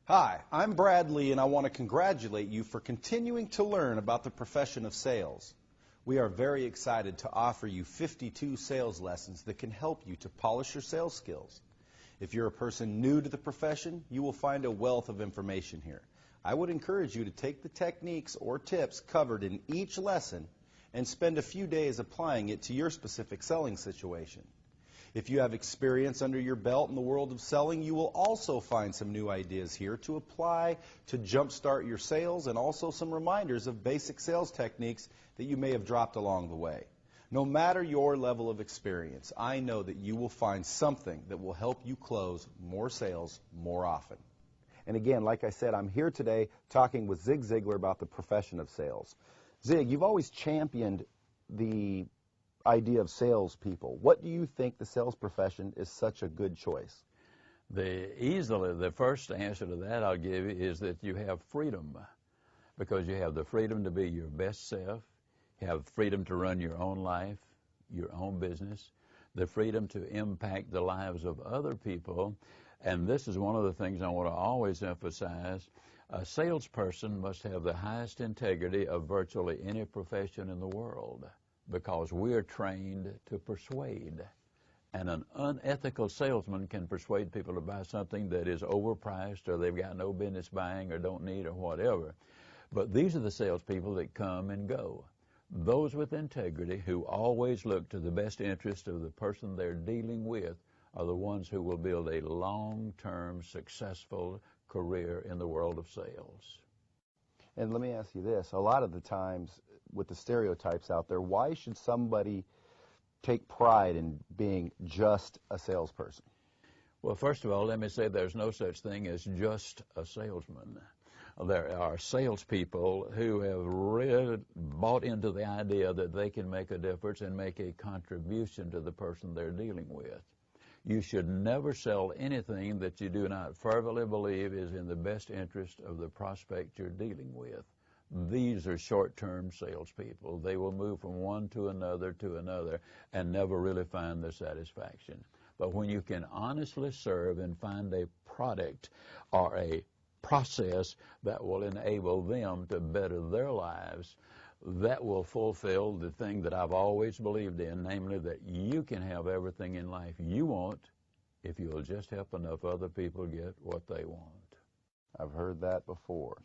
Hi, I'm Brad Lee, and I want to congratulate you for continuing to learn about the profession of sales. We are very excited to offer you 52 sales lessons that can help you to polish your sales skills. If you're a person new to the profession, you will find a wealth of information here. I would encourage you to take the techniques or tips covered in each lesson and spend a few days applying it to your specific selling situation. If you have experience under your belt in the world of selling, you will also find some new ideas here to apply to jumpstart your sales, and also some reminders of basic sales techniques that you may have dropped along the way. No matter your level of experience, I know that you will find something that will help you close more sales more often. And again, like I said, I'm here today talking with Zig Ziglar about the profession of sales. Zig, you've always championed the idea of salespeople. What do you think the sales profession is such a good choice? The first answer to that I'll give you is that you have freedom, because you have the freedom to be your best self, you have freedom to run your own life, your own business, the freedom to impact the lives of other people. And this is one of the things I want to always emphasize. A salesperson must have the highest integrity of virtually any profession in the world, because we are trained to persuade. And an unethical salesman can persuade people to buy something that is overpriced, or they've got no business buying, or don't need, or whatever. But these are the salespeople that come and go. Those with integrity, who always look to the best interest of the person they're dealing with, are the ones who will build a long-term, successful career in the world of sales. And let me ask you this. A lot of the times, with the stereotypes out there, why should somebody take pride in being just a salesperson? Well, first of all, let me say there's no such thing as just a salesman. There are salespeople who have really bought into the idea that they can make a difference and make a contribution to the person they're dealing with. You should never sell anything that you do not fervently believe is in the best interest of the prospect you're dealing with. These are short-term salespeople. They will move from one to another and never really find their satisfaction. But when you can honestly serve and find a product or a process that will enable them to better their lives, that will fulfill the thing that I've always believed in, namely that you can have everything in life you want if you'll just help enough other people get what they want. I've heard that before.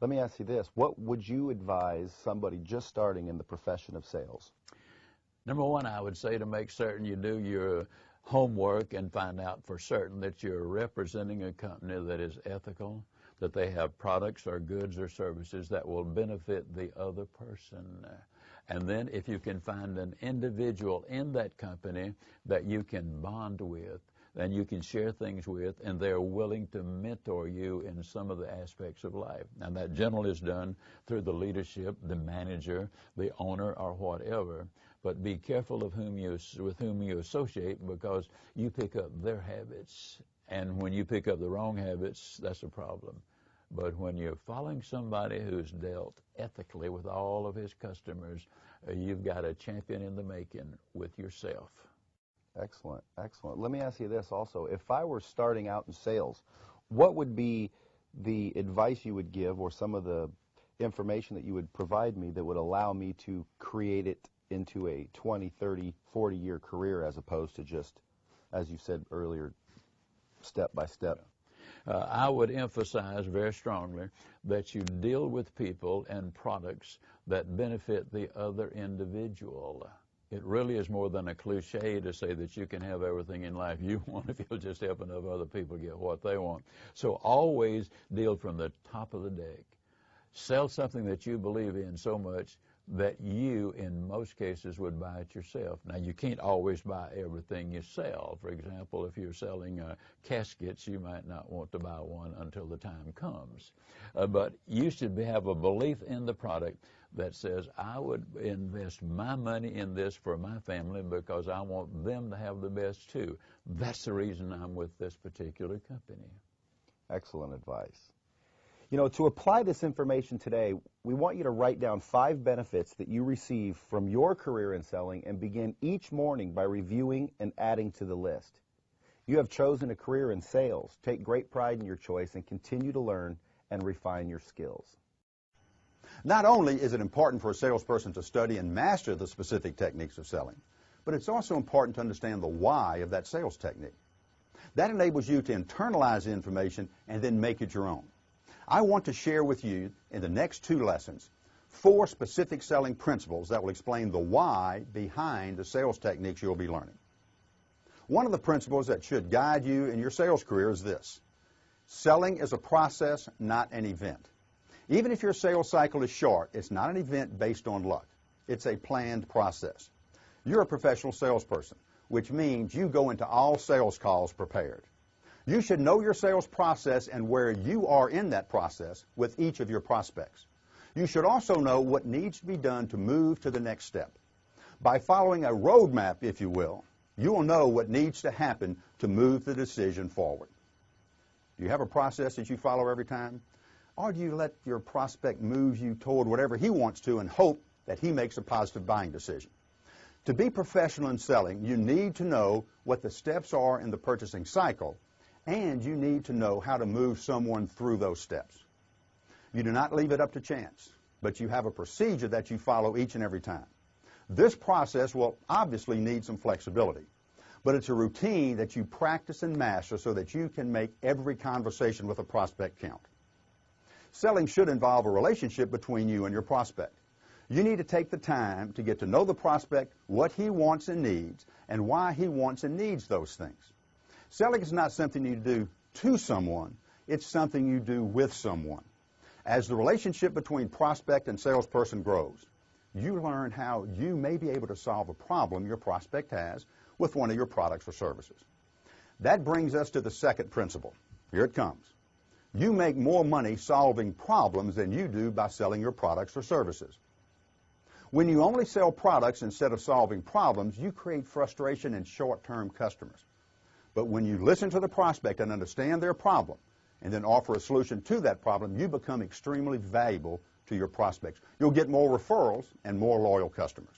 Let me ask you this. What would you advise somebody just starting in the profession of sales? Number one, I would say to make certain you do your homework and find out for certain that you're representing a company that is ethical, that they have products or goods or services that will benefit the other person. And then if you can find an individual in that company that you can bond with, then you can share things with, and they're willing to mentor you in some of the aspects of life. And that generally is done through the leadership, the manager, the owner, or whatever. But be careful with whom you associate, because you pick up their habits. And when you pick up the wrong habits, that's a problem. But when you're following somebody who's dealt ethically with all of his customers, you've got a champion in the making with yourself. Excellent, excellent. Let me ask you this also. If I were starting out in sales, what would be the advice you would give, or some of the information that you would provide me that would allow me to create it into a 20, 30, 40-year career, as opposed to just, as you said earlier, step by step? I would emphasize very strongly that you deal with people and products that benefit the other individual. It really is more than a cliche to say that you can have everything in life you want if you'll just help enough other people get what they want. So always deal from the top of the deck. Sell something that you believe in so much that you, in most cases, would buy it yourself. Now, you can't always buy everything you sell. For example, if you're selling caskets, you might not want to buy one until the time comes. But you should have a belief in the product that says, I would invest my money in this for my family because I want them to have the best too. That's the reason I'm with this particular company. Excellent advice. You know, to apply this information today, we want you to write down 5 benefits that you receive from your career in selling, and begin each morning by reviewing and adding to the list. You have chosen a career in sales. Take great pride in your choice and continue to learn and refine your skills. Not only is it important for a salesperson to study and master the specific techniques of selling, but it's also important to understand the why of that sales technique. That enables you to internalize the information and then make it your own. I want to share with you in the next 2 lessons 4 specific selling principles that will explain the why behind the sales techniques you'll be learning. One of the principles that should guide you in your sales career is this: selling is a process, not an event. Even if your sales cycle is short, it's not an event based on luck. It's a planned process. You're a professional salesperson, which means you go into all sales calls prepared. You should know your sales process and where you are in that process with each of your prospects. You should also know what needs to be done to move to the next step. By following a roadmap, if you will know what needs to happen to move the decision forward. Do you have a process that you follow every time? Or do you let your prospect move you toward whatever he wants to and hope that he makes a positive buying decision? To be professional in selling, you need to know what the steps are in the purchasing cycle, and you need to know how to move someone through those steps. You do not leave it up to chance, but you have a procedure that you follow each and every time. This process will obviously need some flexibility, but it's a routine that you practice and master so that you can make every conversation with a prospect count. Selling should involve a relationship between you and your prospect. You need to take the time to get to know the prospect, what he wants and needs, and why he wants and needs those things. Selling is not something you do to someone, it's something you do with someone. As the relationship between prospect and salesperson grows, you learn how you may be able to solve a problem your prospect has with one of your products or services. That brings us to the second principle. Here it comes. You make more money solving problems than you do by selling your products or services. When you only sell products instead of solving problems, you create frustration in short-term customers. But when you listen to the prospect and understand their problem, and then offer a solution to that problem, you become extremely valuable to your prospects. You'll get more referrals and more loyal customers.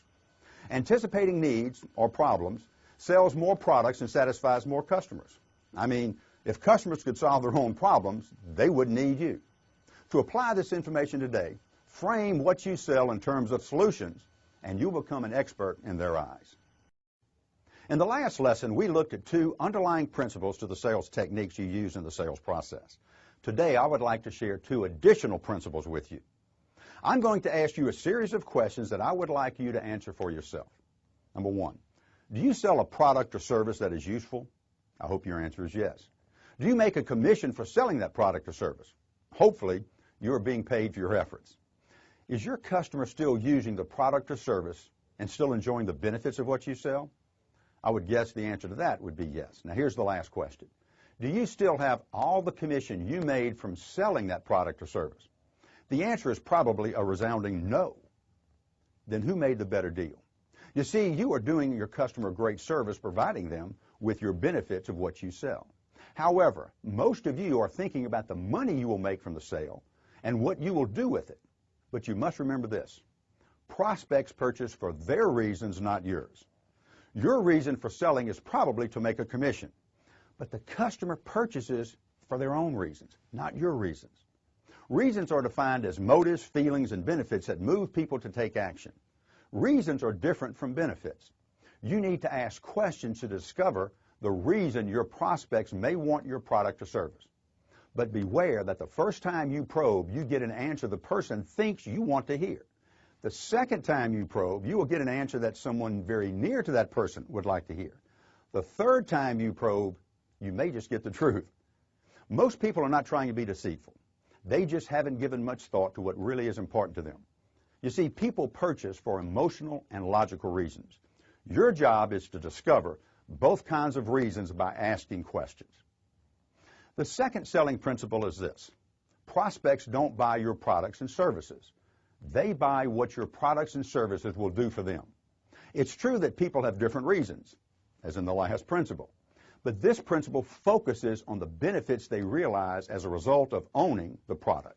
Anticipating needs or problems sells more products and satisfies more customers. I mean, if customers could solve their own problems, they wouldn't need you. To apply this information today, frame what you sell in terms of solutions, and you'll become an expert in their eyes. In the last lesson, we looked at 2 underlying principles to the sales techniques you use in the sales process. Today, I would like to share 2 additional principles with you. I'm going to ask you a series of questions that I would like you to answer for yourself. Number 1, do you sell a product or service that is useful? I hope your answer is yes. Do you make a commission for selling that product or service? Hopefully, you are being paid for your efforts. Is your customer still using the product or service and still enjoying the benefits of what you sell? I would guess the answer to that would be yes. Now, here's the last question. Do you still have all the commission you made from selling that product or service? The answer is probably a resounding no. Then who made the better deal? You see, you are doing your customer a great service providing them with your benefits of what you sell. However, most of you are thinking about the money you will make from the sale and what you will do with it. But you must remember this. Prospects purchase for their reasons, not yours. Your reason for selling is probably to make a commission, but the customer purchases for their own reasons, not your reasons. Reasons are defined as motives, feelings, and benefits that move people to take action. Reasons are different from benefits. You need to ask questions to discover the reason your prospects may want your product or service. But beware that the first time you probe, you get an answer the person thinks you want to hear. The second time you probe, you will get an answer that someone very near to that person would like to hear. The third time you probe, you may just get the truth. Most people are not trying to be deceitful. They just haven't given much thought to what really is important to them. You see, people purchase for emotional and logical reasons. Your job is to discover both kinds of reasons by asking questions. The second selling principle is this. Prospects don't buy your products and services. They buy what your products and services will do for them. It's true that people have different reasons, as in the last principle, but this principle focuses on the benefits they realize as a result of owning the product.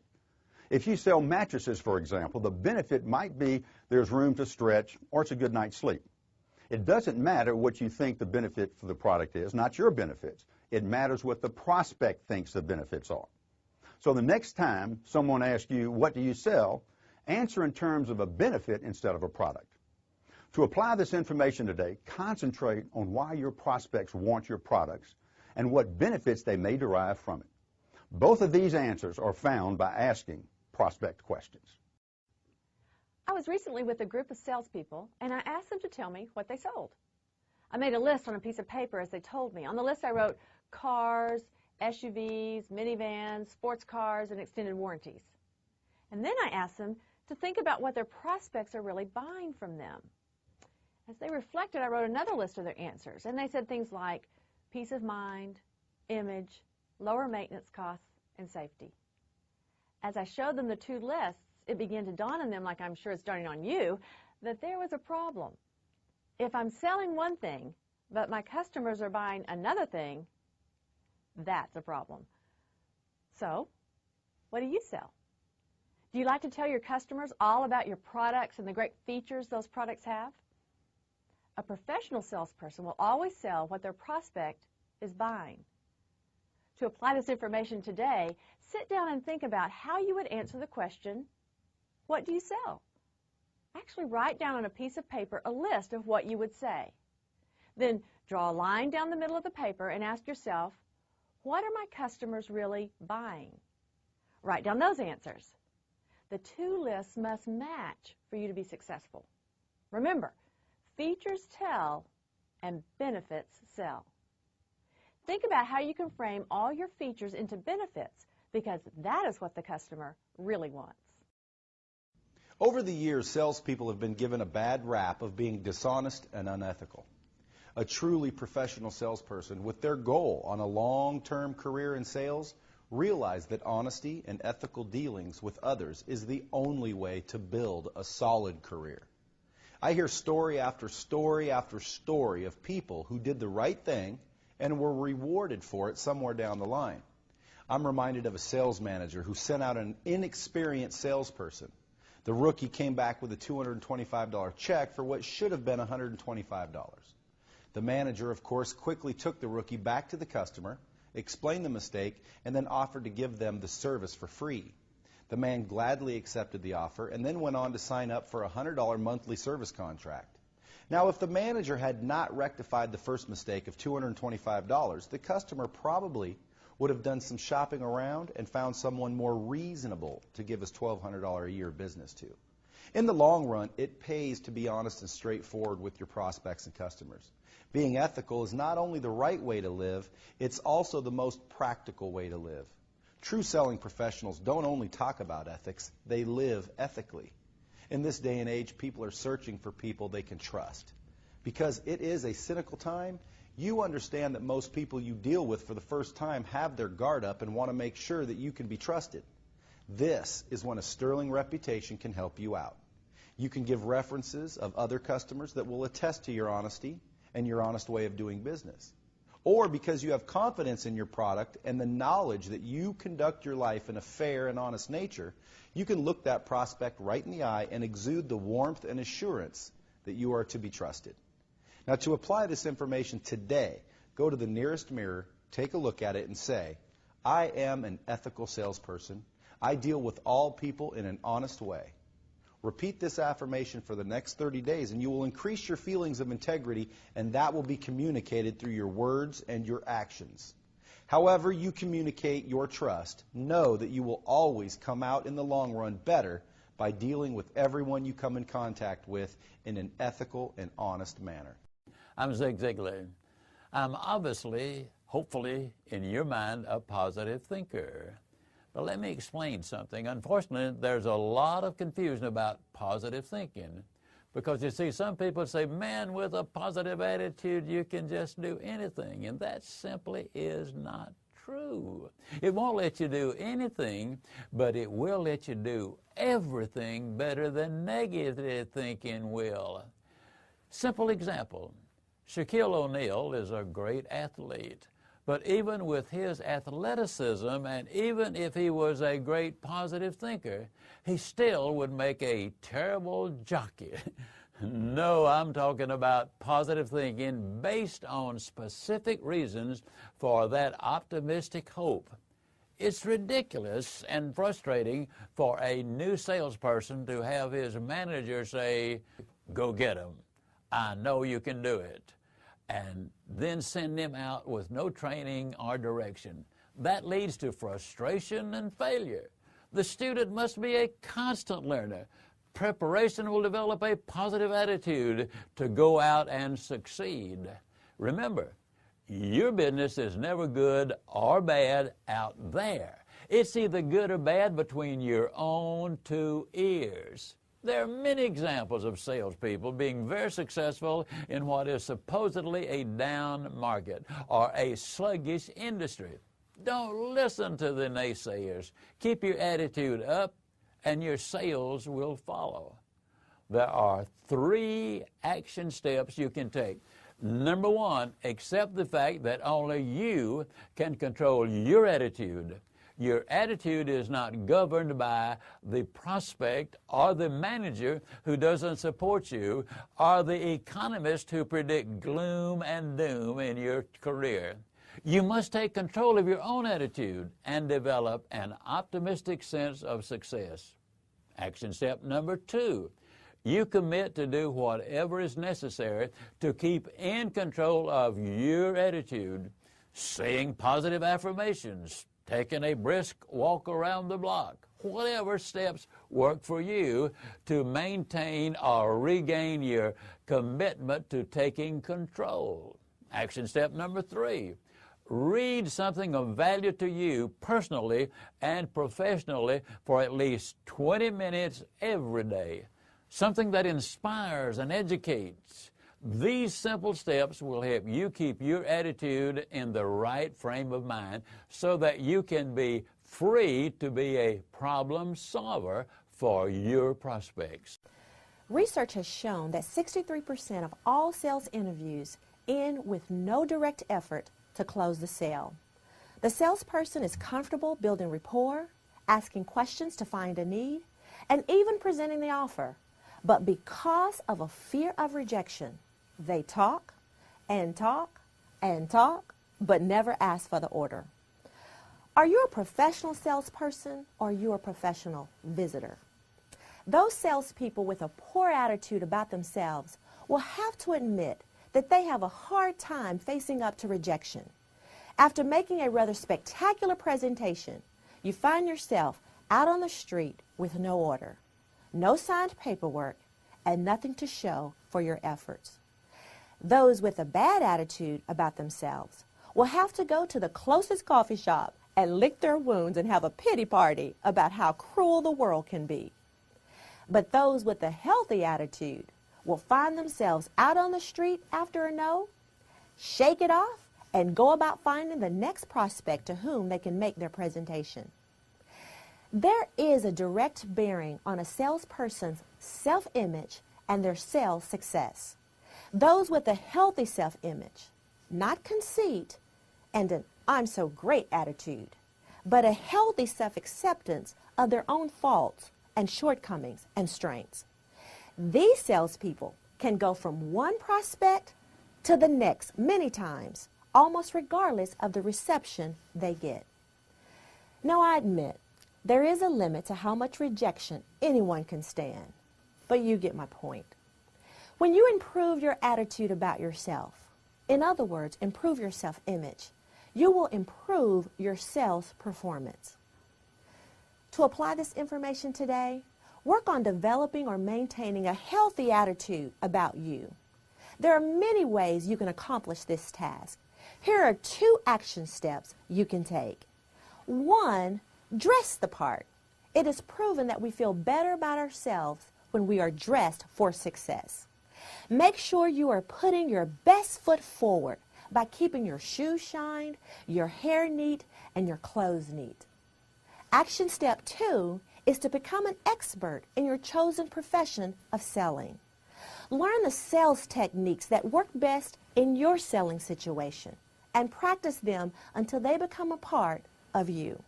If you sell mattresses, for example, the benefit might be there's room to stretch or it's a good night's sleep. It doesn't matter what you think the benefit for the product is, not your benefits. It matters what the prospect thinks the benefits are. So the next time someone asks you, what do you sell, answer in terms of a benefit instead of a product. To apply this information today, concentrate on why your prospects want your products and what benefits they may derive from it. Both of these answers are found by asking prospect questions. I was recently with a group of salespeople, and I asked them to tell me what they sold. I made a list on a piece of paper as they told me. On the list I wrote cars, SUVs, minivans, sports cars, and extended warranties. And then I asked them to think about what their prospects are really buying from them. As they reflected, I wrote another list of their answers, and they said things like peace of mind, image, lower maintenance costs, and safety. As I showed them the two lists, it began to dawn on them, like I'm sure it's dawning on you, that there was a problem. If I'm selling one thing, but my customers are buying another thing, that's a problem. So, what do you sell? Do you like to tell your customers all about your products and the great features those products have? A professional salesperson will always sell what their prospect is buying. To apply this information today, sit down and think about how you would answer the question, what do you sell? Actually write down on a piece of paper a list of what you would say. Then draw a line down the middle of the paper and ask yourself, what are my customers really buying? Write down those answers. The two lists must match for you to be successful. Remember, features tell and benefits sell. Think about how you can frame all your features into benefits, because that is what the customer really wants. Over the years, salespeople have been given a bad rap of being dishonest and unethical. A truly professional salesperson with their goal on a long-term career in sales realize that honesty and ethical dealings with others is the only way to build a solid career. I hear story after story after story of people who did the right thing and were rewarded for it somewhere down the line. I'm reminded of a sales manager who sent out an inexperienced salesperson. The rookie came back with a $225 check for what should have been $125. The manager, of course, quickly took the rookie back to the customer, explained the mistake, and then offered to give them the service for free. The man gladly accepted the offer and then went on to sign up for a $100 monthly service contract. Now, if the manager had not rectified the first mistake of $225, the customer probably would have done some shopping around and found someone more reasonable to give us $1,200 a year business to. In the long run, it pays to be honest and straightforward with your prospects and customers. Being ethical is not only the right way to live, it's also the most practical way to live. True selling professionals don't only talk about ethics, they live ethically. In this day and age, people are searching for people they can trust. Because it is a cynical time, you understand that most people you deal with for the first time have their guard up and want to make sure that you can be trusted. This is when a sterling reputation can help you out. You can give references of other customers that will attest to your honesty and your honest way of doing business. Or because you have confidence in your product and the knowledge that you conduct your life in a fair and honest nature, you can look that prospect right in the eye and exude the warmth and assurance that you are to be trusted. Now, to apply this information today, go to the nearest mirror, take a look at it, and say, I am an ethical salesperson. I deal with all people in an honest way. Repeat this affirmation for the next 30 days, and you will increase your feelings of integrity, and that will be communicated through your words and your actions. However you communicate your trust, know that you will always come out in the long run better by dealing with everyone you come in contact with in an ethical and honest manner. I'm Zig Ziglar. I'm obviously, hopefully, in your mind, a positive thinker. But let me explain something. Unfortunately, there's a lot of confusion about positive thinking. Because you see, some people say, man, with a positive attitude, you can just do anything. And that simply is not true. It won't let you do anything, but it will let you do everything better than negative thinking will. Simple example. Shaquille O'Neal is a great athlete. But even with his athleticism, and even if he was a great positive thinker, he still would make a terrible jockey. No, I'm talking about positive thinking based on specific reasons for that optimistic hope. It's ridiculous and frustrating for a new salesperson to have his manager say, "Go get 'em. I know you can do it," and then send them out with no training or direction. That leads to frustration and failure. The student must be a constant learner. Preparation will develop a positive attitude to go out and succeed. Remember, your business is never good or bad out there. It's either good or bad between your own two ears. There are many examples of salespeople being very successful in what is supposedly a down market or a sluggish industry. Don't listen to the naysayers. Keep your attitude up, and your sales will follow. There are 3 action steps you can take. Number 1, accept the fact that only you can control your attitude. Your attitude is not governed by the prospect or the manager who doesn't support you or the economist who predict gloom and doom in your career. You must take control of your own attitude and develop an optimistic sense of success. Action step number 2, you commit to do whatever is necessary to keep in control of your attitude, saying positive affirmations, taking a brisk walk around the block, whatever steps work for you to maintain or regain your commitment to taking control. Action step number 3, read something of value to you personally and professionally for at least 20 minutes every day. Something that inspires and educates. These simple steps will help you keep your attitude in the right frame of mind so that you can be free to be a problem solver for your prospects. Research has shown that 63% of all sales interviews end with no direct effort to close the sale. The salesperson is comfortable building rapport, asking questions to find a need, and even presenting the offer. But because of a fear of rejection, they talk and talk and talk, but never ask for the order. Are you a professional salesperson or are you a professional visitor? Those salespeople with a poor attitude about themselves will have to admit that they have a hard time facing up to rejection. After making a rather spectacular presentation, you find yourself out on the street with no order, no signed paperwork, and nothing to show for your efforts. Those with a bad attitude about themselves will have to go to the closest coffee shop and lick their wounds and have a pity party about how cruel the world can be. But those with a healthy attitude will find themselves out on the street after a no, shake it off, and go about finding the next prospect to whom they can make their presentation. There is a direct bearing on a salesperson's self-image and their sales success. Those with a healthy self-image, not conceit and an "I'm so great" attitude, but a healthy self-acceptance of their own faults and shortcomings and strengths. These salespeople can go from one prospect to the next many times, almost regardless of the reception they get. Now, I admit, there is a limit to how much rejection anyone can stand, but you get my point. When you improve your attitude about yourself, in other words, improve your self-image, you will improve your sales performance. To apply this information today, work on developing or maintaining a healthy attitude about you. There are many ways you can accomplish this task. Here are 2 action steps you can take. 1, dress the part. It is proven that we feel better about ourselves when we are dressed for success. Make sure you are putting your best foot forward by keeping your shoes shined, your hair neat, and your clothes neat. Action step 2 is to become an expert in your chosen profession of selling. Learn the sales techniques that work best in your selling situation and practice them until they become a part of you.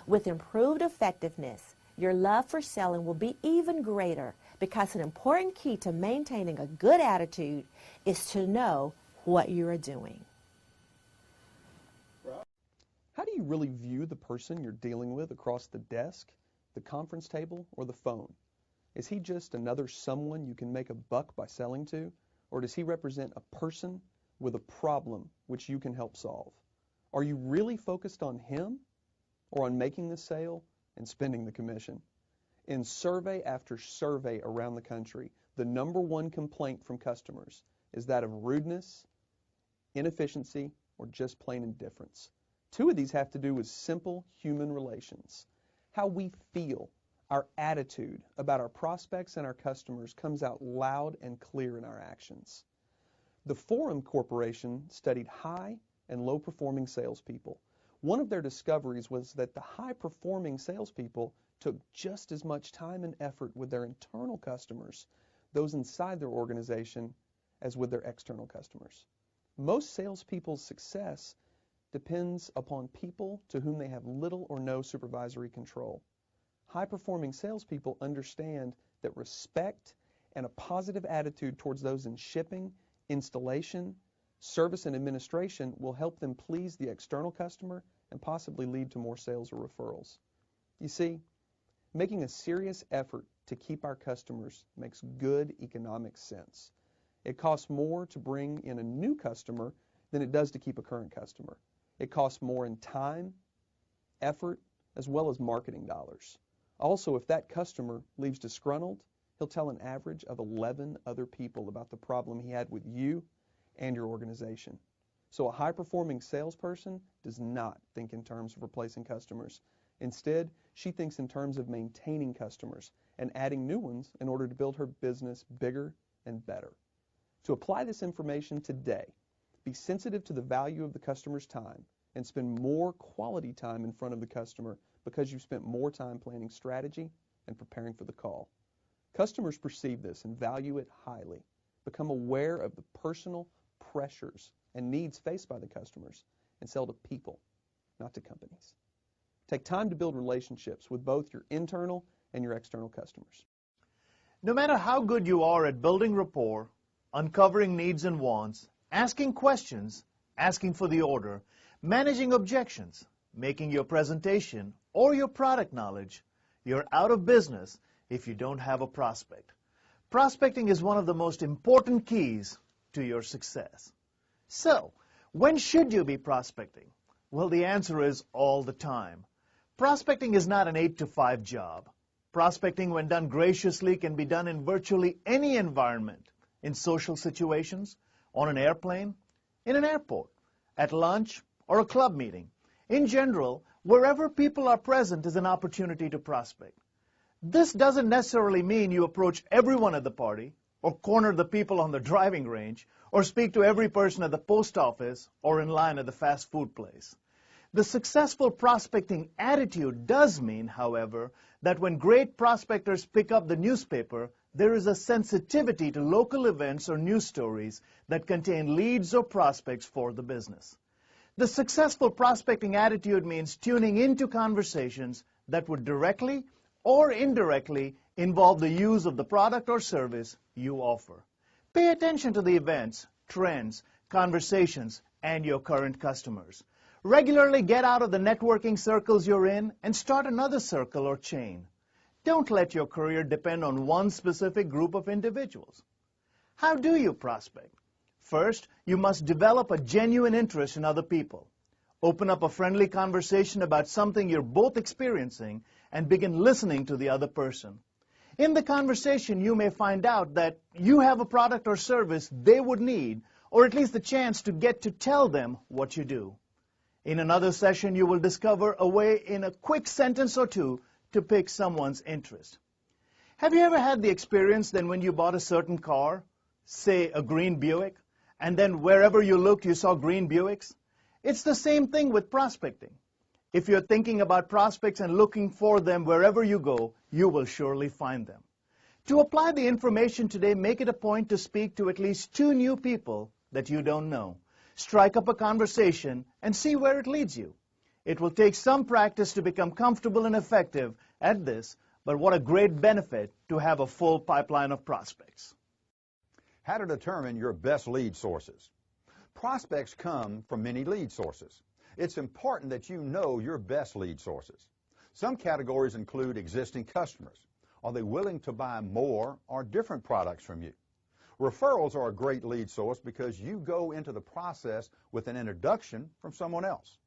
With improved effectiveness, your love for selling will be even greater because an important key to maintaining a good attitude is to know what you are doing. How do you really view the person you're dealing with across the desk, the conference table, or the phone? Is he just another someone you can make a buck by selling to, or does he represent a person with a problem which you can help solve? Are you really focused on him or on making the sale and spending the commission? In survey after survey around the country, the number one complaint from customers is that of rudeness, inefficiency, or just plain indifference. Two of these have to do with simple human relations. How we feel, our attitude about our prospects and our customers comes out loud and clear in our actions. The Forum Corporation studied high and low-performing salespeople. One of their discoveries was that the high-performing salespeople took just as much time and effort with their internal customers, those inside their organization, as with their external customers. Most salespeople's success depends upon people to whom they have little or no supervisory control. High-performing salespeople understand that respect and a positive attitude towards those in shipping, installation, service, and administration will help them please the external customer and possibly lead to more sales or referrals. You see, making a serious effort to keep our customers makes good economic sense. It costs more to bring in a new customer than it does to keep a current customer. It costs more in time, effort, as well as marketing dollars. Also, if that customer leaves disgruntled, he'll tell an average of 11 other people about the problem he had with you and your organization. So a high-performing salesperson does not think in terms of replacing customers. Instead, she thinks in terms of maintaining customers and adding new ones in order to build her business bigger and better. To apply this information today, be sensitive to the value of the customer's time and spend more quality time in front of the customer because you spent more time planning strategy and preparing for the call. Customers perceive this and value it highly. Become aware of the personal pressures and needs faced by the customers and sell to people, not to companies. Take time to build relationships with both your internal and your external customers. No matter how good you are at building rapport, uncovering needs and wants, asking questions, asking for the order, managing objections, making your presentation, or your product knowledge, you're out of business if you don't have a prospect. Prospecting is one of the most important keys to your success. So, when should you be prospecting? Well, the answer is all the time. Prospecting is not an 8-to-5 job. Prospecting, when done graciously, can be done in virtually any environment, in social situations, on an airplane, in an airport, at lunch, or a club meeting. In general, wherever people are present is an opportunity to prospect. This doesn't necessarily mean you approach everyone at the party, or corner the people on the driving range, or speak to every person at the post office or in line at the fast food place. The successful prospecting attitude does mean, however, that when great prospectors pick up the newspaper, there is a sensitivity to local events or news stories that contain leads or prospects for the business. The successful prospecting attitude means tuning into conversations that would directly or indirectly involve the use of the product or service you offer. Pay attention to the events, trends, conversations, and your current customers. Regularly get out of the networking circles you're in and start another circle or chain. Don't let your career depend on one specific group of individuals. How do you prospect? First, you must develop a genuine interest in other people. Open up a friendly conversation about something you're both experiencing and begin listening to the other person. In the conversation, you may find out that you have a product or service they would need, or at least the chance to get to tell them what you do. In another session, you will discover a way in a quick sentence or two to pick someone's interest. Have you ever had the experience that when you bought a certain car, say a green Buick, and then wherever you looked you saw green Buicks? It's the same thing with prospecting. If you're thinking about prospects and looking for them wherever you go, you will surely find them. To apply the information today, make it a point to speak to at least 2 new people that you don't know. Strike up a conversation and see where it leads you. It will take some practice to become comfortable and effective at this, but what a great benefit to have a full pipeline of prospects. How to determine your best lead sources. Prospects come from many lead sources. It's important that you know your best lead sources. Some categories include existing customers. Are they willing to buy more or different products from you? Referrals are a great lead source because you go into the process with an introduction from someone else.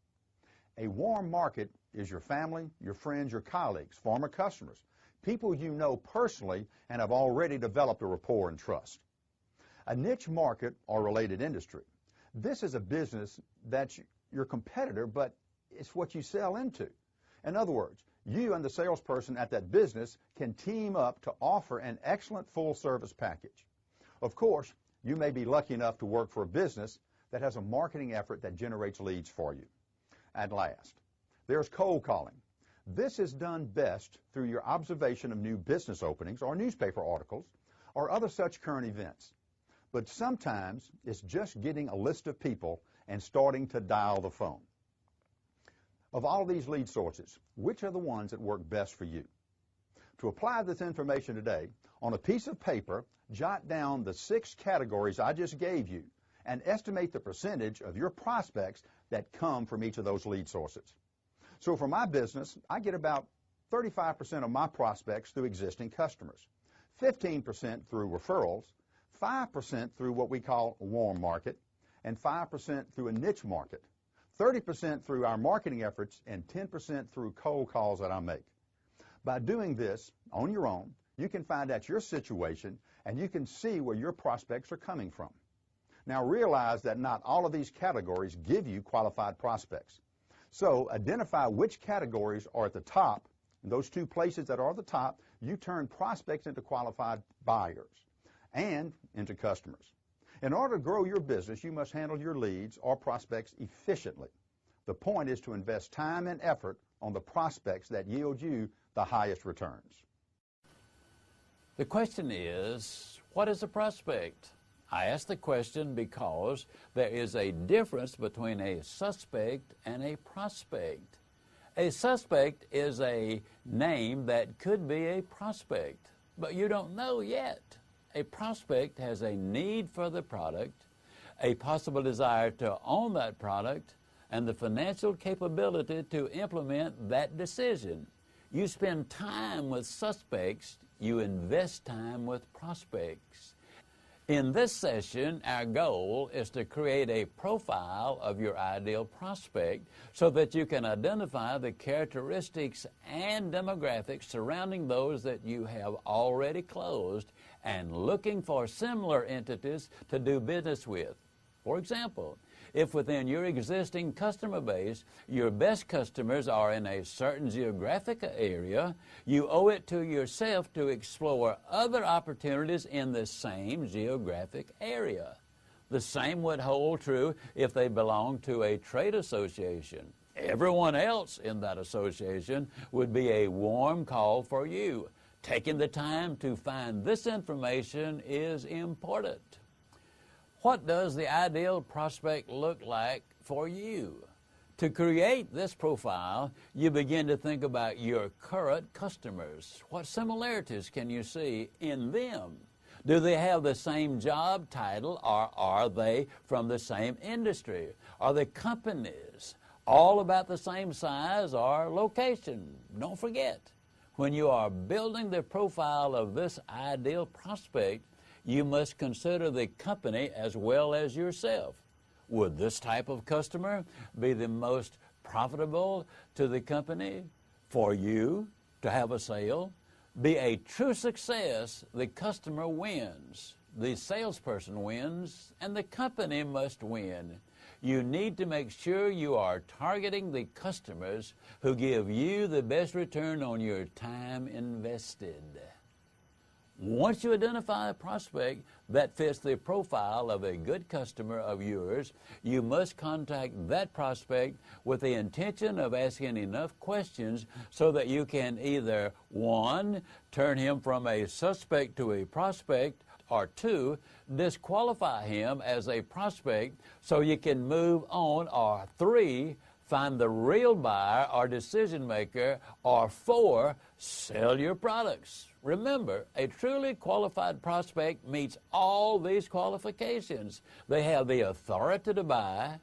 A warm market is your family, your friends, your colleagues, former customers, people you know personally and have already developed a rapport and trust. A niche market or related industry. This is a business that's your competitor, but it's what you sell into. In other words, you and the salesperson at that business can team up to offer an excellent full-service package. Of course, you may be lucky enough to work for a business that has a marketing effort that generates leads for you. At last, there's cold calling. This is done best through your observation of new business openings or newspaper articles or other such current events. But sometimes it's just getting a list of people and starting to dial the phone. Of all these lead sources, which are the ones that work best for you? To apply this information today, on a piece of paper, jot down the 6 categories I just gave you and estimate the percentage of your prospects that come from each of those lead sources. So for my business, I get about 35% of my prospects through existing customers, 15% through referrals, 5% through what we call a warm market, and 5% through a niche market, 30% through our marketing efforts, and 10% through cold calls that I make. By doing this on your own, you can find out your situation and you can see where your prospects are coming from. Now realize that not all of these categories give you qualified prospects. So identify which categories are at the top. In those 2 places that are at the top, you turn prospects into qualified buyers and into customers. In order to grow your business, you must handle your leads or prospects efficiently. The point is to invest time and effort on the prospects that yield you the highest returns. The question is, what is a prospect? I ask the question because there is a difference between a suspect and a prospect. A suspect is a name that could be a prospect, but you don't know yet. A prospect has a need for the product, a possible desire to own that product, and the financial capability to implement that decision. You spend time with suspects, you invest time with prospects. In this session, our goal is to create a profile of your ideal prospect so that you can identify the characteristics and demographics surrounding those that you have already closed and looking for similar entities to do business with. For example, if within your existing customer base, your best customers are in a certain geographic area, you owe it to yourself to explore other opportunities in the same geographic area. The same would hold true if they belong to a trade association. Everyone else in that association would be a warm call for you. Taking the time to find this information is important. What does the ideal prospect look like for you? To create this profile, you begin to think about your current customers. What similarities can you see in them? Do they have the same job title, or are they from the same industry? Are they companies all about the same size or location? Don't forget, when you are building the profile of this ideal prospect, you must consider the company as well as yourself. Would this type of customer be the most profitable to the company for you to have a sale? Be a true success, the customer wins, the salesperson wins, and the company must win. You need to make sure you are targeting the customers who give you the best return on your time invested. Once you identify a prospect that fits the profile of a good customer of yours, you must contact that prospect with the intention of asking enough questions so that you can either, 1, turn him from a suspect to a prospect, or 2, disqualify him as a prospect so you can move on, or 3, find the real buyer or decision maker, or 4, sell your products. Remember, a truly qualified prospect meets all these qualifications. They have the authority to buy,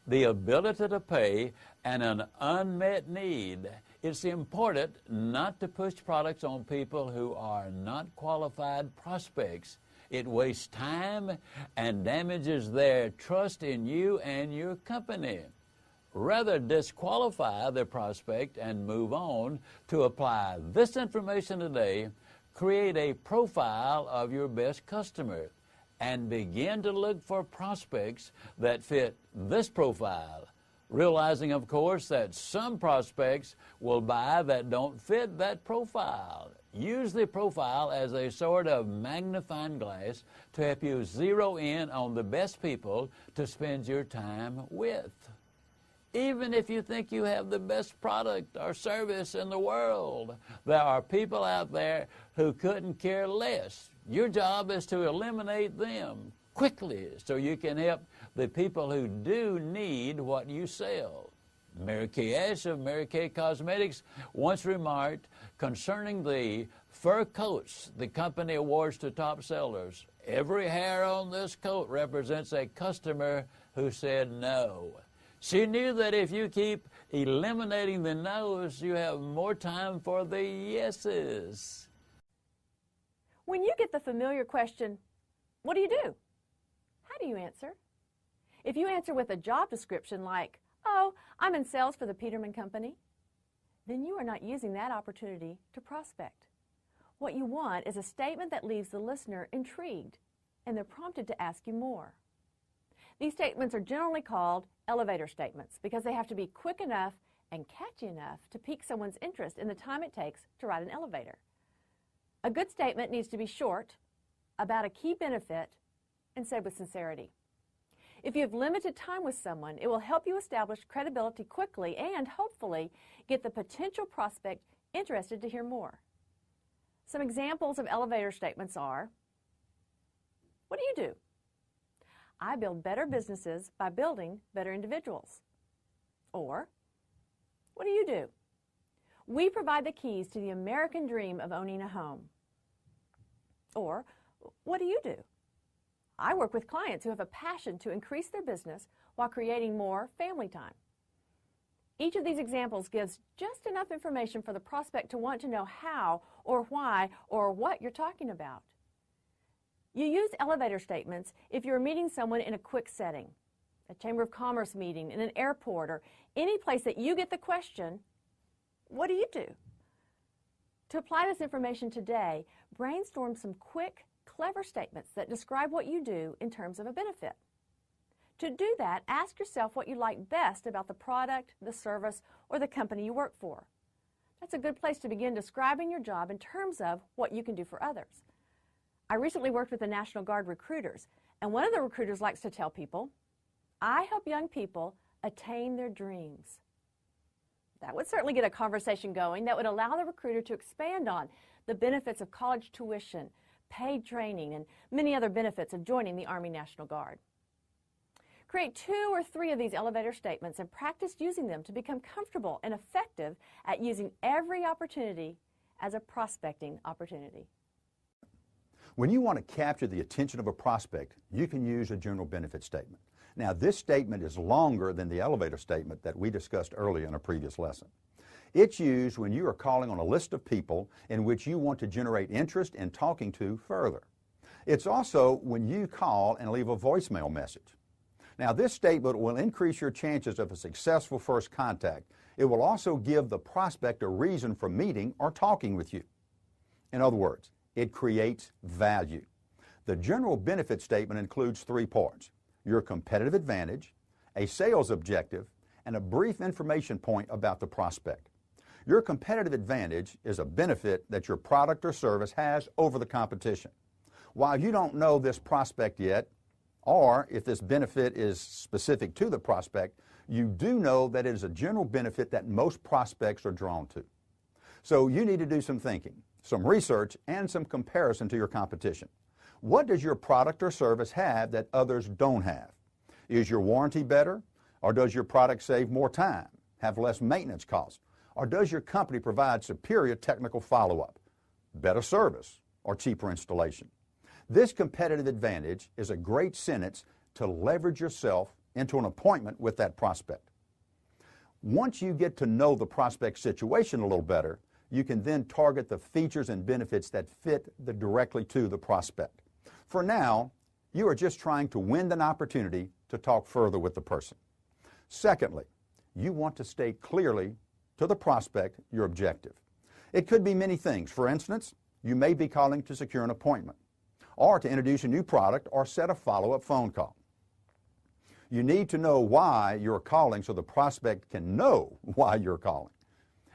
the ability to pay, and an unmet need. It's important not to push products on people who are not qualified prospects. It wastes time and damages their trust in you and your company. Rather disqualify the prospect and move on. To apply this information today, create a profile of your best customer and begin to look for prospects that fit this profile, realizing, of course, that some prospects will buy that don't fit that profile. Use the profile as a sort of magnifying glass to help you zero in on the best people to spend your time with. Even if you think you have the best product or service in the world, there are people out there who couldn't care less. Your job is to eliminate them quickly so you can help the people who do need what you sell. Mary Kay Ash of Mary Kay Cosmetics once remarked concerning the fur coats the company awards to top sellers, "Every hair on this coat represents a customer who said no." She knew that if you keep eliminating the no's, you have more time for the yeses. When you get the familiar question, what do you do? How do you answer? If you answer with a job description like, "Oh, I'm in sales for the Peterman Company," then you are not using that opportunity to prospect. What you want is a statement that leaves the listener intrigued and they're prompted to ask you more. These statements are generally called elevator statements because they have to be quick enough and catchy enough to pique someone's interest in the time it takes to ride an elevator. A good statement needs to be short, about a key benefit, and said with sincerity. If you have limited time with someone, it will help you establish credibility quickly and, hopefully, get the potential prospect interested to hear more. Some examples of elevator statements are, "What do you do?" "I build better businesses by building better individuals." Or, "What do you do?" "We provide the keys to the American dream of owning a home." Or, "What do you do?" "I work with clients who have a passion to increase their business while creating more family time." Each of these examples gives just enough information for the prospect to want to know how or why or what you're talking about. You use elevator statements if you're meeting someone in a quick setting, a Chamber of Commerce meeting, in an airport, or any place that you get the question, "What do you do?" To apply this information today, brainstorm some quick, clever statements that describe what you do in terms of a benefit. To do that, ask yourself what you like best about the product, the service, or the company you work for. That's a good place to begin describing your job in terms of what you can do for others. I recently worked with the National Guard recruiters, and one of the recruiters likes to tell people, "I help young people attain their dreams." That would certainly get a conversation going that would allow the recruiter to expand on the benefits of college tuition, paid training, and many other benefits of joining the Army National Guard. Create 2 or 3 of these elevator statements and practice using them to become comfortable and effective at using every opportunity as a prospecting opportunity. When you want to capture the attention of a prospect, you can use a general benefit statement. Now, this statement is longer than the elevator statement that we discussed earlier in a previous lesson. It's used when you are calling on a list of people in which you want to generate interest in talking to further. It's also when you call and leave a voicemail message. Now, this statement will increase your chances of a successful first contact. It will also give the prospect a reason for meeting or talking with you. In other words, it creates value. The general benefit statement includes 3 parts: your competitive advantage, a sales objective, and a brief information point about the prospect. Your competitive advantage is a benefit that your product or service has over the competition. While you don't know this prospect yet, or if this benefit is specific to the prospect, you do know that it is a general benefit that most prospects are drawn to. So you need to do some thinking, some research, and some comparison to your competition. What does your product or service have that others don't have? Is your warranty better? Or does your product save more time, have less maintenance costs? Or does your company provide superior technical follow-up, better service, or cheaper installation? This competitive advantage is a great sentence to leverage yourself into an appointment with that prospect. Once you get to know the prospect's situation a little better, you can then target the features and benefits that fit directly to the prospect. For now, you are just trying to win an opportunity to talk further with the person. Secondly, you want to state clearly to the prospect your objective. It could be many things. For instance, you may be calling to secure an appointment, or to introduce a new product, or set a follow-up phone call. You need to know why you're calling so the prospect can know why you're calling.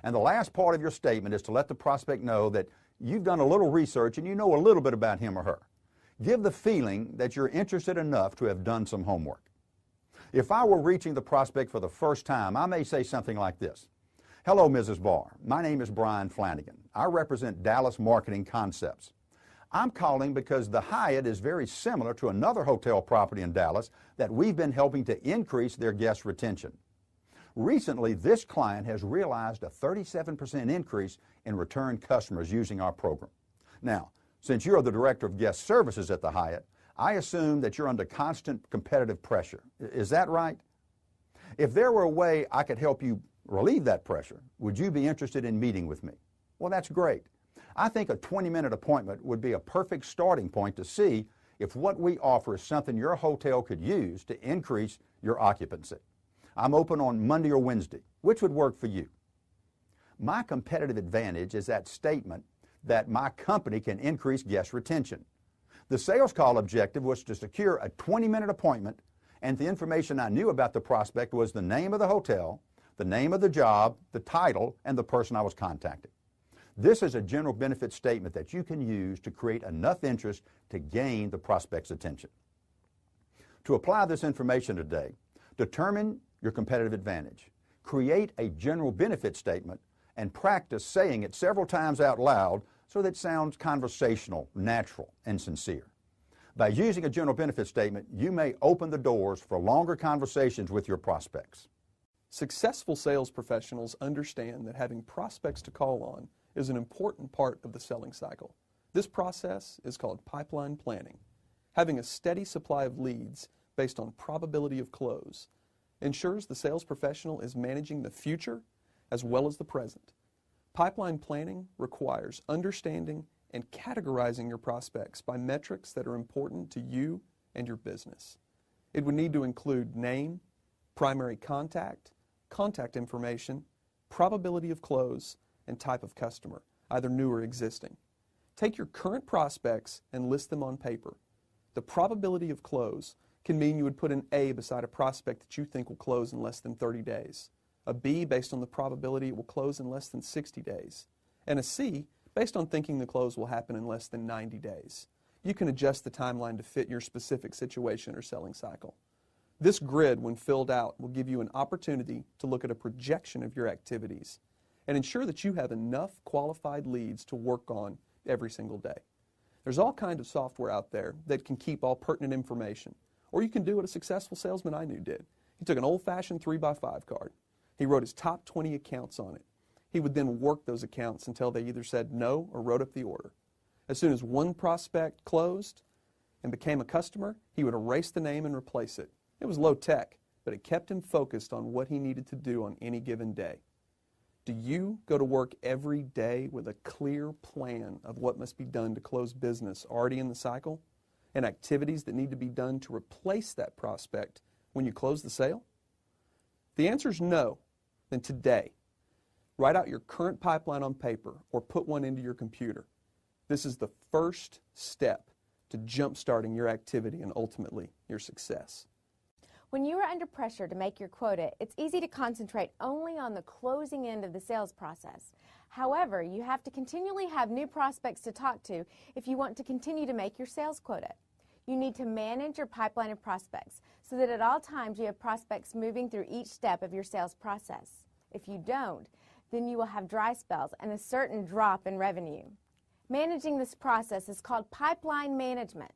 And the last part of your statement is to let the prospect know that you've done a little research and you know a little bit about him or her. Give the feeling that you're interested enough to have done some homework. If I were reaching the prospect for the first time, I may say something like this. Hello, Mrs. Barr. My name is Brian Flanagan. I represent Dallas Marketing Concepts. I'm calling because the Hyatt is very similar to another hotel property in Dallas that we've been helping to increase their guest retention. Recently, this client has realized a 37% increase in return customers using our program. Now, since you're the Director of Guest Services at the Hyatt, I assume that you're under constant competitive pressure. Is that right? If there were a way I could help you relieve that pressure, would you be interested in meeting with me? Well, that's great. I think a 20-minute appointment would be a perfect starting point to see if what we offer is something your hotel could use to increase your occupancy. I'm open on Monday or Wednesday. Which would work for you? My competitive advantage is that statement that my company can increase guest retention. The sales call objective was to secure a 20-minute appointment, and the information I knew about the prospect was the name of the hotel, the name of the job, the title, and the person I was contacting. This is a general benefit statement that you can use to create enough interest to gain the prospect's attention. To apply this information today, determine your competitive advantage. Create a general benefit statement and practice saying it several times out loud so that it sounds conversational, natural, and sincere. By using a general benefit statement, you may open the doors for longer conversations with your prospects. Successful sales professionals understand that having prospects to call on is an important part of the selling cycle. This process is called pipeline planning. Having a steady supply of leads based on probability of close ensures the sales professional is managing the future as well as the present. Pipeline planning requires understanding and categorizing your prospects by metrics that are important to you and your business. It would need to include name, primary contact, contact information, probability of close, and type of customer, either new or existing. Take your current prospects and list them on paper. The probability of close can mean you would put an A beside a prospect that you think will close in less than 30 days, a B based on the probability it will close in less than 60 days, and a C based on thinking the close will happen in less than 90 days. You can adjust the timeline to fit your specific situation or selling cycle. This grid, when filled out, will give you an opportunity to look at a projection of your activities and ensure that you have enough qualified leads to work on every single day. There's all kinds of software out there that can keep all pertinent information, or you can do what a successful salesman I knew did. He took an old-fashioned 3x5 card. He wrote his top 20 accounts on it. He would then work those accounts until they either said no or wrote up the order. As soon as one prospect closed and became a customer, he would erase the name and replace it. It was low tech, but it kept him focused on what he needed to do on any given day. Do you go to work every day with a clear plan of what must be done to close business already in the cycle and activities that need to be done to replace that prospect when you close the sale? If the answer is no, then today, write out your current pipeline on paper or put one into your computer. This is the first step to jump-starting your activity and ultimately your success. When you are under pressure to make your quota, it's easy to concentrate only on the closing end of the sales process. However, you have to continually have new prospects to talk to if you want to continue to make your sales quota. You need to manage your pipeline of prospects so that at all times you have prospects moving through each step of your sales process. If you don't, then you will have dry spells and a certain drop in revenue. Managing this process is called pipeline management.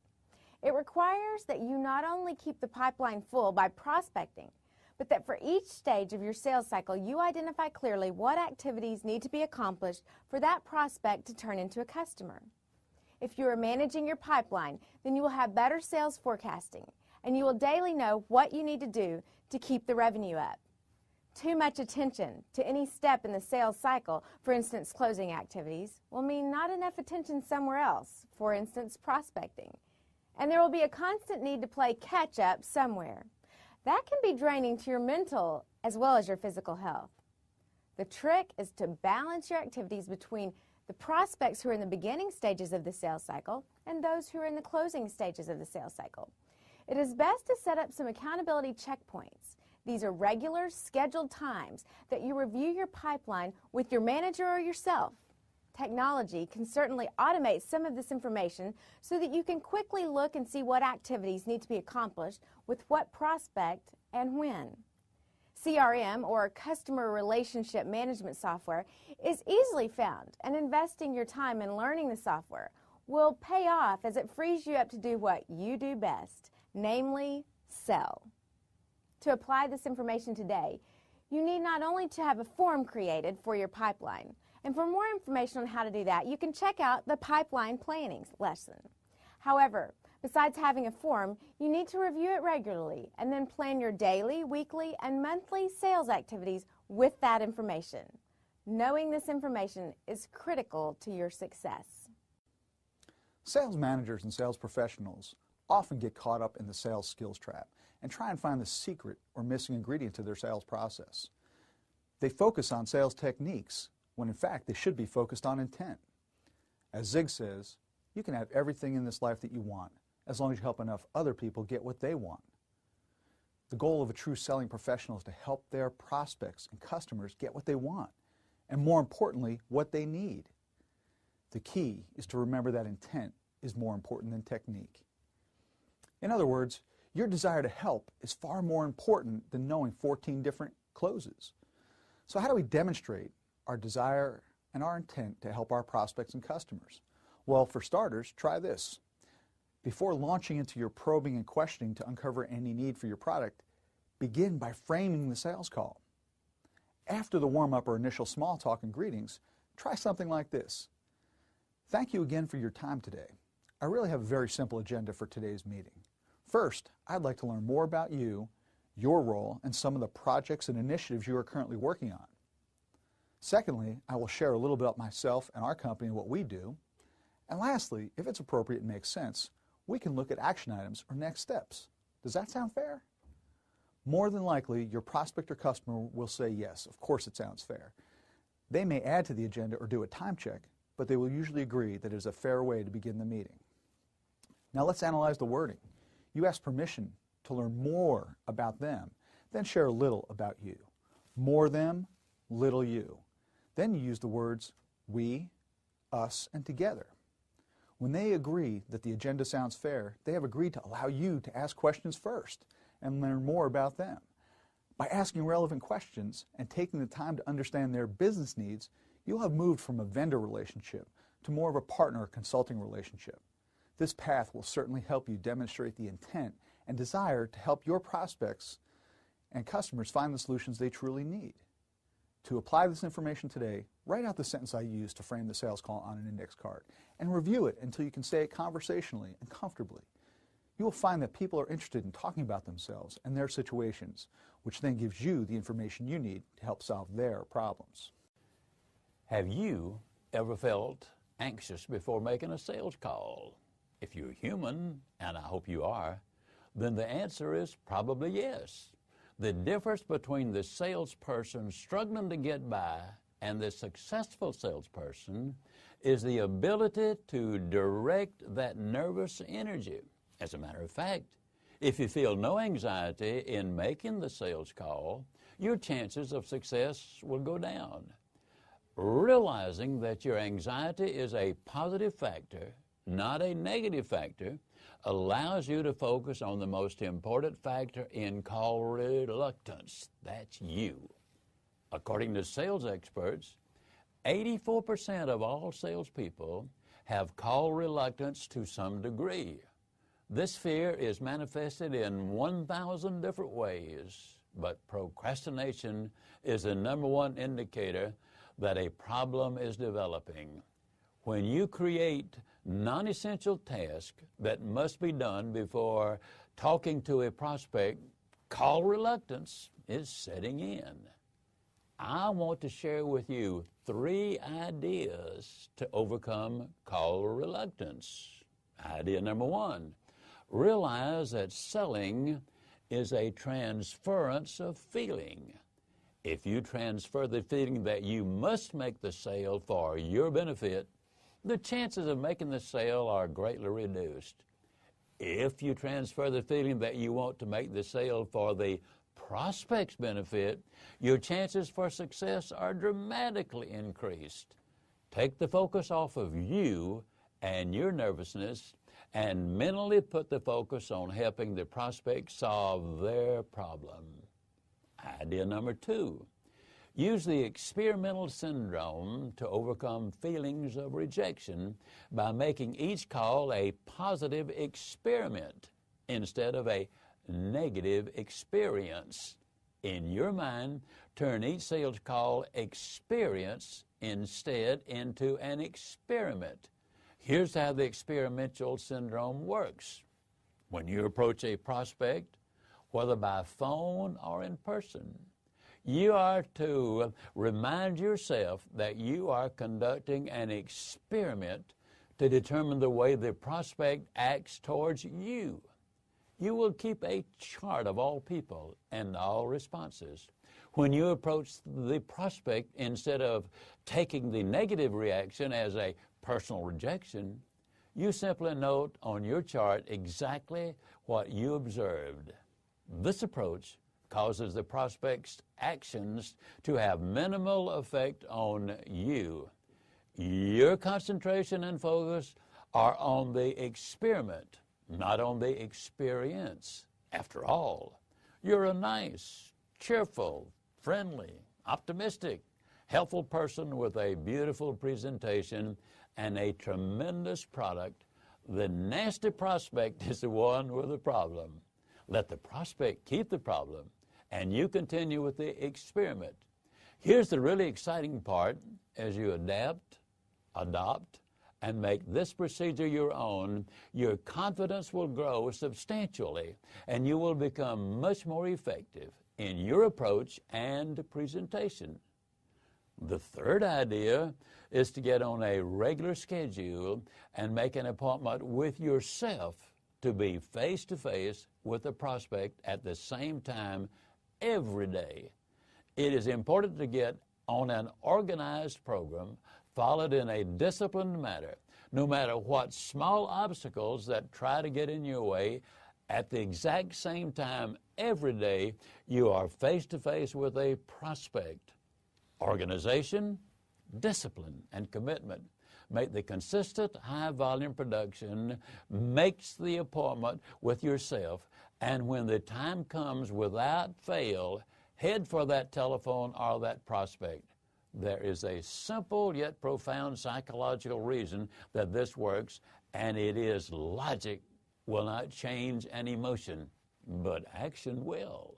It requires that you not only keep the pipeline full by prospecting, but that for each stage of your sales cycle, you identify clearly what activities need to be accomplished for that prospect to turn into a customer. If you are managing your pipeline, then you will have better sales forecasting, and you will daily know what you need to do to keep the revenue up. Too much attention to any step in the sales cycle, for instance, closing activities, will mean not enough attention somewhere else, for instance, prospecting. And there will be a constant need to play catch-up somewhere. That can be draining to your mental as well as your physical health. The trick is to balance your activities between the prospects who are in the beginning stages of the sales cycle and those who are in the closing stages of the sales cycle. It is best to set up some accountability checkpoints. These are regular, scheduled times that you review your pipeline with your manager or yourself. Technology can certainly automate some of this information so that you can quickly look and see what activities need to be accomplished with what prospect and when. CRM, or Customer Relationship Management Software, is easily found, and investing your time in learning the software will pay off as it frees you up to do what you do best, namely sell. To apply this information today, you need not only to have a form created for your pipeline, and for more information on how to do that, you can check out the Pipeline Planning lesson. However, besides having a form, you need to review it regularly and then plan your daily, weekly, and monthly sales activities with that information. Knowing this information is critical to your success. Sales managers and sales professionals often get caught up in the sales skills trap and try and find the secret or missing ingredient to their sales process. They focus on sales techniques when in fact they should be focused on intent. As Zig says, you can have everything in this life that you want as long as you help enough other people get what they want. The goal of a true selling professional is to help their prospects and customers get what they want, and more importantly, what they need. The key is to remember that intent is more important than technique. In other words, your desire to help is far more important than knowing 14 different closes. So how do we demonstrate our desire and our intent to help our prospects and customers? Well, for starters, try this. Before launching into your probing and questioning to uncover any need for your product, begin by framing the sales call. After the warm-up or initial small talk and greetings, try something like this. Thank you again for your time today. I really have a very simple agenda for today's meeting. First, I'd like to learn more about you, your role, and some of the projects and initiatives you are currently working on. Secondly, I will share a little bit about myself and our company and what we do. And lastly, if it's appropriate and makes sense, we can look at action items or next steps. Does that sound fair? More than likely, your prospect or customer will say yes, of course it sounds fair. They may add to the agenda or do a time check, but they will usually agree that it is a fair way to begin the meeting. Now let's analyze the wording. You ask permission to learn more about them, then share a little about you. More them, little you. Then you use the words we, us, and together. When they agree that the agenda sounds fair, they have agreed to allow you to ask questions first and learn more about them. By asking relevant questions and taking the time to understand their business needs, you'll have moved from a vendor relationship to more of a partner or consulting relationship. This path will certainly help you demonstrate the intent and desire to help your prospects and customers find the solutions they truly need. To apply this information today, write out the sentence I used to frame the sales call on an index card and review it until you can say it conversationally and comfortably. You will find that people are interested in talking about themselves and their situations, which then gives you the information you need to help solve their problems. Have you ever felt anxious before making a sales call? If you're human, and I hope you are, then the answer is probably yes. The difference between the salesperson struggling to get by and the successful salesperson is the ability to direct that nervous energy. As a matter of fact, if you feel no anxiety in making the sales call, your chances of success will go down. Realizing that your anxiety is a positive factor, not a negative factor, allows you to focus on the most important factor in call reluctance. That's you. According to sales experts, 84% of all salespeople have call reluctance to some degree. This fear is manifested in 1,000 different ways. but procrastination is the number one indicator that a problem is developing. When you create non-essential tasks that must be done before talking to a prospect, call reluctance is setting in. I want to share with you 3 ideas to overcome call reluctance. Idea number 1, realize that selling is a transference of feeling. If you transfer the feeling that you must make the sale for your benefit, the chances of making the sale are greatly reduced. If you transfer the feeling that you want to make the sale for the prospect's benefit, your chances for success are dramatically increased. Take the focus off of you and your nervousness and mentally put the focus on helping the prospect solve their problem. Idea number 2, use the experimental syndrome to overcome feelings of rejection by making each call a positive experiment instead of a negative experience. In your mind, turn each sales call experience instead into an experiment. Here's how the experimental syndrome works. When you approach a prospect, whether by phone or in person, you are to remind yourself that you are conducting an experiment to determine the way the prospect acts towards you. You will keep a chart of all people and all responses. When you approach the prospect, instead of taking the negative reaction as a personal rejection, you simply note on your chart exactly what you observed. This approach causes the prospect's actions to have minimal effect on you. Your concentration and focus are on the experiment, not on the experience. After all, you're a nice, cheerful, friendly, optimistic, helpful person with a beautiful presentation and a tremendous product. The nasty prospect is the one with the problem. Let the prospect keep the problem, and you continue with the experiment. Here's the really exciting part. As you adapt, adopt, and make this procedure your own, your confidence will grow substantially, and you will become much more effective in your approach and presentation. The third idea is to get on a regular schedule and make an appointment with yourself to be face-to-face with the prospect at the same time every day. It is important to get on an organized program followed in a disciplined manner, no matter what small obstacles that try to get in your way. At the exact same time every day, you are face-to-face with a prospect. Organization, discipline, and commitment make the consistent high-volume production, makes the appointment with yourself, and when the time comes, without fail, head for that telephone or that prospect. There is a simple yet profound psychological reason that this works, and it is logic will not change an emotion, but action will.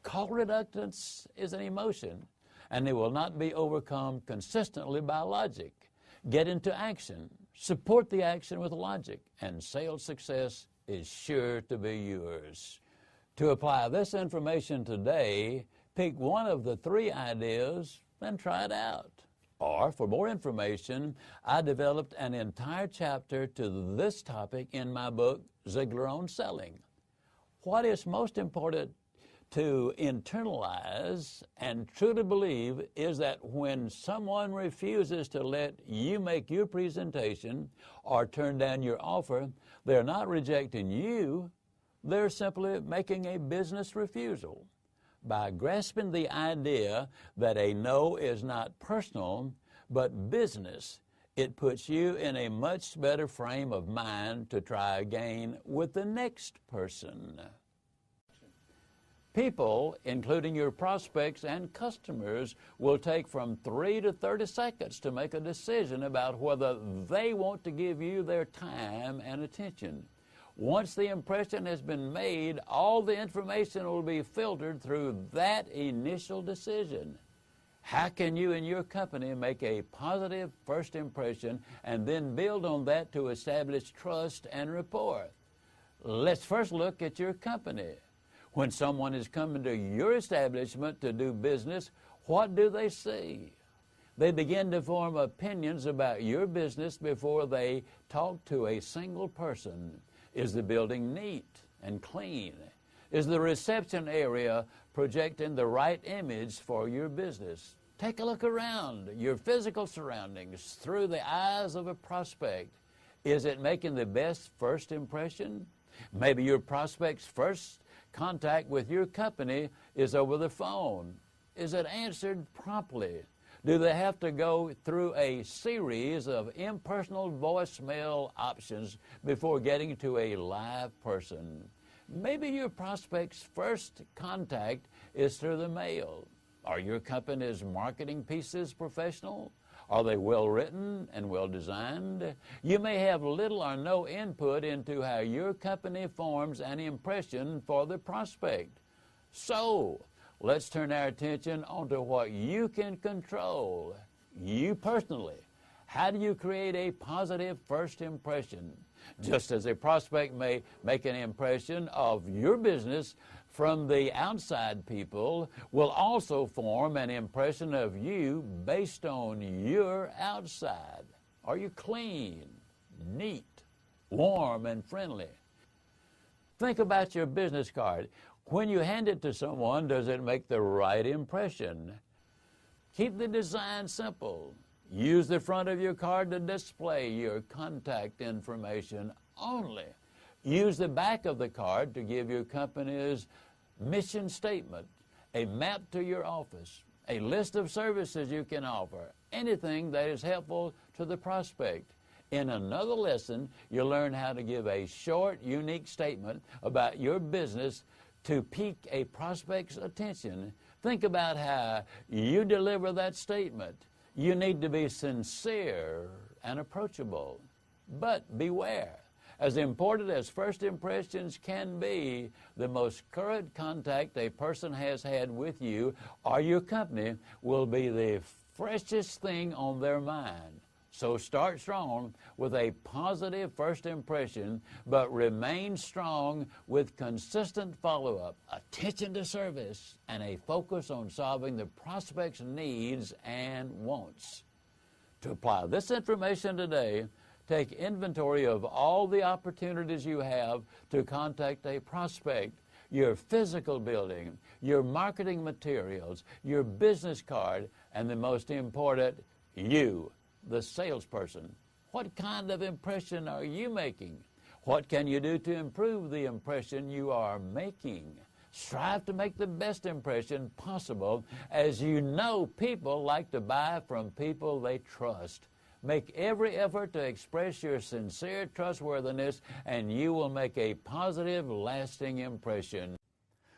Call reluctance is an emotion, and it will not be overcome consistently by logic. Get into action. Support the action with logic, and sales success is sure to be yours. To apply this information today, pick one of the 3 ideas and try it out. Or, for more information, I developed an entire chapter to this topic in my book, Ziglar on Selling. What is most important to internalize and truly believe is that when someone refuses to let you make your presentation or turn down your offer, they're not rejecting you, they're simply making a business refusal. By grasping the idea that a no is not personal but business, it puts you in a much better frame of mind to try again with the next person. People, including your prospects and customers, will take from 3 to 30 seconds to make a decision about whether they want to give you their time and attention. Once the impression has been made, all the information will be filtered through that initial decision. How can you and your company make a positive first impression and then build on that to establish trust and rapport? Let's first look at your company. When someone is coming to your establishment to do business, what do they see? They begin to form opinions about your business before they talk to a single person. Is the building neat and clean? Is the reception area projecting the right image for your business? Take a look around your physical surroundings through the eyes of a prospect. Is it making the best first impression? Maybe your prospect's first contact with your company is over the phone. Is it answered promptly? Do they have to go through a series of impersonal voicemail options before getting to a live person? Maybe your prospect's first contact is through the mail. Are your company's marketing pieces professional? Are they well written and well designed? You may have little or no input into how your company forms an impression for the prospect. So, let's turn our attention onto what you can control. You personally. How do you create a positive first impression? Just as a prospect may make an impression of your business from the outside, people will also form an impression of you based on your outside. Are you clean, neat, warm, and friendly? Think about your business card. When you hand it to someone, does it make the right impression? Keep the design simple. Use the front of your card to display your contact information only. Use the back of the card to give your company's mission statement, a map to your office, a list of services you can offer, anything that is helpful to the prospect. In another lesson, you'll learn how to give a short, unique statement about your business to pique a prospect's attention. Think about how you deliver that statement. You need to be sincere and approachable. But beware, as important as first impressions can be, the most current contact a person has had with you or your company will be the freshest thing on their mind. So start strong with a positive first impression, but remain strong with consistent follow-up, attention to service, and a focus on solving the prospect's needs and wants. To apply this information today, take inventory of all the opportunities you have to contact a prospect, your physical building, your marketing materials, your business card, and the most important, you, the salesperson. What kind of impression are you making? What can you do to improve the impression you are making? Strive to make the best impression possible, as you know people like to buy from people they trust. Make every effort to express your sincere trustworthiness, and you will make a positive, lasting impression.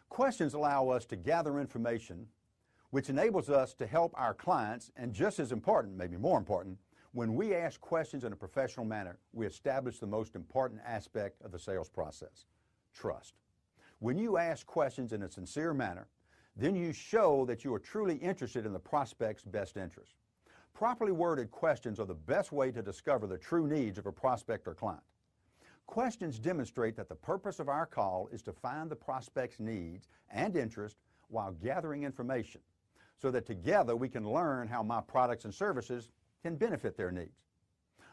Questions allow us to gather information, which enables us to help our clients, and just as important, maybe more important, when we ask questions in a professional manner, we establish the most important aspect of the sales process, trust. When you ask questions in a sincere manner, then you show that you are truly interested in the prospect's best interest. Properly worded questions are the best way to discover the true needs of a prospect or client. Questions demonstrate that the purpose of our call is to find the prospect's needs and interest while gathering information, so that together we can learn how my products and services can benefit their needs.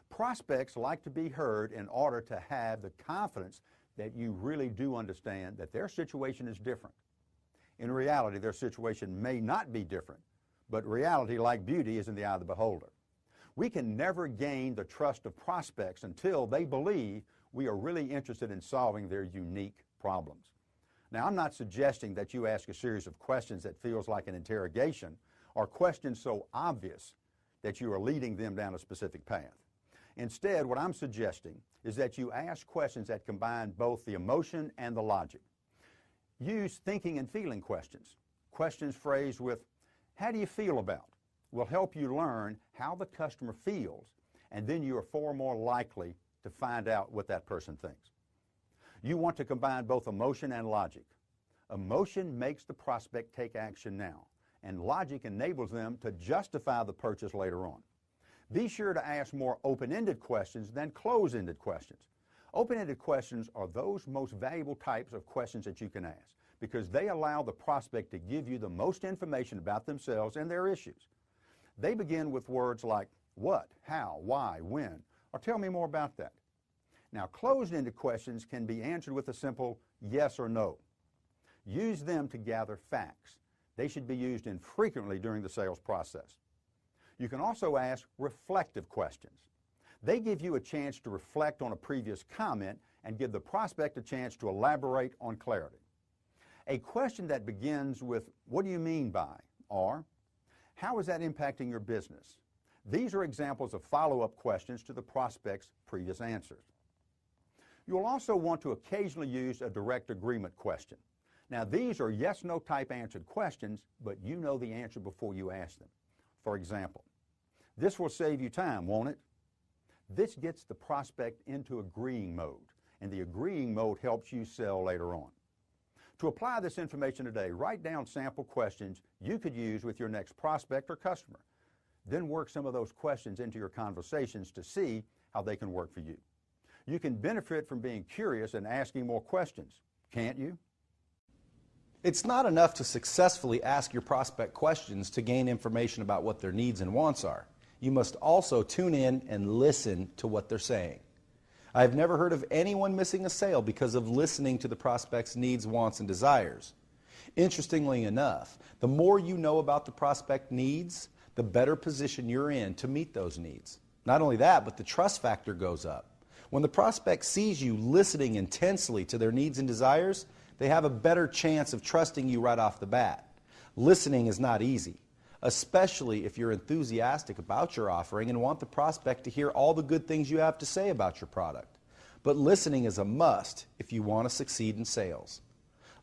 Prospects like to be heard in order to have the confidence that you really do understand that their situation is different. In reality, their situation may not be different, but reality, like beauty, is in the eye of the beholder. We can never gain the trust of prospects until they believe we are really interested in solving their unique problems. Now, I'm not suggesting that you ask a series of questions that feels like an interrogation, or questions so obvious that you are leading them down a specific path. Instead, what I'm suggesting is that you ask questions that combine both the emotion and the logic. Use thinking and feeling questions. Questions phrased with, "How do you feel about?" will help you learn how the customer feels, and then you are far more likely to find out what that person thinks. You want to combine both emotion and logic. Emotion makes the prospect take action now, and logic enables them to justify the purchase later on. Be sure to ask more open-ended questions than closed-ended questions. Open-ended questions are those most valuable types of questions that you can ask because they allow the prospect to give you the most information about themselves and their issues. They begin with words like what, how, why, when, or tell me more about that. Now, closed-ended questions can be answered with a simple yes or no. Use them to gather facts. They should be used infrequently during the sales process. You can also ask reflective questions. They give you a chance to reflect on a previous comment and give the prospect a chance to elaborate on clarity. A question that begins with, what do you mean by? Or, how is that impacting your business? These are examples of follow-up questions to the prospect's previous answers. You will also want to occasionally use a direct agreement question. Now, these are yes-no type answered questions, but you know the answer before you ask them. For example, this will save you time, won't it? This gets the prospect into agreeing mode, and the agreeing mode helps you sell later on. To apply this information today, write down sample questions you could use with your next prospect or customer. Then work some of those questions into your conversations to see how they can work for you. You can benefit from being curious and asking more questions, can't you? It's not enough to successfully ask your prospect questions to gain information about what their needs and wants are. You must also tune in and listen to what they're saying. I've never heard of anyone missing a sale because of listening to the prospect's needs, wants, and desires. Interestingly enough, the more you know about the prospect needs, the better position you're in to meet those needs. Not only that, but the trust factor goes up. When the prospect sees you listening intensely to their needs and desires, they have a better chance of trusting you right off the bat. Listening is not easy, especially if you're enthusiastic about your offering and want the prospect to hear all the good things you have to say about your product. But listening is a must if you want to succeed in sales.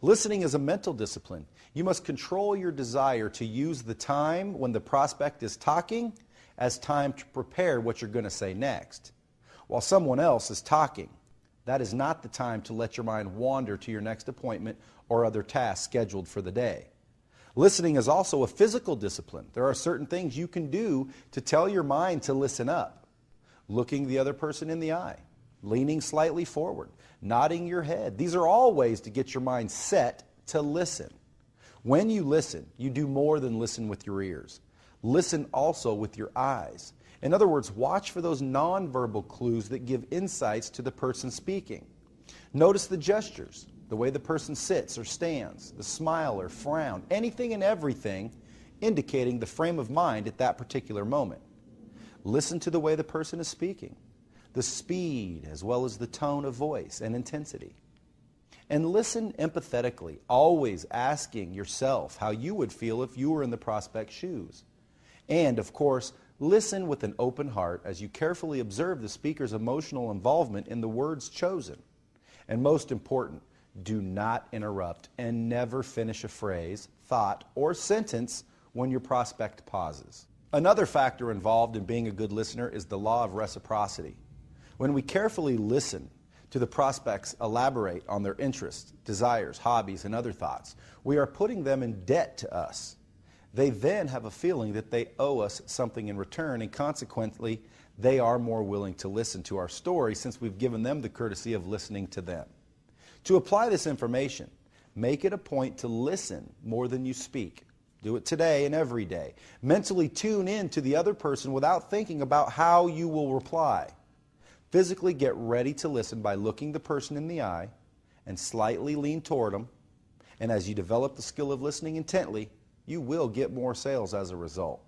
Listening is a mental discipline. You must control your desire to use the time when the prospect is talking as time to prepare what you're going to say next. While someone else is talking, that is not the time to let your mind wander to your next appointment or other tasks scheduled for the day. Listening is also a physical discipline. There are certain things you can do to tell your mind to listen up. Looking the other person in the eye, leaning slightly forward, nodding your head. These are all ways to get your mind set to listen. When you listen, you do more than listen with your ears. Listen also with your eyes. In other words, watch for those nonverbal clues that give insights to the person speaking. Notice the gestures, the way the person sits or stands, the smile or frown, anything and everything indicating the frame of mind at that particular moment. Listen to the way the person is speaking, the speed as well as the tone of voice and intensity. And listen empathetically, always asking yourself how you would feel if you were in the prospect's shoes. And, of course, listen with an open heart as you carefully observe the speaker's emotional involvement in the words chosen. And most important, do not interrupt and never finish a phrase, thought, or sentence when your prospect pauses. Another factor involved in being a good listener is the law of reciprocity. When we carefully listen to the prospects elaborate on their interests, desires, hobbies, and other thoughts, we are putting them in debt to us. They then have a feeling that they owe us something in return, and consequently, they are more willing to listen to our story since we've given them the courtesy of listening to them. To apply this information, make it a point to listen more than you speak. Do it today and every day. Mentally tune in to the other person without thinking about how you will reply. Physically get ready to listen by looking the person in the eye and slightly lean toward them. And as you develop the skill of listening intently, you will get more sales as a result.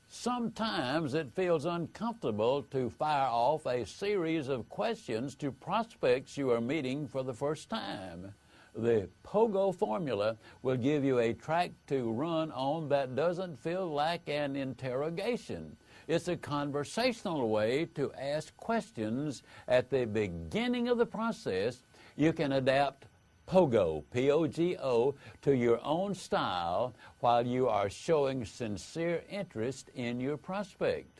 Sometimes it feels uncomfortable to fire off a series of questions to prospects you are meeting for the first time. The POGO formula will give you a track to run on that doesn't feel like an interrogation. It's a conversational way to ask questions at the beginning of the process. You can adapt POGO, P-O-G-O, to your own style while you are showing sincere interest in your prospect.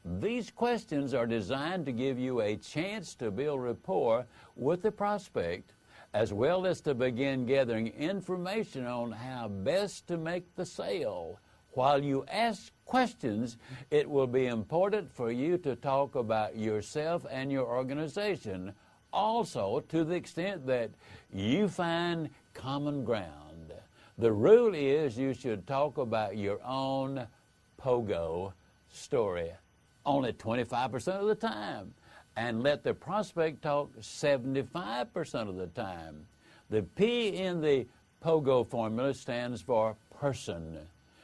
These questions are designed to give you a chance to build rapport with the prospect, as well as to begin gathering information on how best to make the sale. While you ask questions, it will be important for you to talk about yourself and your organization, also to the extent that you find common ground. The rule is you should talk about your own pogo story only 25% of the time, and let the prospect talk 75% of the time. The P in the POGO formula stands for person.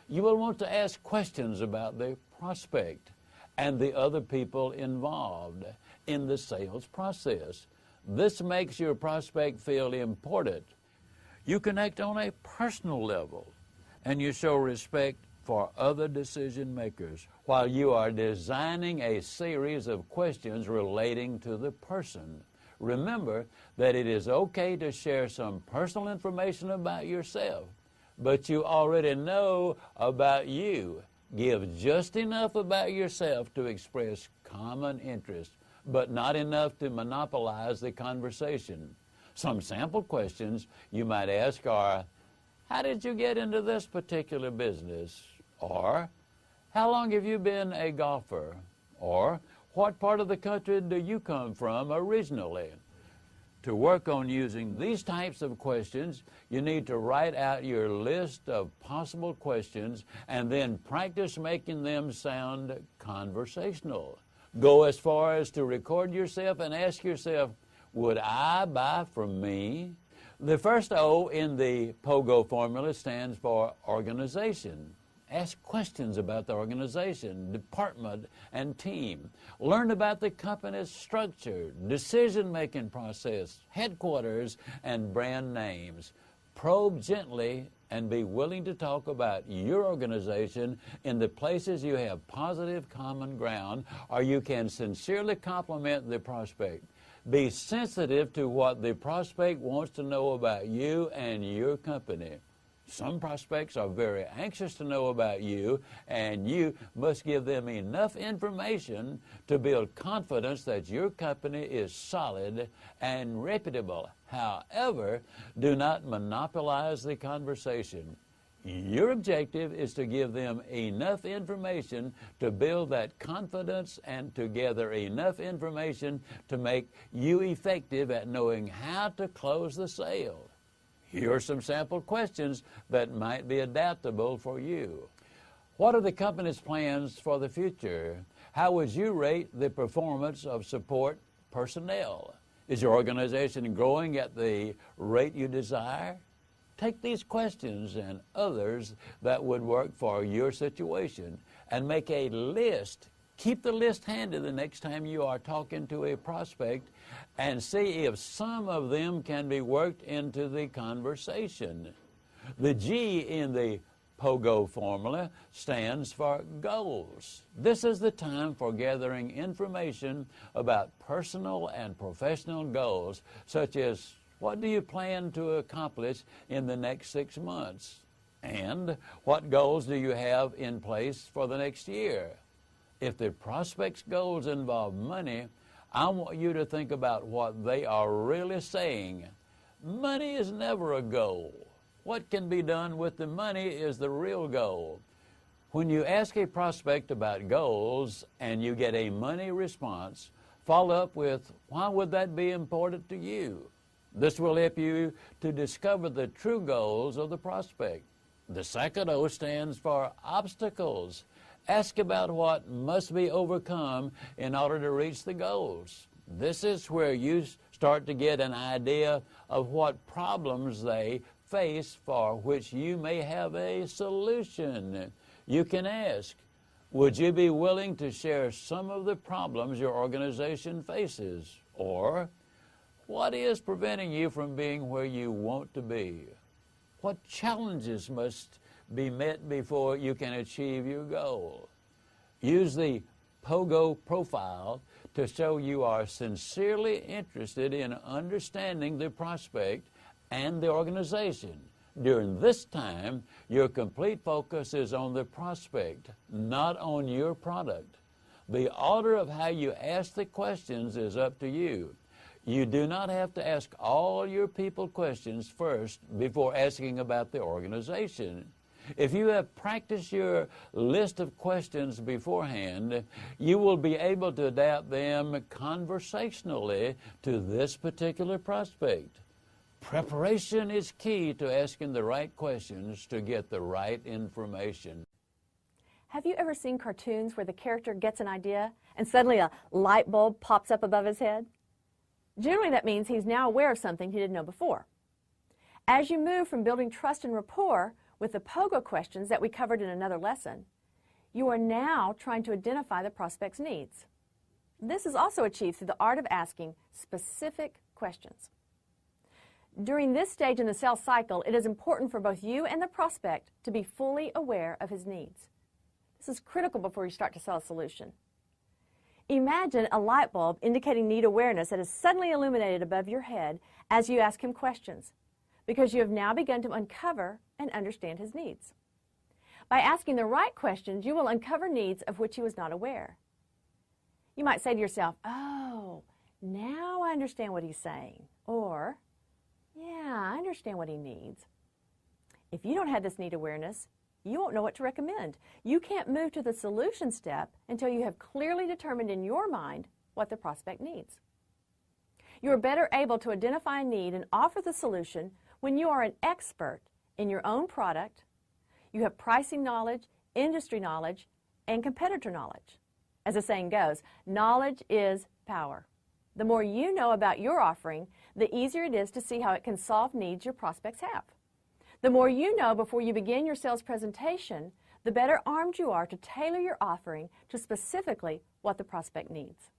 You will want to ask questions about the prospect and the other people involved in the sales process. This makes your prospect feel important. You connect on a personal level, and you show respect for other decision makers while you are designing a series of questions relating to the person. Remember that it is okay to share some personal information about yourself, but you already know about you. Give just enough about yourself to express common interest, but not enough to monopolize the conversation. Some sample questions you might ask are, how did you get into this particular business? Or, how long have you been a golfer? Or, what part of the country do you come from originally? To work on using these types of questions, you need to write out your list of possible questions and then practice making them sound conversational. Go as far as to record yourself and ask yourself, would I buy from me? The first O in the POGO formula stands for organization. Ask questions about the organization, department, and team. Learn about the company's structure, decision-making process, headquarters, and brand names. Probe gently and be willing to talk about your organization in the places you have positive common ground, or you can sincerely compliment the prospect. Be sensitive to what the prospect wants to know about you and your company. Some prospects are very anxious to know about you, and you must give them enough information to build confidence that your company is solid and reputable. However, do not monopolize the conversation. Your objective is to give them enough information to build that confidence and to gather enough information to make you effective at knowing how to close the sale. Here are some sample questions that might be adaptable for you. What are the company's plans for the future? How would you rate the performance of support personnel? Is your organization growing at the rate you desire? Take these questions and others that would work for your situation and make a list. Keep the list handy the next time you are talking to a prospect and see if some of them can be worked into the conversation. The G in the POGO formula stands for goals. This is the time for gathering information about personal and professional goals, such as what do you plan to accomplish in the next 6 months? And what goals do you have in place for the next year? If the prospect's goals involve money, I want you to think about what they are really saying. Money is never a goal. What can be done with the money is the real goal. When you ask a prospect about goals and you get a money response, follow up with, why would that be important to you? This will help you to discover the true goals of the prospect. The second O stands for obstacles. Ask about what must be overcome in order to reach the goals. This is where you start to get an idea of what problems they face for which you may have a solution. You can ask, would you be willing to share some of the problems your organization faces? Or, what is preventing you from being where you want to be? What challenges must be met before you can achieve your goal? Use the POGO profile to show you are sincerely interested in understanding the prospect and the organization. During this time, your complete focus is on the prospect, not on your product. The order of how you ask the questions is up to you. You do not have to ask all your people questions first before asking about the organization. If you have practiced your list of questions beforehand, you will be able to adapt them conversationally to this particular prospect. Preparation is key to asking the right questions to get the right information. Have you ever seen cartoons where the character gets an idea and suddenly a light bulb pops up above his head? Generally, that means he's now aware of something he didn't know before. As you move from building trust and rapport with the POGO questions that we covered in another lesson, you are now trying to identify the prospect's needs. This is also achieved through the art of asking specific questions. During this stage in the sales cycle, it is important for both you and the prospect to be fully aware of his needs. This is critical before you start to sell a solution. Imagine a light bulb indicating need awareness that is suddenly illuminated above your head as you ask him questions, because you have now begun to uncover and understand his needs. By asking the right questions, you will uncover needs of which he was not aware. You might say to yourself, "Oh, now I understand what he's saying," or, "Yeah, I understand what he needs." If you don't have this need awareness, you won't know what to recommend. You can't move to the solution step until you have clearly determined in your mind what the prospect needs. You are better able to identify a need and offer the solution when you are an expert in your own product, you have pricing knowledge, industry knowledge, and competitor knowledge. As the saying goes, knowledge is power. The more you know about your offering, the easier it is to see how it can solve needs your prospects have. The more you know before you begin your sales presentation, the better armed you are to tailor your offering to specifically what the prospect needs.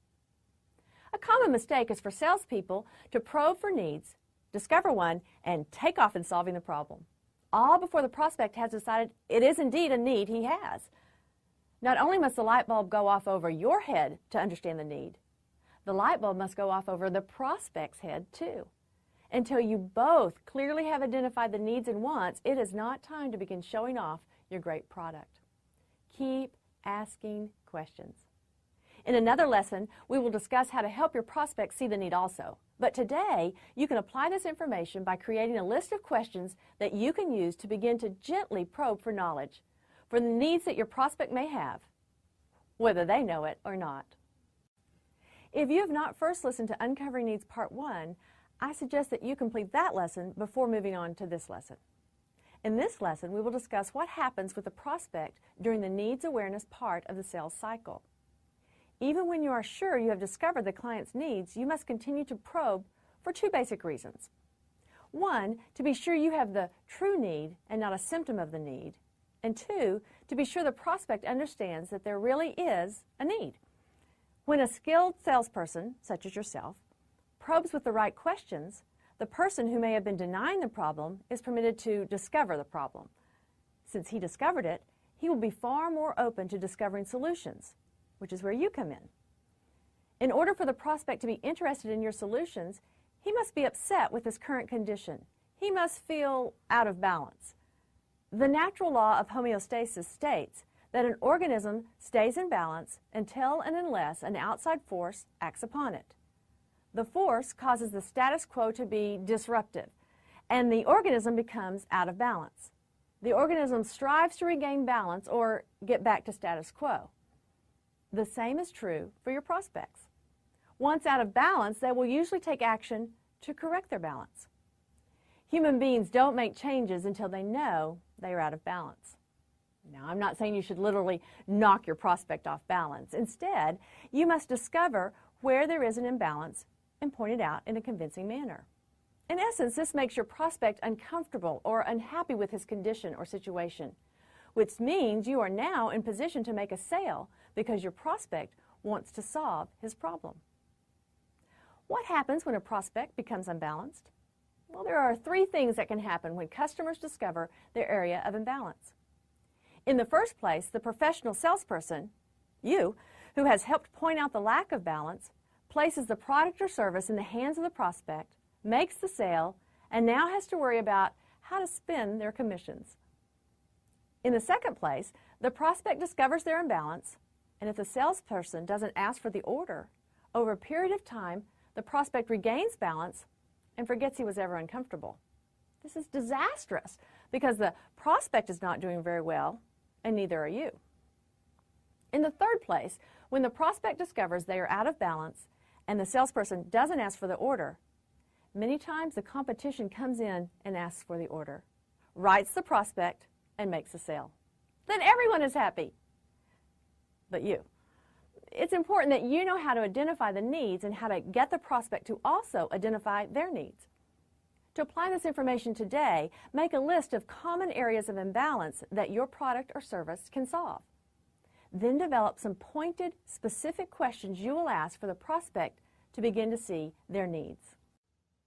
A common mistake is for salespeople to probe for needs, discover one, and take off in solving the problem, all before the prospect has decided it is indeed a need he has. Not only must the light bulb go off over your head to understand the need, the light bulb must go off over the prospect's head too. Until you both clearly have identified the needs and wants, it is not time to begin showing off your great product. Keep asking questions. In another lesson, we will discuss how to help your prospects see the need also. But today, you can apply this information by creating a list of questions that you can use to begin to gently probe for knowledge, for the needs that your prospect may have, whether they know it or not. If you have not first listened to Uncovering Needs Part 1, I suggest that you complete that lesson before moving on to this lesson. In this lesson, we will discuss what happens with the prospect during the needs awareness part of the sales cycle. Even when you are sure you have discovered the client's needs, you must continue to probe for two basic reasons. One, to be sure you have the true need and not a symptom of the need. And two, to be sure the prospect understands that there really is a need. When a skilled salesperson, such as yourself, probes with the right questions, the person who may have been denying the problem is permitted to discover the problem. Since he discovered it, he will be far more open to discovering solutions, which is where you come in. In order for the prospect to be interested in your solutions, he must be upset with his current condition. He must feel out of balance. The natural law of homeostasis states that an organism stays in balance until and unless an outside force acts upon it. The force causes the status quo to be disruptive, and the organism becomes out of balance. The organism strives to regain balance or get back to status quo. The same is true for your prospects. Once out of balance, they will usually take action to correct their balance. Human beings don't make changes until they know they are out of balance. Now, I'm not saying you should literally knock your prospect off balance. Instead, you must discover where there is an imbalance and point it out in a convincing manner. In essence, this makes your prospect uncomfortable or unhappy with his condition or situation, which means you are now in position to make a sale because your prospect wants to solve his problem. What happens when a prospect becomes unbalanced? Well, there are three things that can happen when customers discover their area of imbalance. In the first place, the professional salesperson, you, who has helped point out the lack of balance, places the product or service in the hands of the prospect, makes the sale, and now has to worry about how to spend their commissions. In the second place, the prospect discovers their imbalance, And if the salesperson doesn't ask for the order, over a period of time, the prospect regains balance and forgets he was ever uncomfortable. This is disastrous because the prospect is not doing very well, and neither are you. In the third place, when the prospect discovers they are out of balance and the salesperson doesn't ask for the order, many times the competition comes in and asks for the order, writes the prospect, and makes a sale. Then everyone is happy, but you. It's important that you know how to identify the needs and how to get the prospect to also identify their needs. To apply this information today, make a list of common areas of imbalance that your product or service can solve. Then develop some pointed, specific questions you will ask for the prospect to begin to see their needs.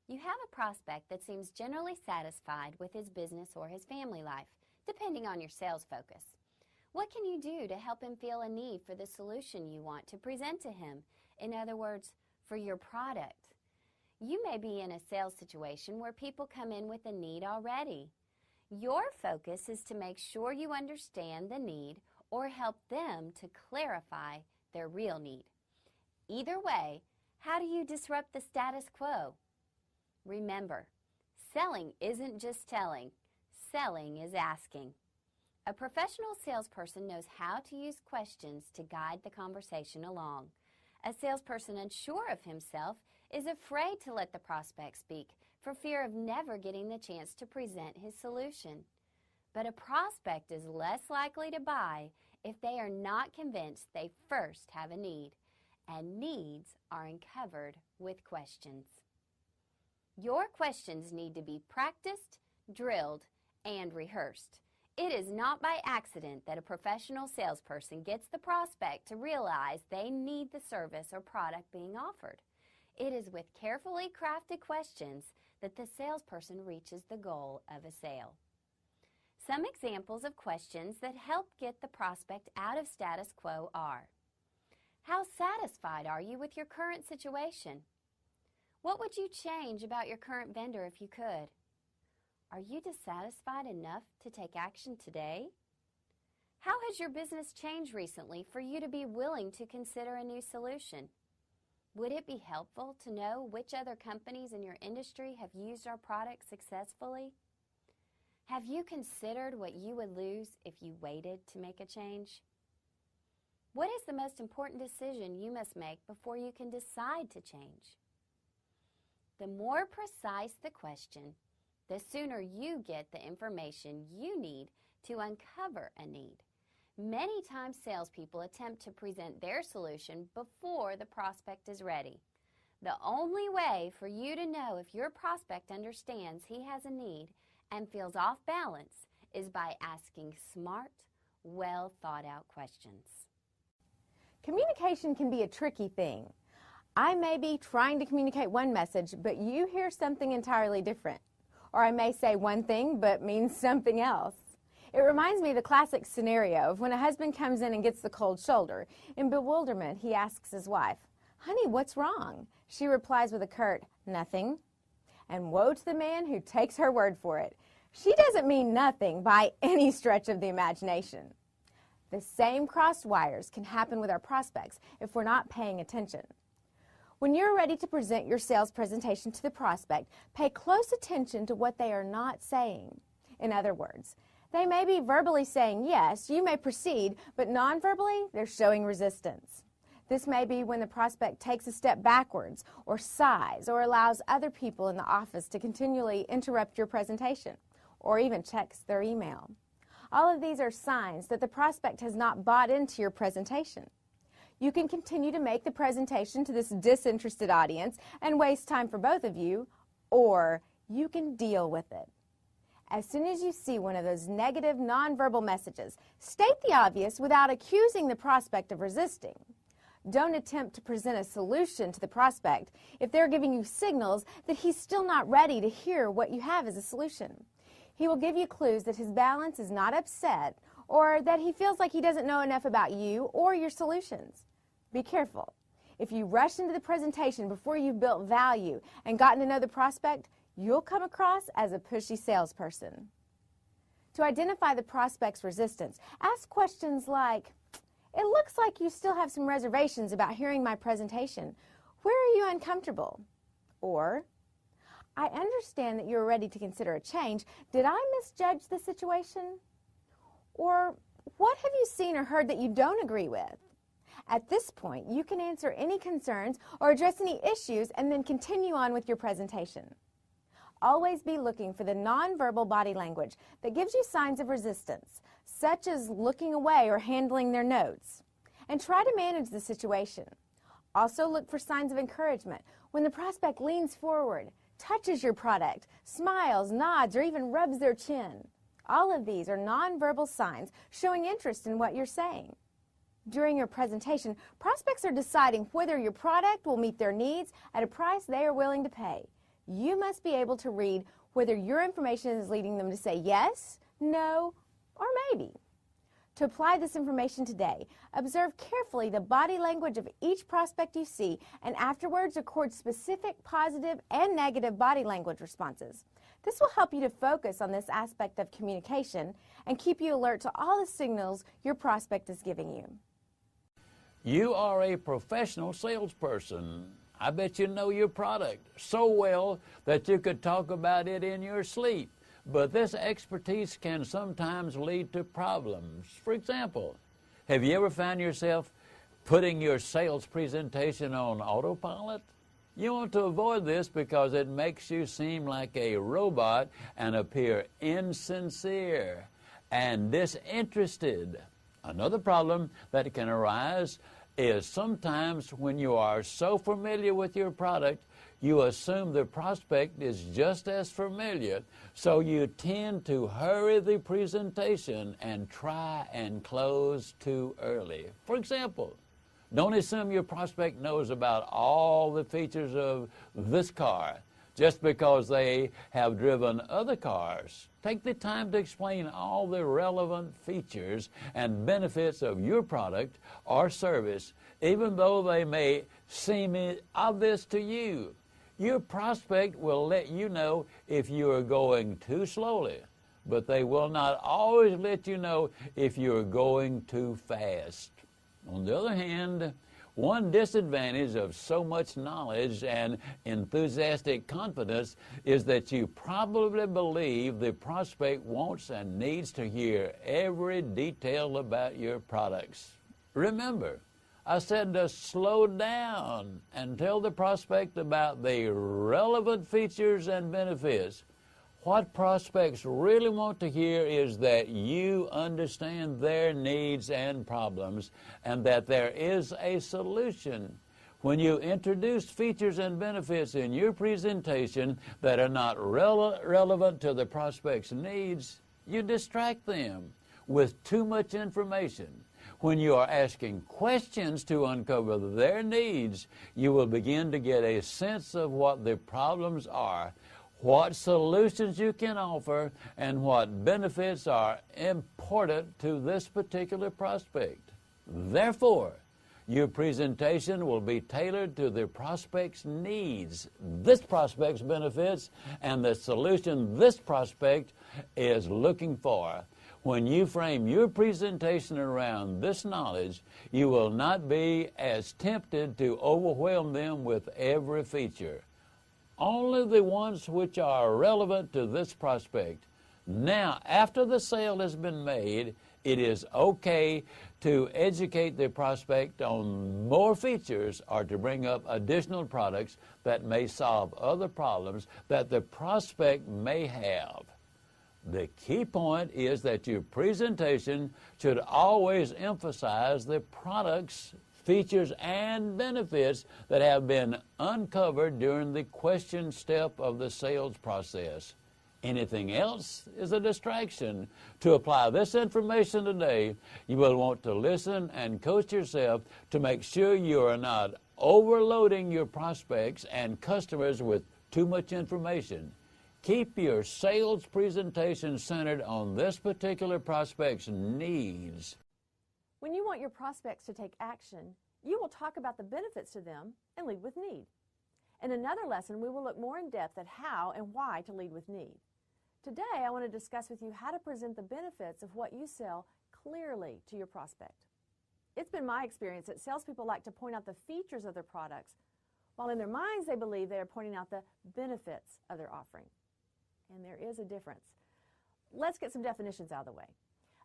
You have a prospect that seems generally satisfied with his business or his family life, depending on your sales focus. What can you do to help him feel a need for the solution you want to present to him? In other words, for your product. You may be in a sales situation where people come in with a need already. Your focus is to make sure you understand the need or help them to clarify their real need. Either way, how do you disrupt the status quo? Remember, selling isn't just telling. Selling is asking. A professional salesperson knows how to use questions to guide the conversation along. A salesperson unsure of himself is afraid to let the prospect speak for fear of never getting the chance to present his solution. But a prospect is less likely to buy if they are not convinced they first have a need, and needs are uncovered with questions. Your questions need to be practiced, drilled, and rehearsed. It is not by accident that a professional salesperson gets the prospect to realize they need the service or product being offered. It is with carefully crafted questions that the salesperson reaches the goal of a sale. Some examples of questions that help get the prospect out of status quo are: how satisfied are you with your current situation? What would you change about your current vendor if you could? Are you dissatisfied enough to take action today? How has your business changed recently for you to be willing to consider a new solution? Would it be helpful to know which other companies in your industry have used our product successfully? Have you considered what you would lose if you waited to make a change? What is the most important decision you must make before you can decide to change? The more precise the question, the sooner you get the information you need to uncover a need. Many times salespeople attempt to present their solution before the prospect is ready. The only way for you to know if your prospect understands he has a need and feels off balance is by asking smart, well thought out questions. Communication can be a tricky thing. I may be trying to communicate one message, but you hear something entirely different. Or I may say one thing but mean something else. It reminds me of the classic scenario of when a husband comes in and gets the cold shoulder. In bewilderment, he asks his wife, "Honey, what's wrong?" She replies with a curt, "Nothing." And woe to the man who takes her word for it. She doesn't mean nothing by any stretch of the imagination. The same crossed wires can happen with our prospects if we're not paying attention. When you're ready to present your sales presentation to the prospect, pay close attention to what they are not saying. In other words, they may be verbally saying yes, you may proceed, but non-verbally, they're showing resistance. This may be when the prospect takes a step backwards, or sighs, or allows other people in the office to continually interrupt your presentation, or even checks their email. All of these are signs that the prospect has not bought into your presentation. You can continue to make the presentation to this disinterested audience and waste time for both of you, or you can deal with it. As soon as you see one of those negative nonverbal messages, state the obvious without accusing the prospect of resisting. Don't attempt to present a solution to the prospect if they're giving you signals that he's still not ready to hear what you have as a solution. He will give you clues that his balance is not upset or that he feels like he doesn't know enough about you or your solutions. Be careful. If you rush into the presentation before you've built value and gotten to know the prospect, you'll come across as a pushy salesperson. To identify the prospect's resistance, ask questions like, It looks like you still have some reservations about hearing my presentation. Where are you uncomfortable? Or, I understand that you're ready to consider a change. Did I misjudge the situation? Or, what have you seen or heard that you don't agree with? At this point, you can answer any concerns or address any issues and then continue on with your presentation. Always be looking for the nonverbal body language that gives you signs of resistance, such as looking away or handling their notes, and try to manage the situation. Also look for signs of encouragement when the prospect leans forward, touches your product, smiles, nods, or even rubs their chin. All of these are nonverbal signs showing interest in what you're saying. During your presentation, prospects are deciding whether your product will meet their needs at a price they are willing to pay. You must be able to read whether your information is leading them to say yes, no, or maybe. To apply this information today, observe carefully the body language of each prospect you see and afterwards record specific positive and negative body language responses. This will help you to focus on this aspect of communication and keep you alert to all the signals your prospect is giving you. You are a professional salesperson. I bet you know your product so well that you could talk about it in your sleep. But this expertise can sometimes lead to problems. For example, have you ever found yourself putting your sales presentation on autopilot? You want to avoid this because it makes you seem like a robot and appear insincere and disinterested. Another problem that can arise is sometimes when you are so familiar with your product, you assume the prospect is just as familiar, so you tend to hurry the presentation and try and close too early. For example, don't assume your prospect knows about all the features of this car just because they have driven other cars. Take the time to explain all the relevant features and benefits of your product or service, even though they may seem obvious to you. Your prospect will let you know if you are going too slowly, but they will not always let you know if you are going too fast. On the other hand, one disadvantage of so much knowledge and enthusiastic confidence is that you probably believe the prospect wants and needs to hear every detail about your products. Remember, I said to slow down and tell the prospect about the relevant features and benefits. What prospects really want to hear is that you understand their needs and problems and that there is a solution. When you introduce features and benefits in your presentation that are not relevant to the prospect's needs, you distract them with too much information. When you are asking questions to uncover their needs, you will begin to get a sense of what the problems are, what solutions you can offer, and what benefits are important to this particular prospect. Therefore, your presentation will be tailored to the prospect's needs, this prospect's benefits, and the solution this prospect is looking for. When you frame your presentation around this knowledge, you will not be as tempted to overwhelm them with every feature. Only the ones which are relevant to this prospect. Now, after the sale has been made, it is okay to educate the prospect on more features or to bring up additional products that may solve other problems that the prospect may have. The key point is that your presentation should always emphasize the products, features, and benefits that have been uncovered during the question step of the sales process. Anything else is a distraction. To apply this information today, you will want to listen and coach yourself to make sure you are not overloading your prospects and customers with too much information. Keep your sales presentation centered on this particular prospect's needs. When you want your prospects to take action, you will talk about the benefits to them and lead with need. In another lesson, we will look more in depth at how and why to lead with need. Today, I want to discuss with you how to present the benefits of what you sell clearly to your prospect. It's been my experience that salespeople like to point out the features of their products, while in their minds they believe they are pointing out the benefits of their offering. And there is a difference. Let's get some definitions out of the way.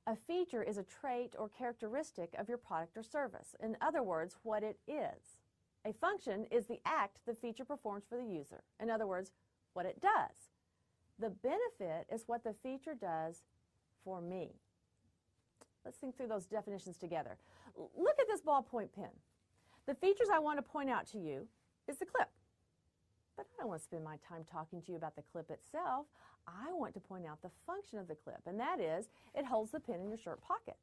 A feature is a trait or characteristic of your product or service. In other words, what it is. A function is the act the feature performs for the user. In other words, what it does. The benefit is what the feature does for me. Let's think through those definitions together. Look at this ballpoint pen. The features I want to point out to you is the clip. But I don't want to spend my time talking to you about the clip itself. I want to point out the function of the clip, and that is it holds the pen in your shirt pocket.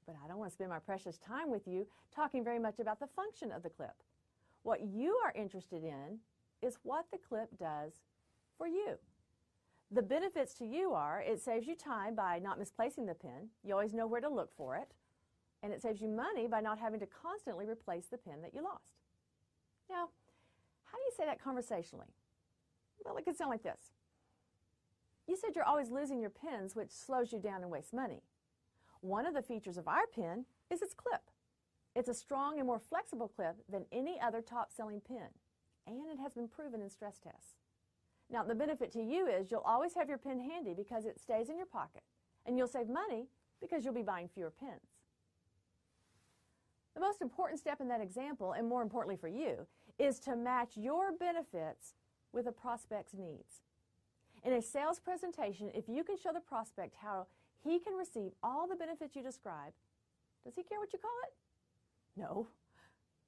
But I don't want to spend my precious time with you talking very much about the function of the clip. What you are interested in is what the clip does for you. The benefits to you are it saves you time by not misplacing the pen. You always know where to look for it. And it saves you money by not having to constantly replace the pen that you lost. Now, how do you say that conversationally? Well, it could sound like this. You said you're always losing your pens, which slows you down and wastes money. One of the features of our pen is its clip. It's a strong and more flexible clip than any other top-selling pen, and it has been proven in stress tests. Now, the benefit to you is you'll always have your pen handy because it stays in your pocket, and you'll save money because you'll be buying fewer pens. The most important step in that example, and more importantly for you, is to match your benefits with a prospect's needs. In a sales presentation, if you can show the prospect how he can receive all the benefits you describe, does he care what you call it? No.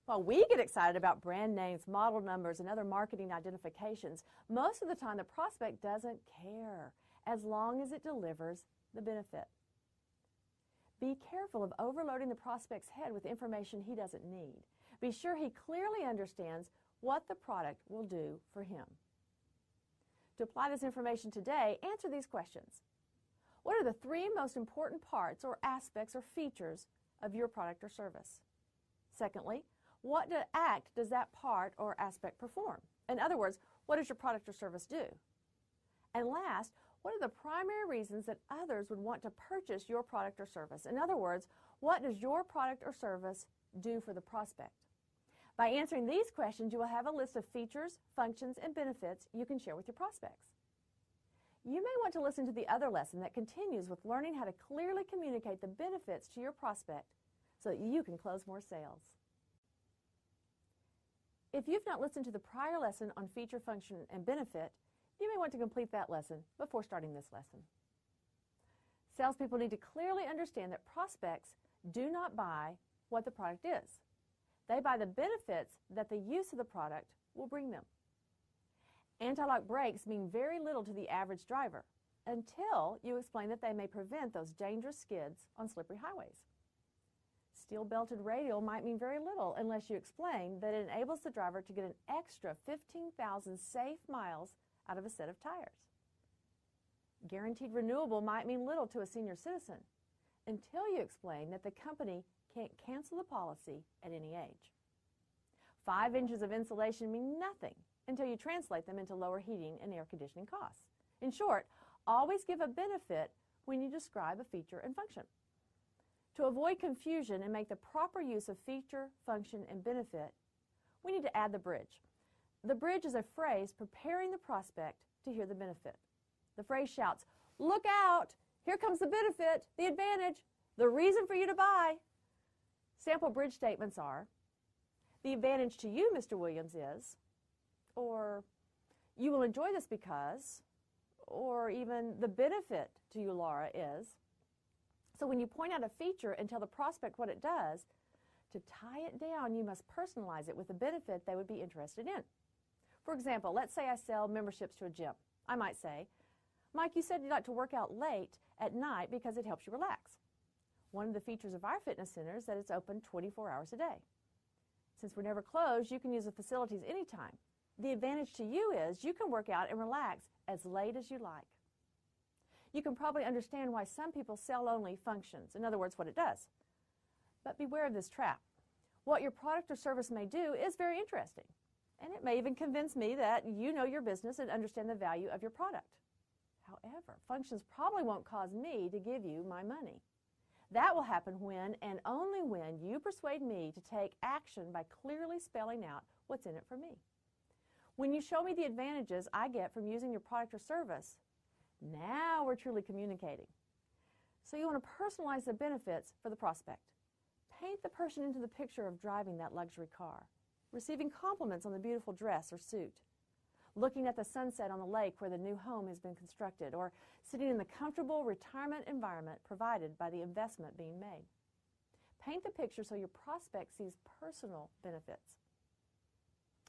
While we get excited about brand names, model numbers, and other marketing identifications, most of the time the prospect doesn't care as long as it delivers the benefit. Be careful of overloading the prospect's head with information he doesn't need. Be sure he clearly understands what the product will do for him. To apply this information today, answer these questions. What are the 3 most important parts or aspects or features of your product or service? Secondly, what act does that part or aspect perform? In other words, what does your product or service do? And last, what are the primary reasons that others would want to purchase your product or service? In other words, what does your product or service do for the prospect? By answering these questions, you will have a list of features, functions, and benefits you can share with your prospects. You may want to listen to the other lesson that continues with learning how to clearly communicate the benefits to your prospect so that you can close more sales. If you've not listened to the prior lesson on feature, function, and benefit, you may want to complete that lesson before starting this lesson. Salespeople need to clearly understand that prospects do not buy what the product is. They buy the benefits that the use of the product will bring them. Anti-lock brakes mean very little to the average driver until you explain that they may prevent those dangerous skids on slippery highways. Steel-belted radial might mean very little unless you explain that it enables the driver to get an extra 15,000 safe miles out of a set of tires. Guaranteed renewable might mean little to a senior citizen until you explain that the company can't cancel the policy at any age. 5 inches of insulation mean nothing until you translate them into lower heating and air conditioning costs. In short, always give a benefit when you describe a feature and function. To avoid confusion and make the proper use of feature, function, and benefit, we need to add the bridge. The bridge is a phrase preparing the prospect to hear the benefit. The phrase shouts, "Look out! Here comes the benefit, the advantage, the reason for you to buy." Sample bridge statements are, "The advantage to you, Mr. Williams, is," or "You will enjoy this because," or even "The benefit to you, Laura, is." So when you point out a feature and tell the prospect what it does, to tie it down, you must personalize it with the benefit they would be interested in. For example, let's say I sell memberships to a gym. I might say, "Mike, you said you'd like to work out late at night because it helps you relax. One of the features of our fitness center is that it's open 24 hours a day. Since we're never closed, you can use the facilities anytime. The advantage to you is you can work out and relax as late as you like." You can probably understand why some people sell only functions, in other words, what it does. But beware of this trap. What your product or service may do is very interesting, and it may even convince me that you know your business and understand the value of your product. However, functions probably won't cause me to give you my money. That will happen when and only when you persuade me to take action by clearly spelling out what's in it for me. When you show me the advantages I get from using your product or service, now we're truly communicating. So you want to personalize the benefits for the prospect. Paint the person into the picture of driving that luxury car, receiving compliments on the beautiful dress or suit, looking at the sunset on the lake where the new home has been constructed, or sitting in the comfortable retirement environment provided by the investment being made. Paint the picture so your prospect sees personal benefits.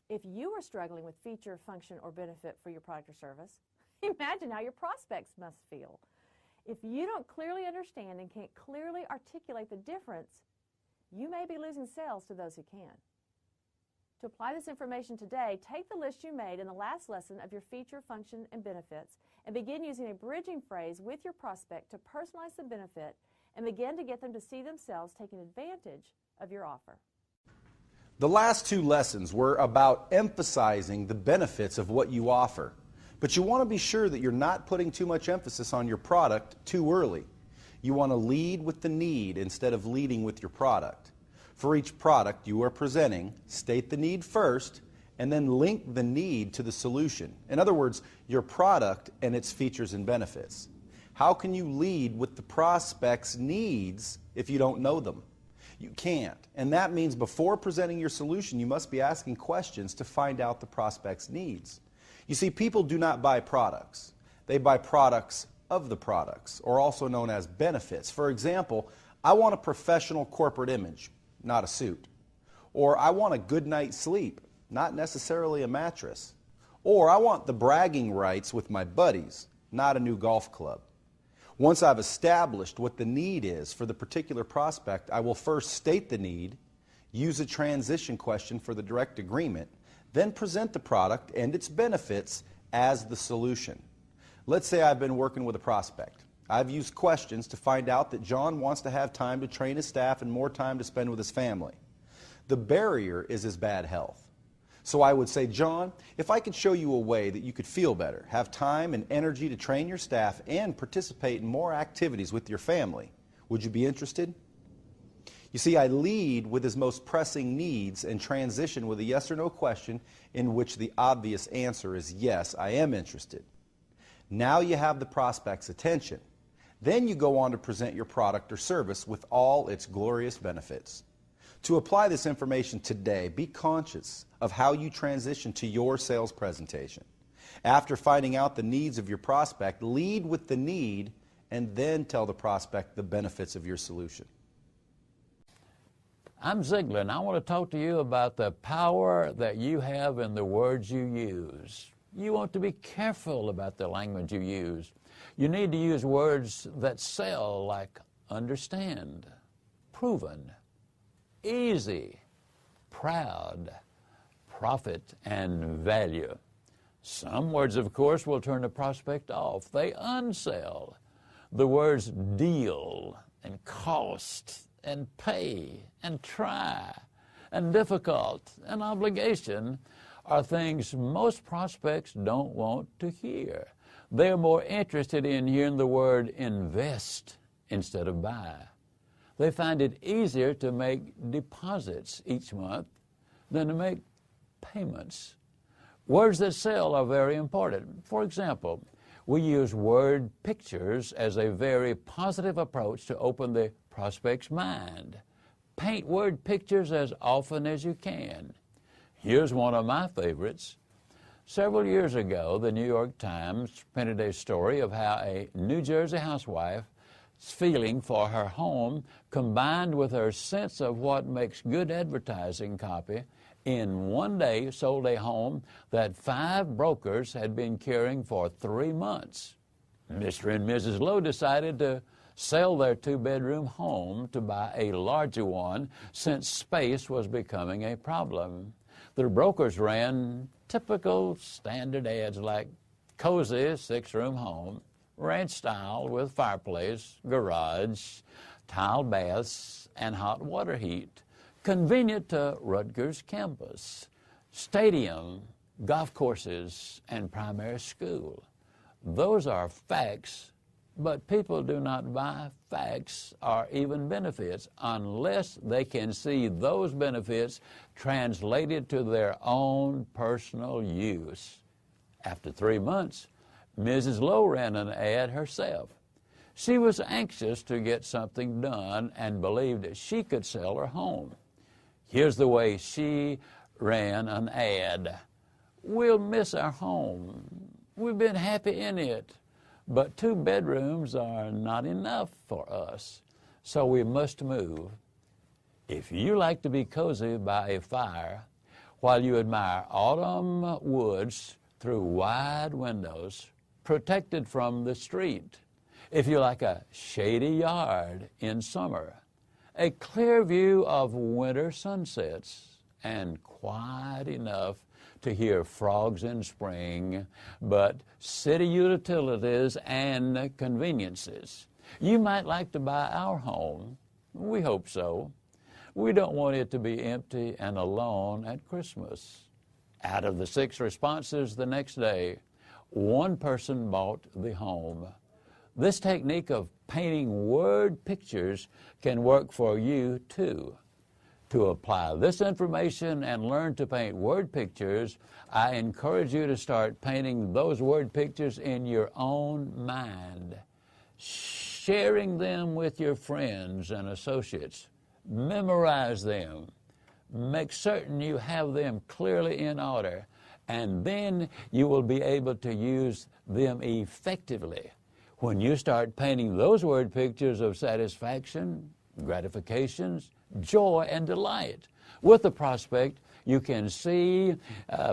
If you are struggling with feature, function, or benefit for your product or service, imagine how your prospects must feel. If you don't clearly understand and can't clearly articulate the difference, you may be losing sales to those who can. To apply this information today, take the list you made in the last lesson of your feature, function, and benefits and begin using a bridging phrase with your prospect to personalize the benefit and begin to get them to see themselves taking advantage of your offer. The last two lessons were about emphasizing the benefits of what you offer. But you want to be sure that you're not putting too much emphasis on your product too early. You want to lead with the need instead of leading with your product. For each product you are presenting, state the need first and then link the need to the solution. In other words, your product and its features and benefits. How can you lead with the prospect's needs if you don't know them? You can't. And that means before presenting your solution, you must be asking questions to find out the prospect's needs. You see, people do not buy products. They buy products of the products, or also known as benefits. For example, I want a professional corporate image, not a suit. Or I want a good night's sleep, not necessarily a mattress. Or I want the bragging rights with my buddies, not a new golf club. Once I've established what the need is for the particular prospect, I will first state the need, use a transition question for the direct agreement, then present the product and its benefits as the solution. Let's say I've been working with a prospect. I've used questions to find out that John wants to have time to train his staff and more time to spend with his family. The barrier is his bad health. So I would say, John, if I could show you a way that you could feel better, have time and energy to train your staff, and participate in more activities with your family, would you be interested? You see, I lead with his most pressing needs and transition with a yes or no question in which the obvious answer is yes, I am interested. Now you have the prospect's attention. Then you go on to present your product or service with all its glorious benefits. To apply this information today, be conscious of how you transition to your sales presentation. After finding out the needs of your prospect, lead with the need and then tell the prospect the benefits of your solution. I'm Ziglar, and I want to talk to you about the power that you have in the words you use. You want to be careful about the language you use. You need to use words that sell, like understand, proven, easy, proud, profit, and value. Some words, of course, will turn the prospect off. They unsell. The words deal and cost and pay and try and difficult and obligation are things most prospects don't want to hear. They're more interested in hearing the word invest instead of buy. They find it easier to make deposits each month than to make payments. Words that sell are very important. For example, we use word pictures as a very positive approach to open the prospect's mind. Paint word pictures as often as you can. Here's one of my favorites. Several years ago, the New York Times printed a story of how a New Jersey housewife's feeling for her home combined with her sense of what makes good advertising copy in one day sold a home that 5 brokers had been carrying for 3 months. Mr. and Mrs. Lowe decided to sell their 2-bedroom home to buy a larger one since space was becoming a problem. The brokers ran typical standard ads like cozy 6-room home, ranch style with fireplace, garage, tile baths, and hot water heat, convenient to Rutgers campus, stadium, golf courses, and primary school. Those are facts But people do not buy facts or even benefits unless they can see those benefits translated to their own personal use. After 3 months, Mrs. Lowe ran an ad herself. She was anxious to get something done and believed that she could sell her home. Here's the way she ran an ad. We'll miss our home. We've been happy in it, but 2 bedrooms are not enough for us, so we must move. If you like to be cozy by a fire while you admire autumn woods through wide windows, protected from the street, if you like a shady yard in summer, a clear view of winter sunsets, and quiet enough to hear frogs in spring, but city utilities and conveniences, you might like to buy our home. We hope so. We don't want it to be empty and alone at Christmas. Out of the 6 responses the next day, 1 person bought the home. This technique of painting word pictures can work for you too. To apply this information and learn to paint word pictures, I encourage you to start painting those word pictures in your own mind, sharing them with your friends and associates. Memorize them. Make certain you have them clearly in order, and then you will be able to use them effectively. When you start painting those word pictures of satisfaction, gratifications, joy, and delight with the prospect, you can see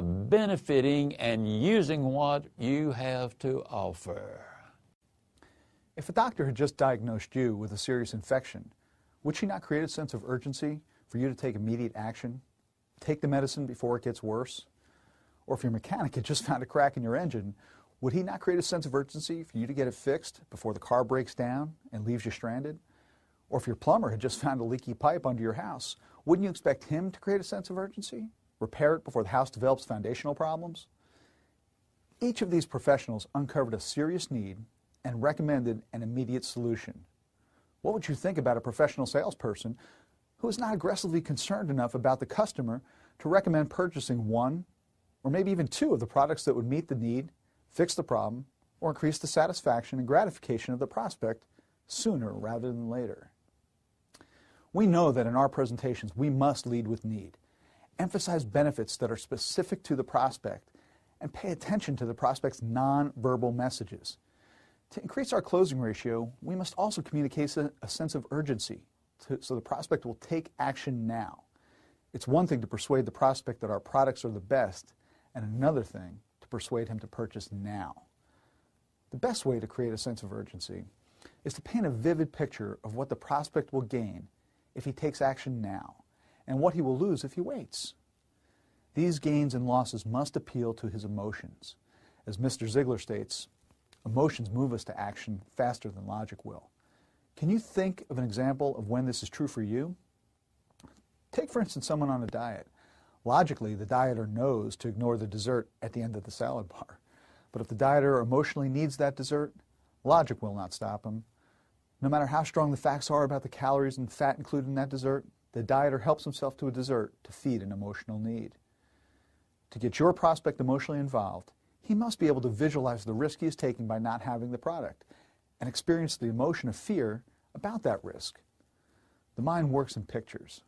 benefiting and using what you have to offer. If a doctor had just diagnosed you with a serious infection, would she not create a sense of urgency for you to take immediate action? Take the medicine before it gets worse? Or if your mechanic had just found a crack in your engine, would he not create a sense of urgency for you to get it fixed before the car breaks down and leaves you stranded? Or if your plumber had just found a leaky pipe under your house, wouldn't you expect him to create a sense of urgency? Repair it before the house develops foundational problems? Each of these professionals uncovered a serious need and recommended an immediate solution. What would you think about a professional salesperson who is not aggressively concerned enough about the customer to recommend purchasing 1 or maybe even 2 of the products that would meet the need, fix the problem, or increase the satisfaction and gratification of the prospect sooner rather than later? We know that in our presentations we must lead with need, emphasize benefits that are specific to the prospect, and pay attention to the prospect's nonverbal messages. To increase our closing ratio, we must also communicate a sense of urgency so the prospect will take action now. It's one thing to persuade the prospect that our products are the best, and another thing to persuade him to purchase now. The best way to create a sense of urgency is to paint a vivid picture of what the prospect will gain if he takes action now, and what he will lose if he waits. These gains and losses must appeal to his emotions. As Mr. Ziglar states, emotions move us to action faster than logic will. Can you think of an example of when this is true for you? Take, for instance, someone on a diet. Logically, the dieter knows to ignore the dessert at the end of the salad bar. But if the dieter emotionally needs that dessert, logic will not stop him. No matter how strong the facts are about the calories and fat included in that dessert, the dieter helps himself to a dessert to feed an emotional need. To get your prospect emotionally involved, he must be able to visualize the risk he is taking by not having the product and experience the emotion of fear about that risk. The mind works in pictures.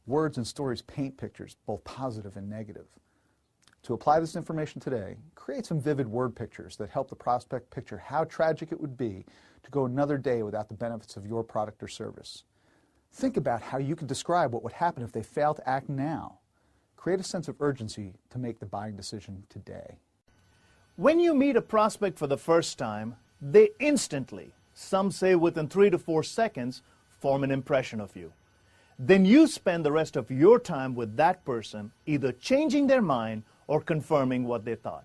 Words and stories paint pictures, both positive and negative. To apply this information today, create some vivid word pictures that help the prospect picture how tragic it would be to go another day without the benefits of your product or service. Think about how you could describe what would happen if they fail to act now. Create a sense of urgency to make the buying decision today. When you meet a prospect for the first time, they instantly, some say within 3 to 4 seconds, form an impression of you. Then you spend the rest of your time with that person, either changing their mind or confirming what they thought.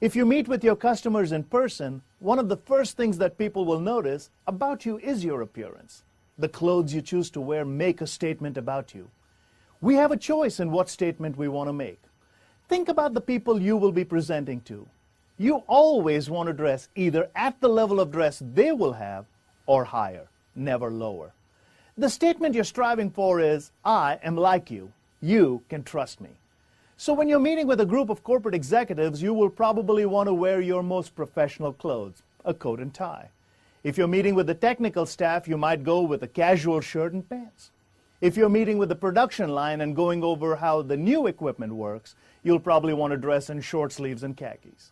If you meet with your customers in person, one of the first things that people will notice about you is your appearance. The clothes you choose to wear make a statement about you. We have a choice in what statement we want to make. Think about the people you will be presenting to. you always want to dress either at the level of dress they will have or higher, never lower. The statement you're striving for is, I am like you. You can trust me. So when you're meeting with a group of corporate executives, you will probably want to wear your most professional clothes, a coat and tie. If you're meeting with the technical staff, you might go with a casual shirt and pants. If you're meeting with the production line and going over how the new equipment works, you'll probably want to dress in short sleeves and khakis.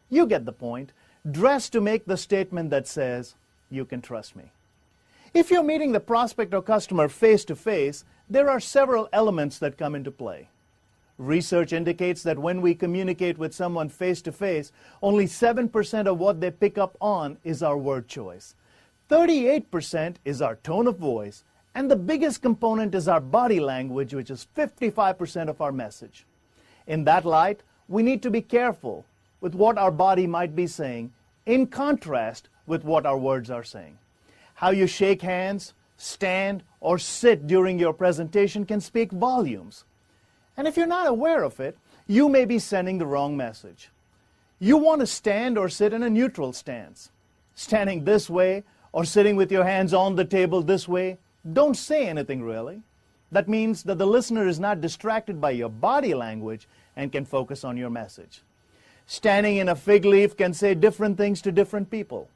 You get the point. Dress to make the statement that says, you can trust me. If you're meeting the prospect or customer face to face, there are several elements that come into play. Research indicates that when we communicate with someone face to face, only 7% of what they pick up on is our word choice. 38% is our tone of voice, and the biggest component is our body language, which is 55% of our message. In that light, we need to be careful with what our body might be saying, in contrast with what our words are saying. How you shake hands, stand, or sit during your presentation can speak volumes. And if you're not aware of it, you may be sending the wrong message. You want to stand or sit in a neutral stance. Standing this way or sitting with your hands on the table this way, don't say anything really. That means that the listener is not distracted by your body language and can focus on your message. Standing in a fig leaf can say different things to different people.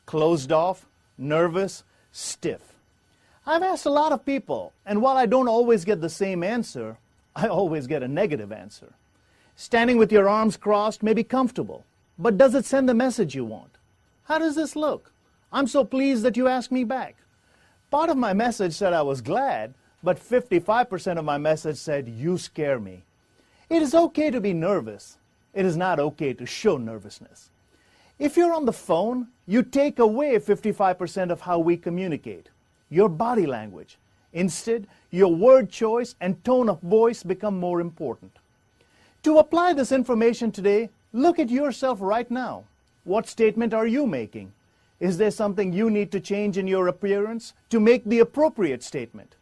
Closed off, nervous, stiff. I've asked a lot of people, and while I don't always get the same answer, I always get a negative answer. Standing with your arms crossed may be comfortable, but does it send the message you want? How does this look? I'm so pleased that you asked me back. Part of my message said I was glad, but 55% of my message said, you scare me. It is okay to be nervous. It is not okay to show nervousness. If you're on the phone, you take away 55% of how we communicate, your body language. Instead, your word choice and tone of voice become more important. To apply this information today, look at yourself right now. What statement are you making? Is there something you need to change in your appearance to make the appropriate statement?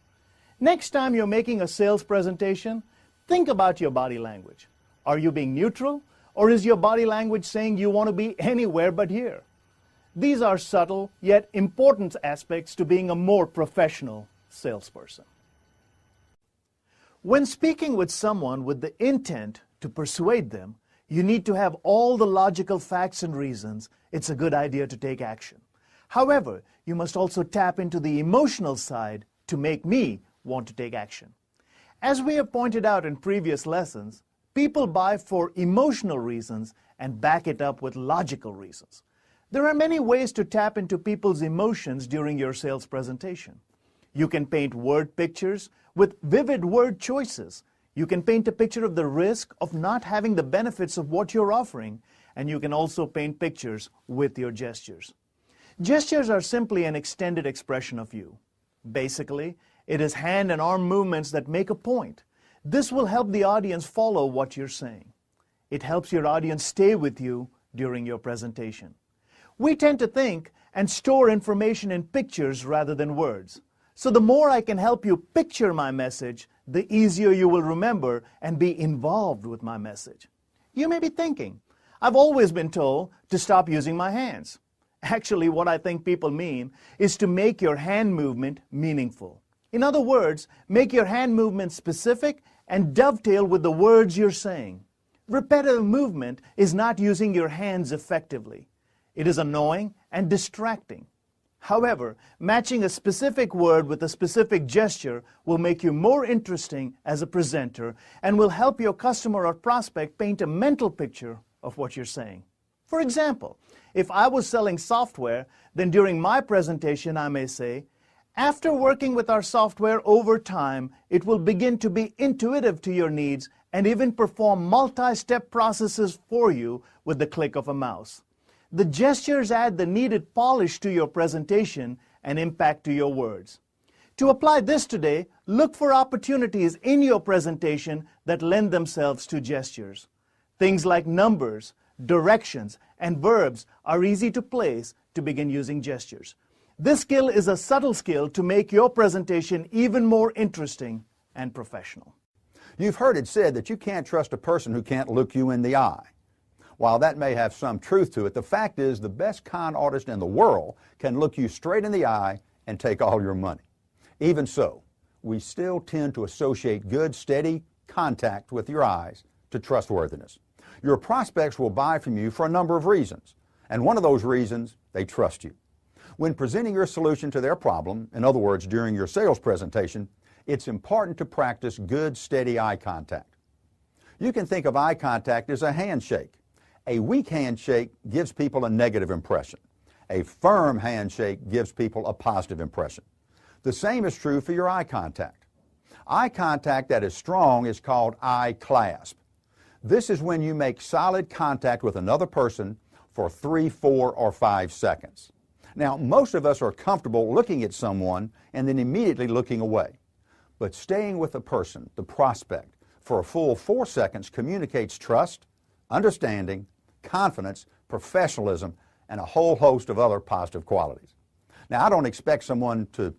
Next time you're making a sales presentation, think about your body language. Are you being neutral, or is your body language saying you want to be anywhere but here? These are subtle yet important aspects to being a more professional salesperson. When speaking with someone with the intent to persuade them, you need to have all the logical facts and reasons it's a good idea to take action. However, you must also tap into the emotional side to make me want to take action. As we have pointed out in previous lessons, people buy for emotional reasons and back it up with logical reasons. There are many ways to tap into people's emotions during your sales presentation. You can paint word pictures with vivid word choices. You can paint a picture of the risk of not having the benefits of what you're offering, and you can also paint pictures with your gestures. Gestures are simply an extended expression of you. Basically, it is hand and arm movements that make a point. This will help the audience follow what you're saying. It helps your audience stay with you during your presentation. We tend to think and store information in pictures rather than words. So the more I can help you picture my message, the easier you will remember and be involved with my message. You may be thinking, I've always been told to stop using my hands. Actually, what I think people mean is to make your hand movement meaningful. In other words, make your hand movement specific and dovetail with the words you're saying. Repetitive movement is not using your hands effectively. It is annoying and distracting. However, matching a specific word with a specific gesture will make you more interesting as a presenter and will help your customer or prospect paint a mental picture of what you're saying. For example, if I was selling software, then during my presentation I may say, after working with our software over time, it will begin to be intuitive to your needs and even perform multi-step processes for you with the click of a mouse. The gestures add the needed polish to your presentation and impact to your words. To apply this today, look for opportunities in your presentation that lend themselves to gestures. Things like numbers, directions, and verbs are easy to place to begin using gestures. This skill is a subtle skill to make your presentation even more interesting and professional. You've heard it said that you can't trust a person who can't look you in the eye. While that may have some truth to it, the fact is the best con artist in the world can look you straight in the eye and take all your money. Even so, we still tend to associate good, steady contact with your eyes to trustworthiness. Your prospects will buy from you for a number of reasons, and one of those reasons, they trust you. When presenting your solution to their problem, in other words, during your sales presentation, it's important to practice good, steady eye contact. You can think of eye contact as a handshake. A weak handshake gives people a negative impression. A firm handshake gives people a positive impression. The same is true for your eye contact. Eye contact that is strong is called eye clasp. This is when you make solid contact with another person for 3, 4, or 5 seconds. Now, most of us are comfortable looking at someone and then immediately looking away. But staying with a person, the prospect, for a full 4 seconds communicates trust, understanding, confidence, professionalism, and a whole host of other positive qualities. Now, I don't expect someone to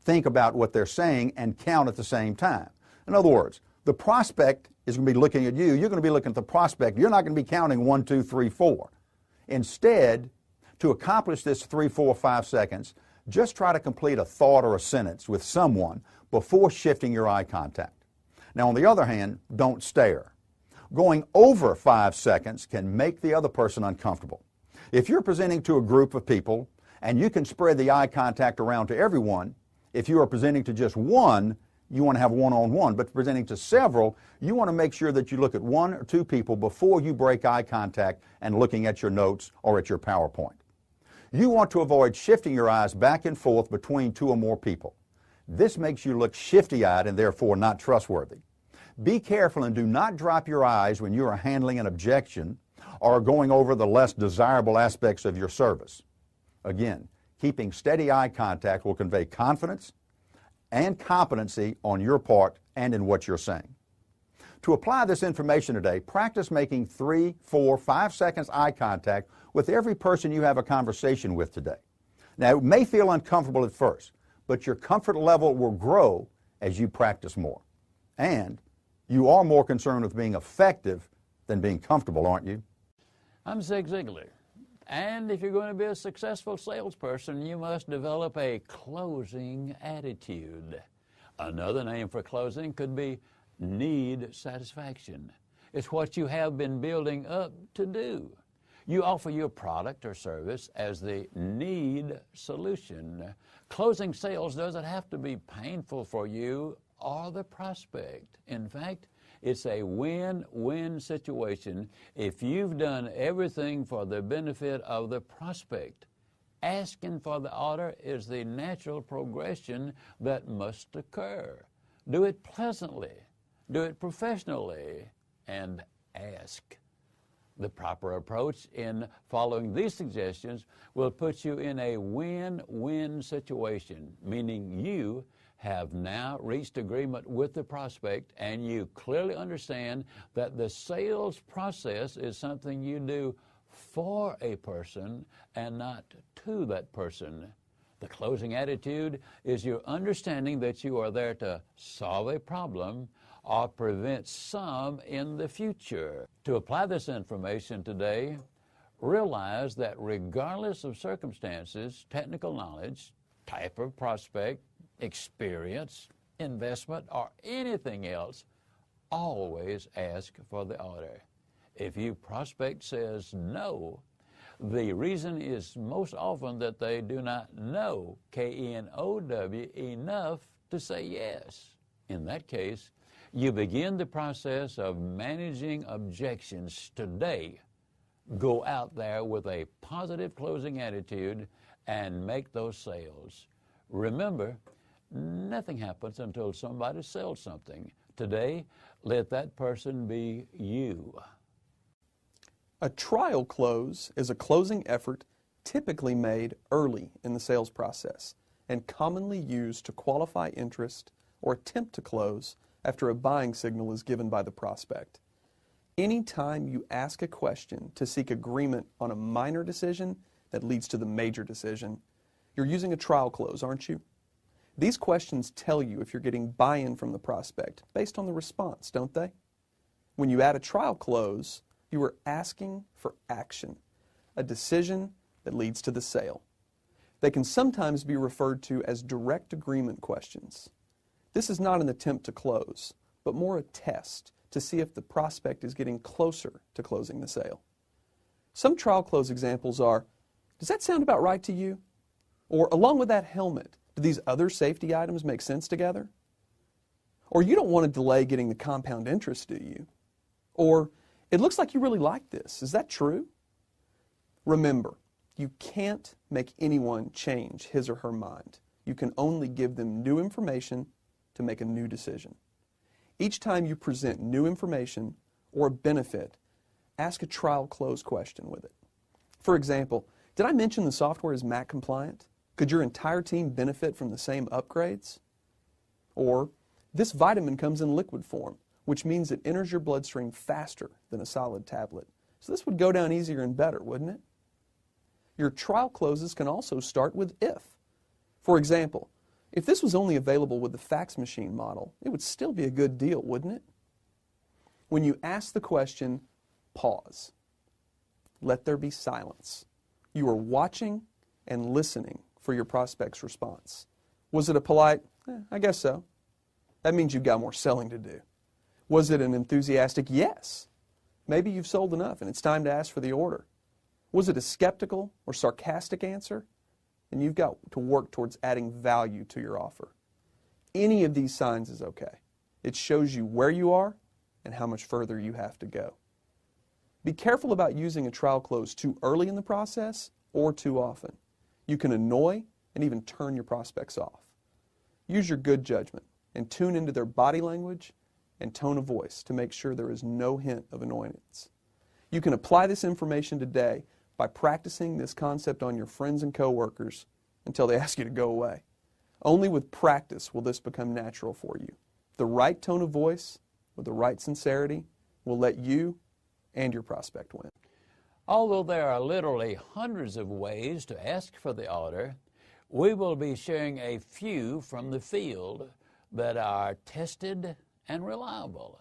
think about what they're saying and count at the same time. In other words, the prospect is going to be looking at you. You're going to be looking at the prospect. You're not going to be counting 1, 2, 3, 4. Instead, to accomplish this 3, 4, 5 seconds, just try to complete a thought or a sentence with someone before shifting your eye contact. Now, on the other hand, don't stare. Going over 5 seconds can make the other person uncomfortable. If you're presenting to a group of people and you can spread the eye contact around to everyone, if you are presenting to just one, you want to have one-on-one, but presenting to several, you want to make sure that you look at 1 or 2 people before you break eye contact and looking at your notes or at your PowerPoint. You want to avoid shifting your eyes back and forth between 2 or more people. This makes you look shifty-eyed and therefore not trustworthy. Be careful and do not drop your eyes when you are handling an objection or going over the less desirable aspects of your service. Again, keeping steady eye contact will convey confidence and competency on your part and in what you're saying. To apply this information today, practice making 3, 4, 5 seconds eye contact with every person you have a conversation with today. Now, it may feel uncomfortable at first, but your comfort level will grow as you practice more. And you are more concerned with being effective than being comfortable, aren't you? I'm Zig Ziglar. And if you're going to be a successful salesperson, you must develop a closing attitude. Another name for closing could be need satisfaction. It's what you have been building up to do. You offer your product or service as the need solution. Closing sales doesn't have to be painful for you or the prospect. In fact, it's a win-win situation if you've done everything for the benefit of the prospect. Asking for the order is the natural progression that must occur. Do it pleasantly, do it professionally, and ask. The proper approach in following these suggestions will put you in a win-win situation, meaning you have now reached agreement with the prospect and you clearly understand that the sales process is something you do for a person and not to that person. The closing attitude is your understanding that you are there to solve a problem or prevent some in the future. To apply this information today, realize that regardless of circumstances, technical knowledge, type of prospect, experience, investment, or anything else, always ask for the order. If your prospect says no, the reason is most often that they do not know, K-N-O-W, enough to say yes. In that case, you begin the process of managing objections today. Go out there with a positive closing attitude and make those sales. Remember, nothing happens until somebody sells something. Today, let that person be you. A trial close is a closing effort typically made early in the sales process and commonly used to qualify interest or attempt to close after a buying signal is given by the prospect. Anytime you ask a question to seek agreement on a minor decision that leads to the major decision, you're using a trial close, aren't you? These questions tell you if you're getting buy-in from the prospect based on the response, don't they? When you add a trial close, You are asking for action, a decision that leads to the sale. They can sometimes be referred to as direct agreement questions. This is not an attempt to close, but more a test to see if the prospect is getting closer to closing the sale. Some trial close examples are, does that sound about right to you? Or along with that helmet, do these other safety items make sense together? Or you don't want to delay getting the compound interest, do you? Or it looks like you really like this. Is that true? Remember, you can't make anyone change his or her mind. You can only give them new information to make a new decision. Each time you present new information or a benefit, ask a trial close question with it. For example, did I mention the software is Mac compliant? Could your entire team benefit from the same upgrades? Or, this vitamin comes in liquid form, which means it enters your bloodstream faster than a solid tablet. So this would go down easier and better, wouldn't it? Your trial closes can also start with if. For example, if this was only available with the fax machine model, it would still be a good deal, wouldn't it? When you ask the question, pause. Let there be silence. You are watching and listening for your prospect's response. Was it a polite, I guess so? That means you've got more selling to do. Was it an enthusiastic, yes? Maybe you've sold enough and it's time to ask for the order. Was it a skeptical or sarcastic answer? And you've got to work towards adding value to your offer. Any of these signs is okay. It shows you where you are and how much further you have to go. Be careful about using a trial close too early in the process or too often. You can annoy and even turn your prospects off. Use your good judgment and tune into their body language and tone of voice to make sure there is no hint of annoyance. You can apply this information today by practicing this concept on your friends and coworkers until they ask you to go away. Only with practice will this become natural for you. The right tone of voice with the right sincerity will let you and your prospect win. Although there are literally hundreds of ways to ask for the order, we will be sharing a few from the field that are tested and reliable.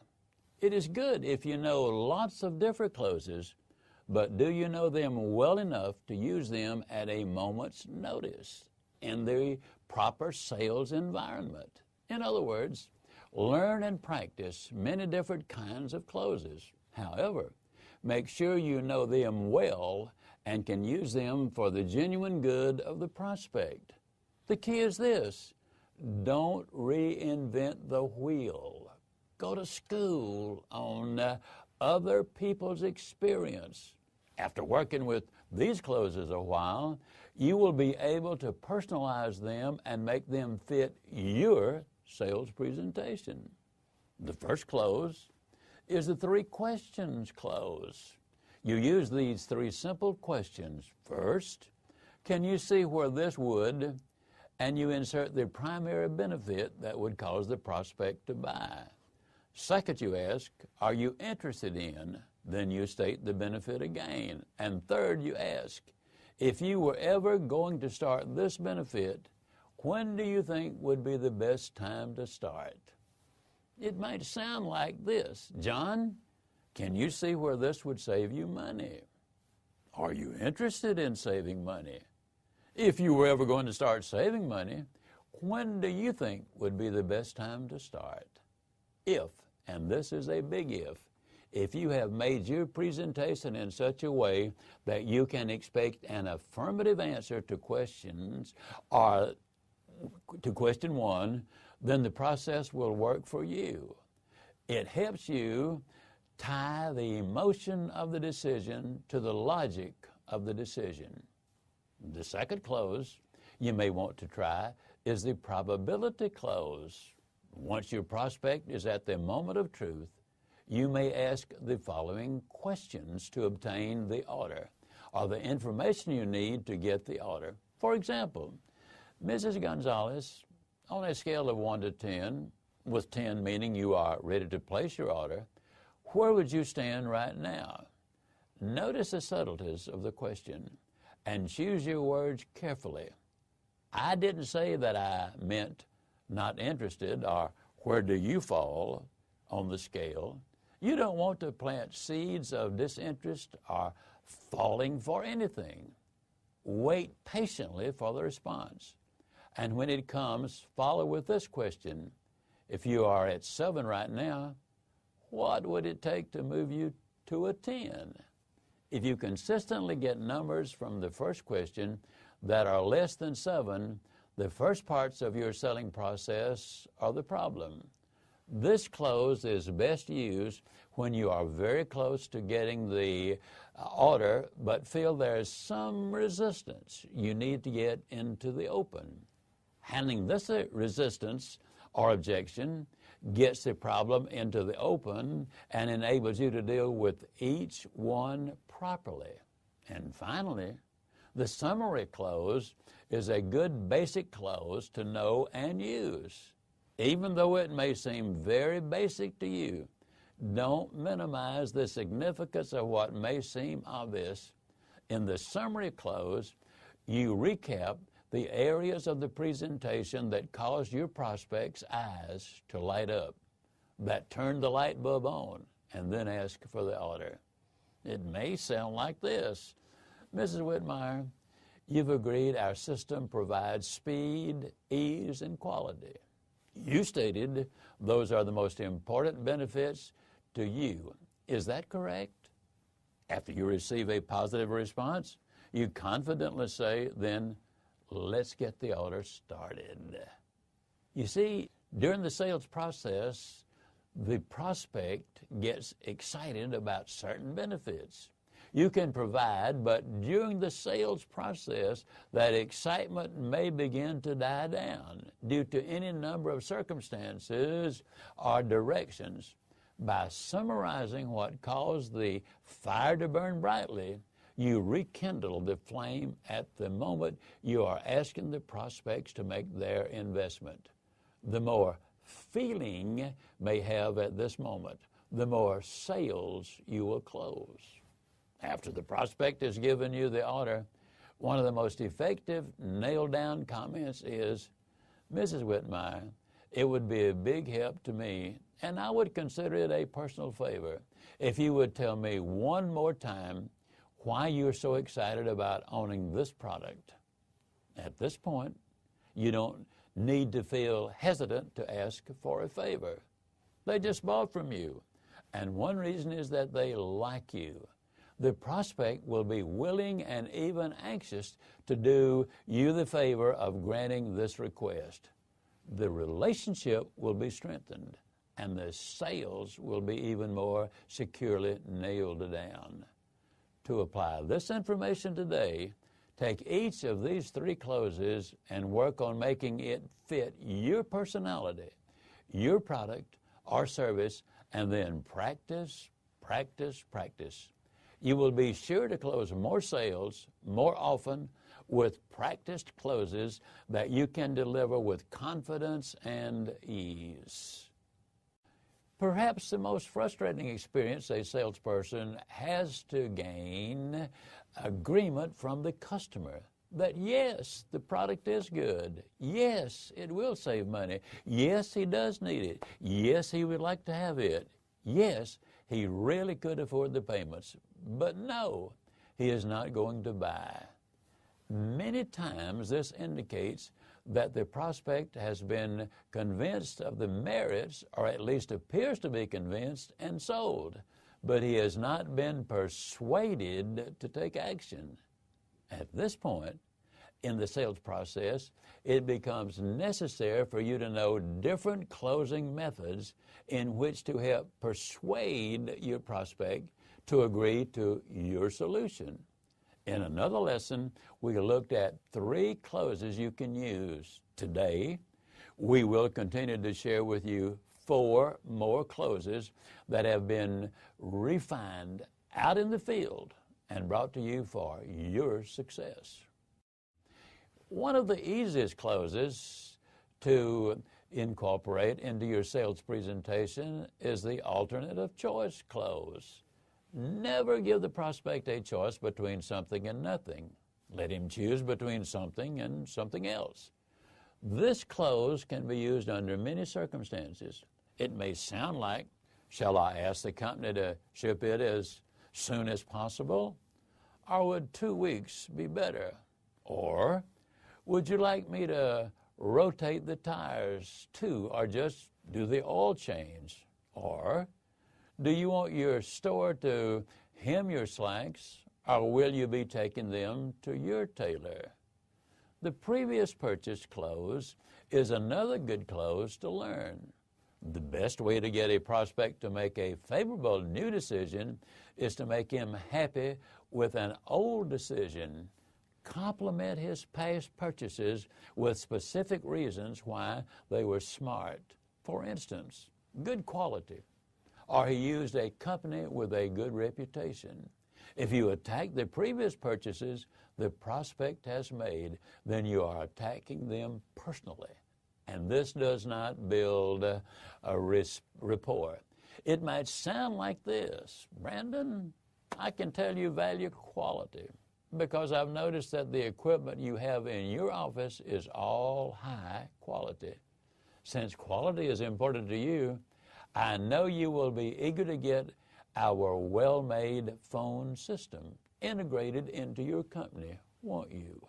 It is good if you know lots of different closes, but do you know them well enough to use them at a moment's notice in the proper sales environment? In other words, learn and practice many different kinds of closes. However, make sure you know them well and can use them for the genuine good of the prospect. The key is this: don't reinvent the wheel. Go to school on other people's experience. After working with these closes a while, you will be able to personalize them and make them fit your sales presentation. The first close is the 3 questions close. You use these 3 simple questions. First, can you see where this would, and you insert the primary benefit that would cause the prospect to buy. Second, you ask, are you interested in? Then you state the benefit again. And third, you ask, if you were ever going to start this benefit, when do you think would be the best time to start? It might sound like this: John, can you see where this would save you money? Are you interested in saving money? If you were ever going to start saving money, when do you think would be the best time to start? If, and this is a big if you have made your presentation in such a way that you can expect an affirmative answer to questions or to question 1, then the process will work for you. It helps you tie the emotion of the decision to the logic of the decision. The second close you may want to try is the probability close. Once your prospect is at the moment of truth, you may ask the following questions to obtain the order or the information you need to get the order. For example, Mrs. Gonzalez, on a scale of 1 to 10, with 10 meaning you are ready to place your order, where would you stand right now? Notice the subtleties of the question and choose your words carefully. I didn't say that I meant not interested or where do you fall on the scale. You don't want to plant seeds of disinterest or falling for anything. Wait patiently for the response. And when it comes, follow with this question. If you are at 7 right now, what would it take to move you to a 10? If you consistently get numbers from the first question that are less than 7, the first parts of your selling process are the problem. This close is best used when you are very close to getting the order but feel there's some resistance. You need to get into the open. Handling this resistance or objection gets the problem into the open and enables you to deal with each one properly. And finally, the summary close is a good basic close to know and use. Even though it may seem very basic to you, don't minimize the significance of what may seem obvious. In the summary close, you recap the areas of the presentation that caused your prospect's eyes to light up, that turned the light bulb on, and then ask for the order. It may sound like this. Mrs. Whitmire, you've agreed our system provides speed, ease, and quality. You stated those are the most important benefits to you. Is that correct? After you receive a positive response, you confidently say, then, let's get the order started. You see, during the sales process, the prospect gets excited about certain benefits. You can provide, but during the sales process, that excitement may begin to die down due to any number of circumstances or directions. By summarizing what caused the fire to burn brightly, you rekindle the flame at the moment you are asking the prospects to make their investment. The more feeling may have at this moment, the more sales you will close. After the prospect has given you the order, one of the most effective nailed-down comments is, Mrs. Whitmire, it would be a big help to me, and I would consider it a personal favor, if you would tell me one more time why you're so excited about owning this product. At this point, you don't need to feel hesitant to ask for a favor. They just bought from you, and one reason is that they like you. The prospect will be willing and even anxious to do you the favor of granting this request. The relationship will be strengthened, and the sales will be even more securely nailed down. To apply this information today, take each of these 3 closes and work on making it fit your personality, your product or service, and then practice, practice, practice. You will be sure to close more sales more often with practiced closes that you can deliver with confidence and ease. Perhaps the most frustrating experience a salesperson has to gain agreement from the customer that yes, the product is good. Yes, it will save money. Yes, he does need it. Yes, he would like to have it. Yes, he really could afford the payments. But no, he is not going to buy. Many times this indicates that the prospect has been convinced of the merits, or at least appears to be convinced, and sold, but he has not been persuaded to take action. At this point in the sales process, it becomes necessary for you to know different closing methods in which to help persuade your prospect to agree to your solution. In another lesson, we looked at 3 closes you can use. Today, we will continue to share with you 4 more closes that have been refined out in the field and brought to you for your success. One of the easiest closes to incorporate into your sales presentation is the alternative choice close. Never give the prospect a choice between something and nothing. Let him choose between something and something else. This close can be used under many circumstances. It may sound like Shall I ask the company to ship it as soon as possible? Or would 2 weeks be better? Or would you like me to rotate the tires too, or just do the oil change? Or do you want your store to hem your slacks, or will you be taking them to your tailor? The previous purchase close is another good close to learn. The best way to get a prospect to make a favorable new decision is to make him happy with an old decision. Complement his past purchases with specific reasons why they were smart. For instance, good quality, or he used a company with a good reputation. If you attack the previous purchases the prospect has made, then you are attacking them personally. And this does not build a rapport. It might sound like this: Brandon, I can tell you value quality because I've noticed that the equipment you have in your office is all high quality. Since quality is important to you, I know you will be eager to get our well-made phone system integrated into your company, won't you?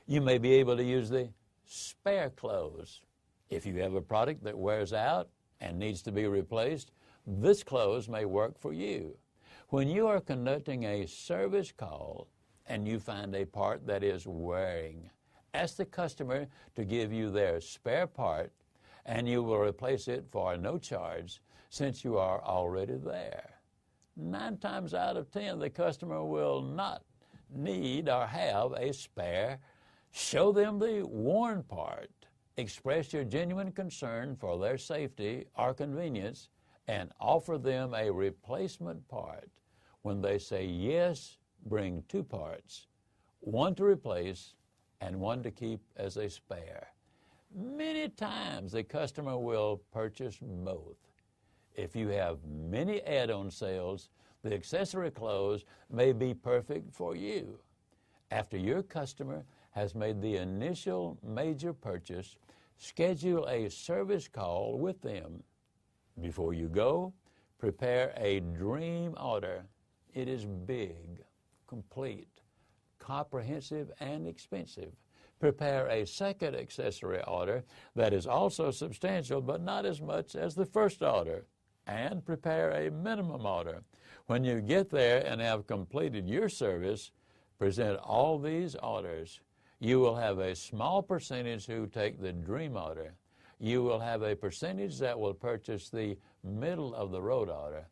You may be able to use the spare close. If you have a product that wears out and needs to be replaced, this close may work for you. When you are conducting a service call and you find a part that is wearing, ask the customer to give you their spare part and you will replace it for no charge since you are already there. 9 times out of 10, the customer will not need or have a spare. Show them the worn part. Express your genuine concern for their safety or convenience and offer them a replacement part. When they say yes, bring 2 parts, 1 to replace and 1 to keep as a spare. Many times the customer will purchase both. If you have many add-on sales, the accessory close may be perfect for you. After your customer has made the initial major purchase, schedule a service call with them. Before you go, prepare a dream order. It is big, complete, comprehensive, and expensive. Prepare a second accessory order that is also substantial but not as much as the first order. And prepare a minimum order. When you get there and have completed your service, present all these orders. You will have a small percentage who take the dream order. You will have a percentage that will purchase the middle of the road order.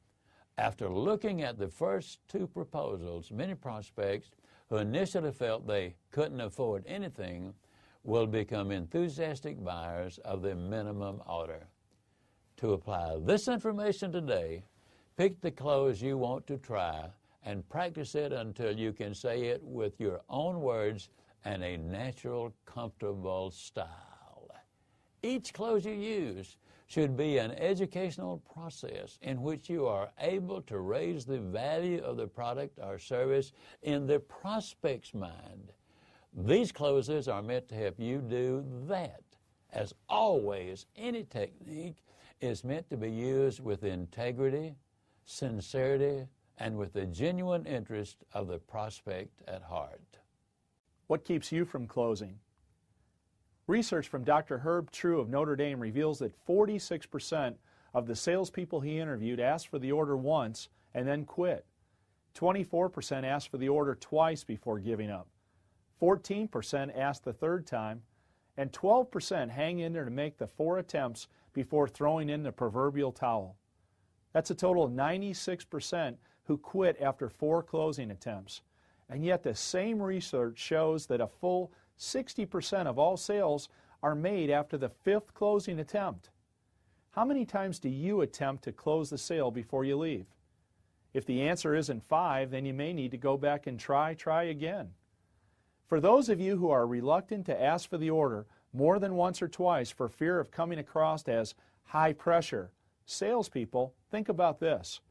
After looking at the first 2 proposals, many prospects who initially felt they couldn't afford anything will become enthusiastic buyers of the minimum order. To apply this information today, pick the close you want to try and practice it until you can say it with your own words and a natural, comfortable style. Each close you use should be an educational process in which you are able to raise the value of the product or service in the prospect's mind. These closes are meant to help you do that. As always, any technique is meant to be used with integrity, sincerity, and with the genuine interest of the prospect at heart. What keeps you from closing? Research from Dr. Herb True of Notre Dame reveals that 46% of the salespeople he interviewed asked for the order once and then quit. 24% asked for the order twice before giving up. 14% asked the 3rd time, and 12% hang in there to make the 4 attempts before throwing in the proverbial towel. That's a total of 96% who quit after 4 closing attempts. And yet the same research shows that a full 60% of all sales are made after the 5th closing attempt. How many times do you attempt to close the sale before you leave? If the answer isn't 5, then you may need to go back and try again. For those of you who are reluctant to ask for the order more than once or twice for fear of coming across as high pressure salespeople, think about this.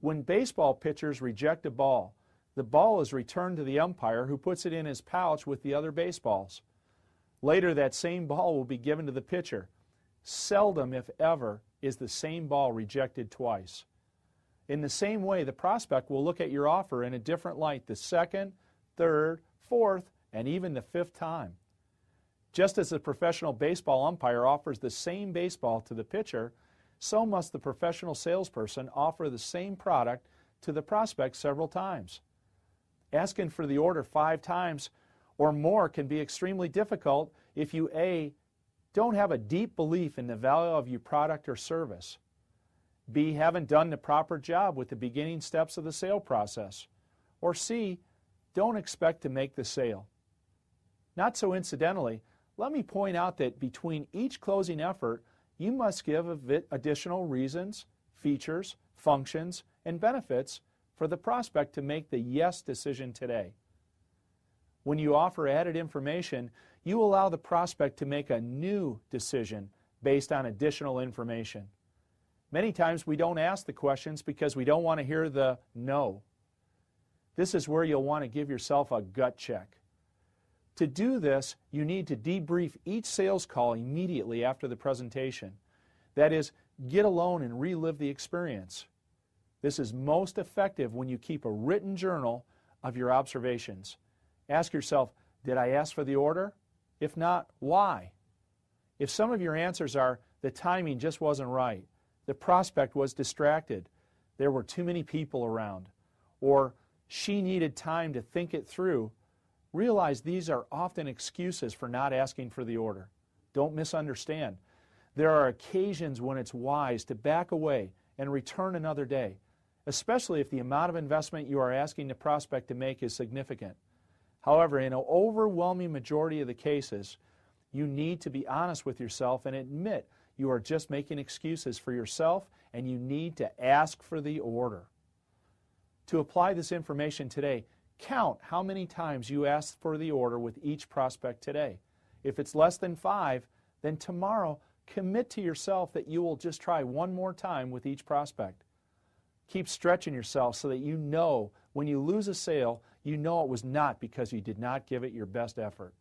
When baseball pitchers reject a ball, the ball is returned to the umpire who puts it in his pouch with the other baseballs. Later, that same ball will be given to the pitcher. Seldom, if ever, is the same ball rejected twice. In the same way, the prospect will look at your offer in a different light the second, third, fourth, and even the fifth time. Just as the professional baseball umpire offers the same baseball to the pitcher, so must the professional salesperson offer the same product to the prospect several times. Asking for the order 5 times or more can be extremely difficult if you A, don't have a deep belief in the value of your product or service, B, haven't done the proper job with the beginning steps of the sale process, or C, don't expect to make the sale. Not so incidentally, let me point out that between each closing effort, you must give additional reasons, features, functions, and benefits for the prospect to make the yes decision today. When you offer added information, you allow the prospect to make a new decision based on additional information. Many times we don't ask the questions because we don't want to hear the no. This is where you'll want to give yourself a gut check. To do this, you need to debrief each sales call immediately after the presentation. That is, get alone and relive the experience. This is most effective when you keep a written journal of your observations. Ask yourself, did I ask for the order? If not, why? If some of your answers are, the timing just wasn't right, the prospect was distracted, there were too many people around, or she needed time to think it through, realize these are often excuses for not asking for the order. Don't misunderstand. There are occasions when it's wise to back away and return another day, especially if the amount of investment you are asking the prospect to make is significant. However, in an overwhelming majority of the cases, you need to be honest with yourself and admit you are just making excuses for yourself and you need to ask for the order. To apply this information today, count how many times you asked for the order with each prospect today. If it's less than 5, then tomorrow commit to yourself that you will just try one more time with each prospect. Keep stretching yourself so that you know when you lose a sale, you know it was not because you did not give it your best effort.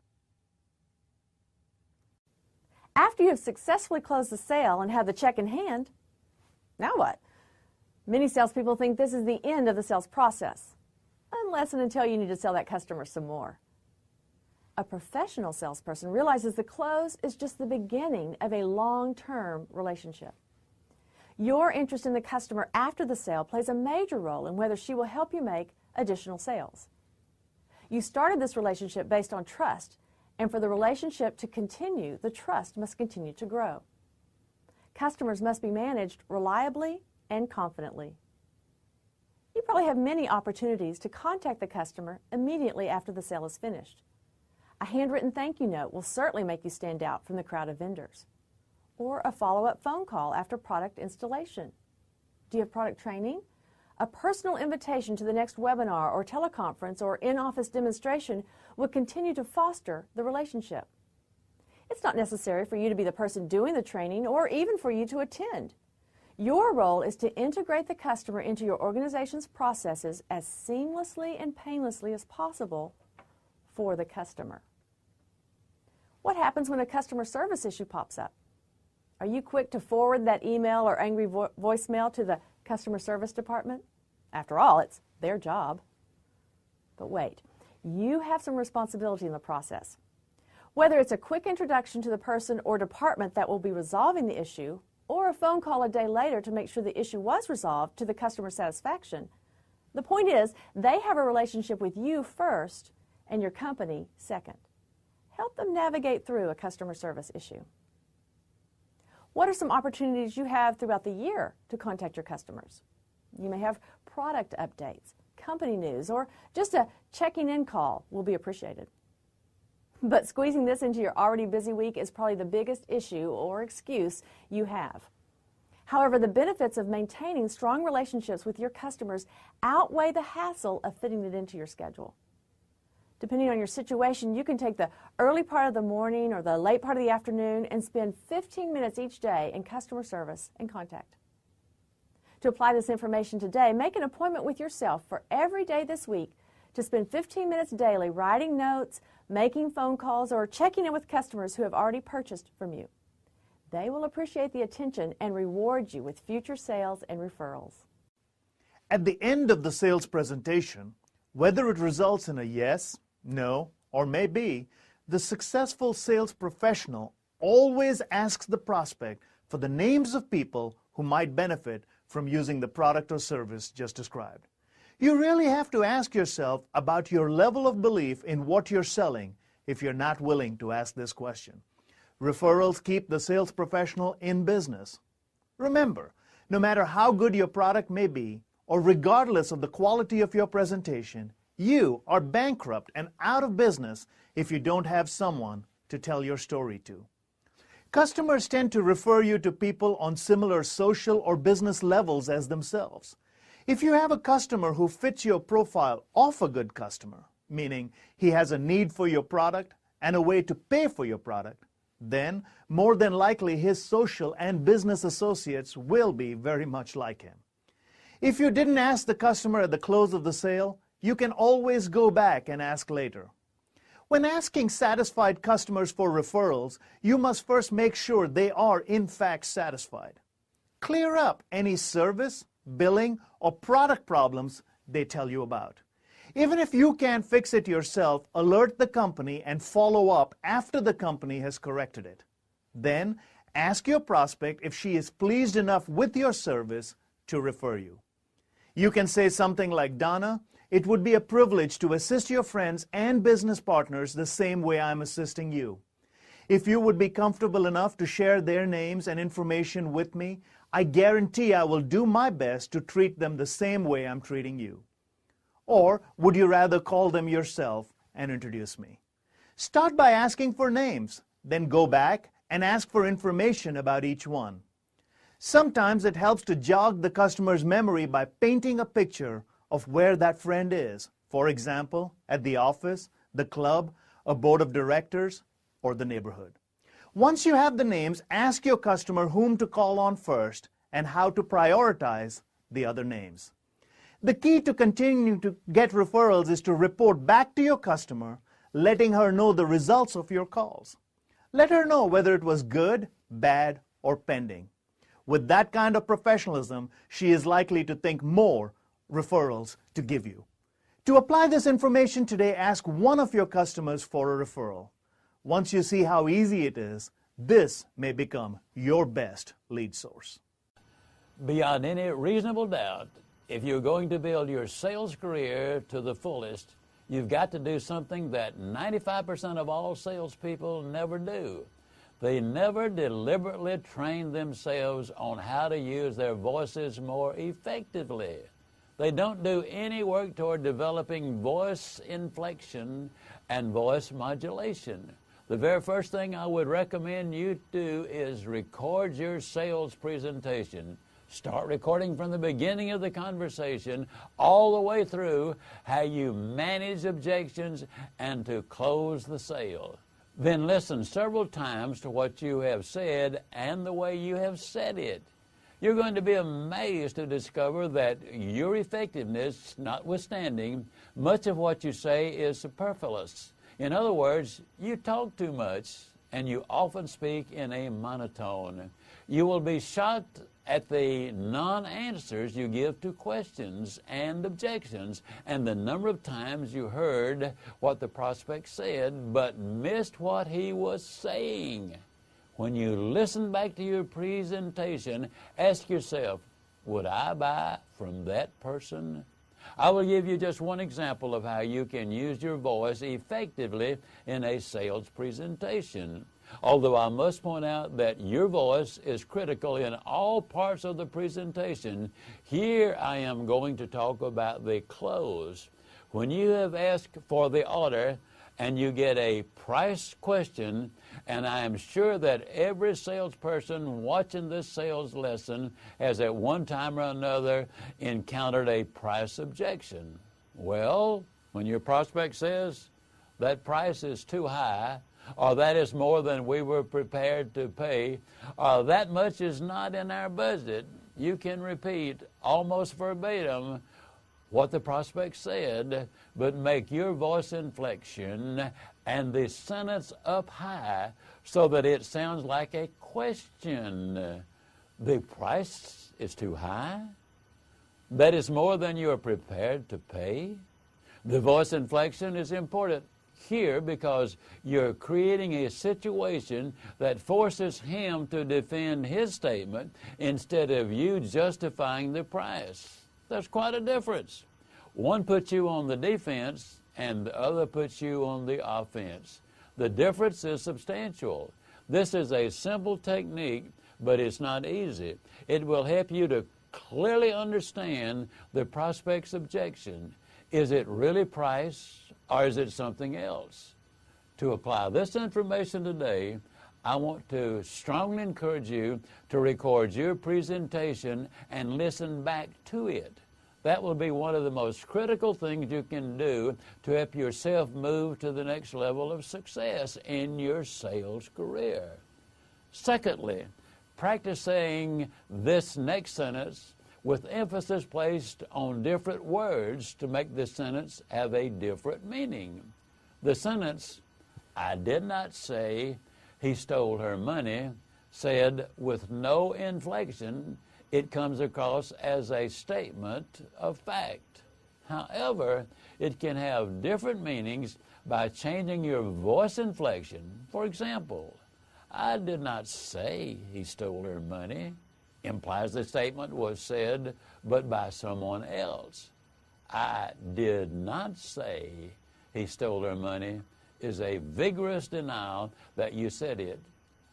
After you have successfully closed the sale and have the check in hand, now what? Many salespeople think this is the end of the sales process, unless and until you need to sell that customer some more. A professional salesperson realizes the close is just the beginning of a long-term relationship. Your interest in the customer after the sale plays a major role in whether she will help you make additional sales. You started this relationship based on trust, and for the relationship to continue, the trust must continue to grow. Customers must be managed reliably and confidently. You probably have many opportunities to contact the customer immediately after the sale is finished. A handwritten thank you note will certainly make you stand out from the crowd of vendors. Or a follow-up phone call after product installation. Do you have product training? A personal invitation to the next webinar or teleconference or in-office demonstration will continue to foster the relationship. It's not necessary for you to be the person doing the training or even for you to attend. Your role is to integrate the customer into your organization's processes as seamlessly and painlessly as possible for the customer. What happens when a customer service issue pops up? Are you quick to forward that email or angry voicemail to the customer service department? After all, it's their job. But wait, you have some responsibility in the process. Whether it's a quick introduction to the person or department that will be resolving the issue, or a phone call a day later to make sure the issue was resolved to the customer's satisfaction, the point is they have a relationship with you first and your company second. Help them navigate through a customer service issue. What are some opportunities you have throughout the year to contact your customers? You may have product updates, company news, or just a checking in call will be appreciated. But squeezing this into your already busy week is probably the biggest issue or excuse you have. However, the benefits of maintaining strong relationships with your customers outweigh the hassle of fitting it into your schedule. Depending on your situation, you can take the early part of the morning or the late part of the afternoon and spend 15 minutes each day in customer service and contact. To apply this information today, make an appointment with yourself for every day this week to spend 15 minutes daily writing notes, making phone calls, or checking in with customers who have already purchased from you. They will appreciate the attention and reward you with future sales and referrals. At the end of the sales presentation, whether it results in a yes, no, or maybe, the successful sales professional always asks the prospect for the names of people who might benefit from using the product or service just described. You really have to ask yourself about your level of belief in what you're selling if you're not willing to ask this question. Referrals keep the sales professional in business. Remember, no matter how good your product may be, or regardless of the quality of your presentation, you are bankrupt and out of business if you don't have someone to tell your story to. Customers tend to refer you to people on similar social or business levels as themselves. If you have a customer who fits your profile of a good customer, meaning he has a need for your product and a way to pay for your product, then more than likely his social and business associates will be very much like him. If you didn't ask the customer at the close of the sale, you can always go back and ask later. When asking satisfied customers for referrals, you must first make sure they are in fact satisfied. Clear up any service, billing, or product problems they tell you about. Even if you can't fix it yourself, alert the company and follow up after the company has corrected it. Then, ask your prospect if she is pleased enough with your service to refer you. You can say something like, "Donna, it would be a privilege to assist your friends and business partners the same way I'm assisting you. If you would be comfortable enough to share their names and information with me, I guarantee I will do my best to treat them the same way I'm treating you. Or would you rather call them yourself and introduce me?" Start by asking for names, then go back and ask for information about each one. Sometimes it helps to jog the customer's memory by painting a picture of where that friend is, for example, at the office, the club, a board of directors, or the neighborhood. Once you have the names, ask your customer whom to call on first and how to prioritize the other names. The key to continuing to get referrals is to report back to your customer, letting her know the results of your calls. Let her know whether it was good, bad, or pending. With that kind of professionalism, she is likely to think more referrals to give you. To apply this information today, ask one of your customers for a referral. Once you see how easy it is, this may become your best lead source. Beyond any reasonable doubt, if you're going to build your sales career to the fullest, you've got to do something that 95% of all salespeople never do. They never deliberately train themselves on how to use their voices more effectively. They don't do any work toward developing voice inflection and voice modulation. The very first thing I would recommend you do is record your sales presentation. Start recording from the beginning of the conversation all the way through how you manage objections and to close the sale. Then listen several times to what you have said and the way you have said it. You're going to be amazed to discover that your effectiveness notwithstanding, much of what you say is superfluous. In other words, you talk too much and you often speak in a monotone. You will be shocked at the non-answers you give to questions and objections and the number of times you heard what the prospect said but missed what he was saying. When you listen back to your presentation, ask yourself, would I buy from that person? I will give you just one example of how you can use your voice effectively in a sales presentation. Although I must point out that your voice is critical in all parts of the presentation, here I am going to talk about the close. When you have asked for the order and you get a price question, and I am sure that every salesperson watching this sales lesson has at one time or another encountered a price objection. Well, when your prospect says that price is too high, or that is more than we were prepared to pay, or that much is not in our budget, you can repeat almost verbatim what the prospect said, but make your voice inflection and the sentence up high so that it sounds like a question. The price is too high? That is more than you are prepared to pay? The voice inflection is important here because you're creating a situation that forces him to defend his statement instead of you justifying the price. There's quite a difference. One puts you on the defense and the other puts you on the offense. The difference is substantial. This is a simple technique, but it's not easy. It will help you to clearly understand the prospect's objection. Is it really price or is it something else? To apply this information today, I want to strongly encourage you to record your presentation and listen back to it. That will be one of the most critical things you can do to help yourself move to the next level of success in your sales career. Secondly, practice saying this next sentence with emphasis placed on different words to make the sentence have a different meaning. The sentence, "I did not say he stole her money," said with no inflection, it comes across as a statement of fact. However, it can have different meanings by changing your voice inflection. For example, "I did not say he stole her money," implies the statement was said but by someone else. "I did not say he stole her money" is a vigorous denial that you said it.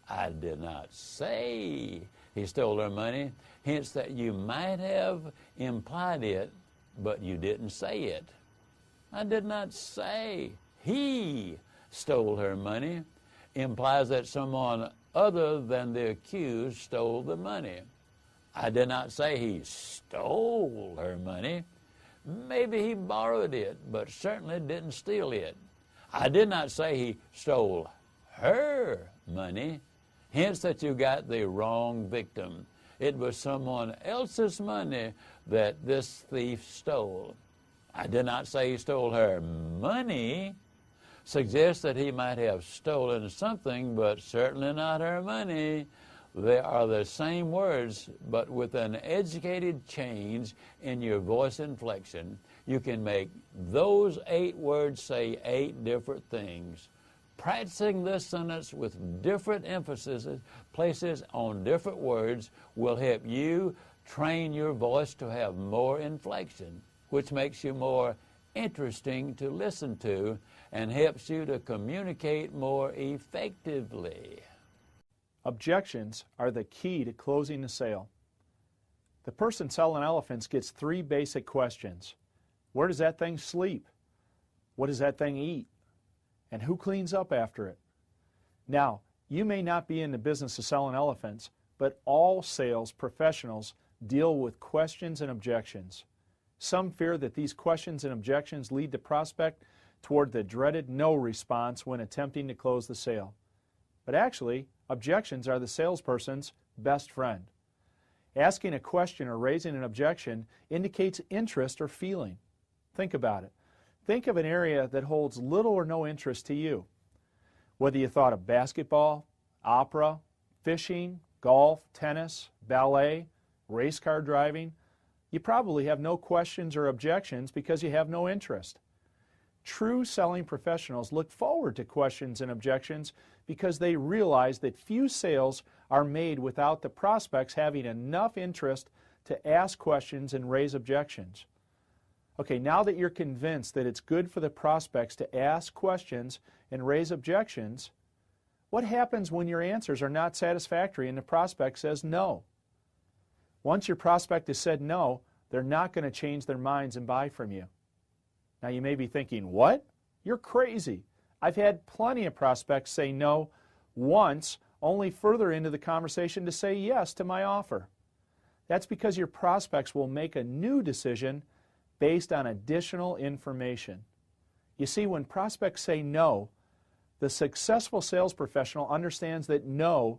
"I did not say he stole her money" hints that you might have implied it, but you didn't say it. "I did not say he stole her money" implies that someone other than the accused stole the money. "I did not say he stole her money." Maybe he borrowed it, but certainly didn't steal it. "I did not say he stole her money" hints that you got the wrong victim. It was someone else's money that this thief stole. "I did not say he stole her money" suggests that he might have stolen something, but certainly not her money. They are the same words, but with an educated change in your voice inflection, you can make those 8 words say 8 different things. Practicing this sentence with different emphasis places on different words will help you train your voice to have more inflection, which makes you more interesting to listen to and helps you to communicate more effectively. Objections are the key to closing the sale. The person selling elephants gets 3 basic questions. Where does that thing sleep? What does that thing eat? And who cleans up after it? Now, you may not be in the business of selling elephants, but all sales professionals deal with questions and objections. Some fear that these questions and objections lead the prospect toward the dreaded no response when attempting to close the sale. But actually, objections are the salesperson's best friend. Asking a question or raising an objection indicates interest or feeling. Think about it. Think of an area that holds little or no interest to you. Whether you thought of basketball, opera, fishing, golf, tennis, ballet, race car driving, you probably have no questions or objections because you have no interest. True selling professionals look forward to questions and objections because they realize that few sales are made without the prospects having enough interest to ask questions and raise objections. Okay, now that you're convinced that it's good for the prospects to ask questions and raise objections, what happens when your answers are not satisfactory and the prospect says no? Once your prospect has said no, they're not going to change their minds and buy from you. Now you may be thinking, what? You're crazy. I've had plenty of prospects say no once, only further into the conversation to say yes to my offer. That's because your prospects will make a new decision based on additional information. You see, when prospects say no, the successful sales professional understands that no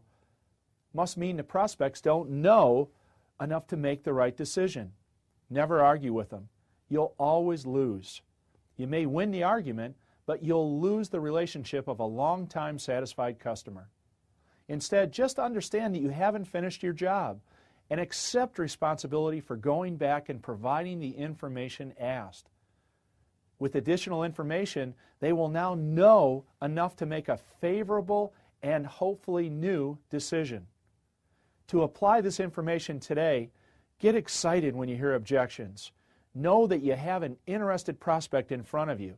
must mean the prospects don't know enough to make the right decision. Never argue with them. You'll always lose. You may win the argument, but you'll lose the relationship of a long-time satisfied customer. Instead, just understand that you haven't finished your job and accept responsibility for going back and providing the information asked. With additional information, they will now know enough to make a favorable and hopefully new decision. To apply this information today, get excited when you hear objections. Know that you have an interested prospect in front of you.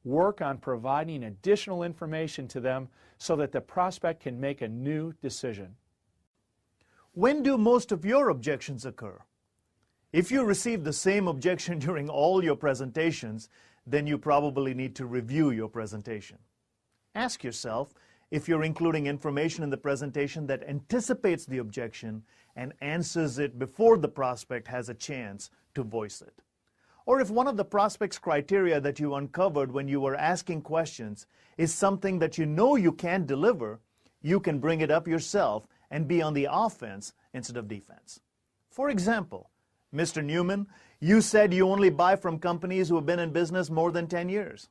Work on providing additional information to them so that the prospect can make a new decision. When do most of your objections occur? If you receive the same objection during all your presentations, then you probably need to review your presentation. Ask yourself if you're including information in the presentation that anticipates the objection and answers it before the prospect has a chance to voice it. Or if one of the prospect's criteria that you uncovered when you were asking questions is something that you know you can't deliver, you can bring it up yourself and be on the offense instead of defense. For example, Mr. Newman, you said you only buy from companies who have been in business more than 10 years.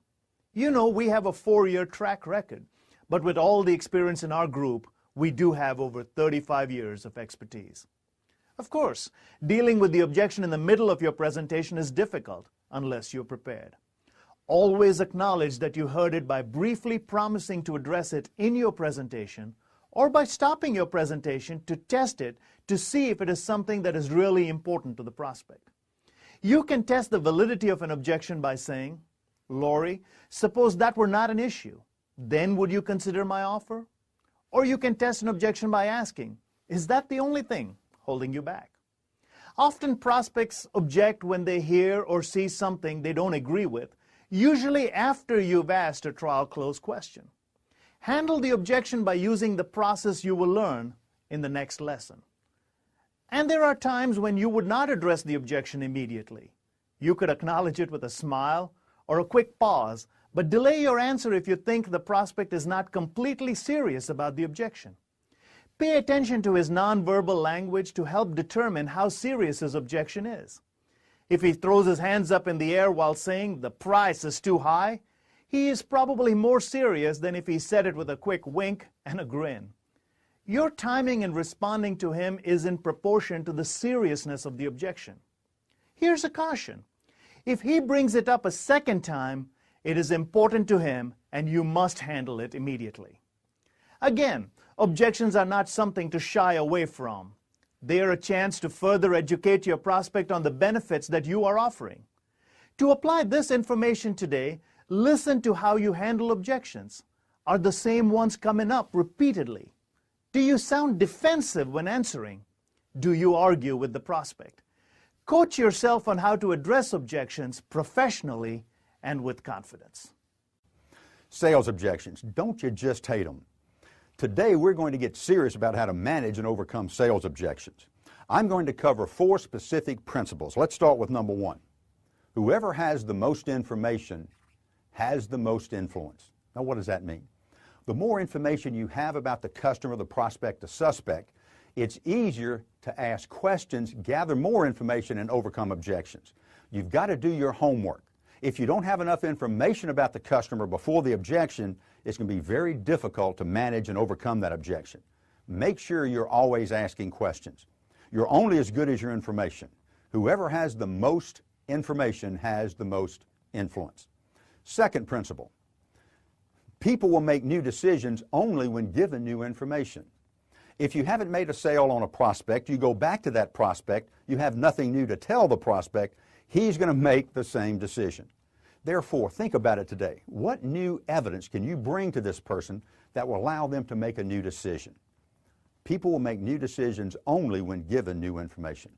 You know, we have a 4-year track record, but with all the experience in our group, we do have over 35 years of expertise. Of course, dealing with the objection in the middle of your presentation is difficult unless you're prepared. Always acknowledge that you heard it by briefly promising to address it in your presentation or by stopping your presentation to test it to see if it is something that is really important to the prospect. You can test the validity of an objection by saying, "Lori, suppose that were not an issue, then would you consider my offer?" Or you can test an objection by asking, "Is that the only thing holding you back?" Often prospects object when they hear or see something they don't agree with, usually after you've asked a trial close question. Handle the objection by using the process you will learn in the next lesson. And there are times when you would not address the objection immediately. You could acknowledge it with a smile or a quick pause, but delay your answer if you think the prospect is not completely serious about the objection. Pay attention to his nonverbal language to help determine how serious his objection is. If he throws his hands up in the air while saying the price is too high, he is probably more serious than if he said it with a quick wink and a grin. Your timing in responding to him is in proportion to the seriousness of the objection. Here's a caution. If he brings it up a second time, it is important to him and you must handle it immediately. Again, objections are not something to shy away from. They are a chance to further educate your prospect on the benefits that you are offering. To apply this information today, listen to how you handle objections. Are the same ones coming up repeatedly? Do you sound defensive when answering? Do you argue with the prospect? Coach yourself on how to address objections professionally and with confidence. Sales objections. Don't you just hate them? Today we're going to get serious about how to manage and overcome sales objections. I'm going to cover 4 specific principles. Let's start with number 1. Whoever has the most information has the most influence. Now what does that mean? The more information you have about the customer, the prospect, the suspect, it's easier to ask questions, gather more information, and overcome objections. You've got to do your homework. If you don't have enough information about the customer before the objection, it's going to be very difficult to manage and overcome that objection. Make sure you're always asking questions. You're only as good as your information. Whoever has the most information has the most influence. Second principle, people will make new decisions only when given new information. If you haven't made a sale on a prospect, you go back to that prospect, you have nothing new to tell the prospect, he's going to make the same decision. Therefore, think about it today. What new evidence can you bring to this person that will allow them to make a new decision? People will make new decisions only when given new information.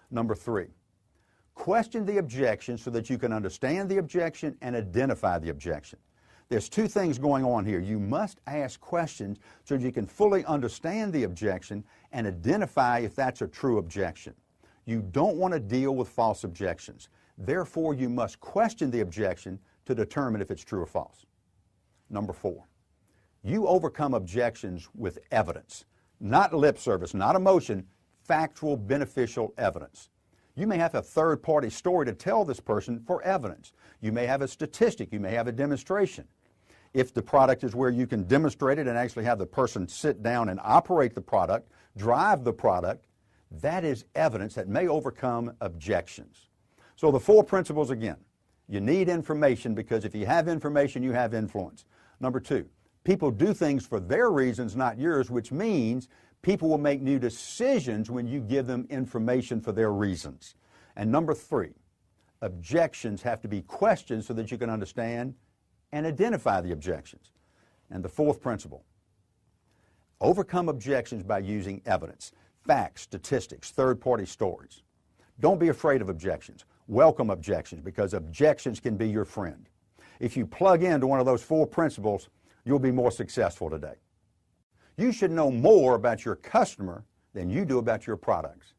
Number 3, question the objection so that you can understand the objection and identify the objection. There's 2 things going on here. You must ask questions so that you can fully understand the objection and identify if that's a true objection. You don't want to deal with false objections. Therefore, you must question the objection to determine if it's true or false. Number 4, you overcome objections with evidence, not lip service, not emotion, factual, beneficial evidence. You may have a third-party story to tell this person for evidence. You may have a statistic. You may have a demonstration. If the product is where you can demonstrate it and actually have the person sit down and operate the product, drive the product, that is evidence that may overcome objections. So the 4 principles again. You need information, because if you have information, you have influence. Number 2, people do things for their reasons, not yours, which means people will make new decisions when you give them information for their reasons. And number 3, objections have to be questioned so that you can understand and identify the objections. And the 4th principle, overcome objections by using evidence, facts, statistics, third-party stories. Don't be afraid of objections. Welcome objections, because objections can be your friend. If you plug into one of those 4 principles, you'll be more successful today. You should know more about your customer than you do about your products.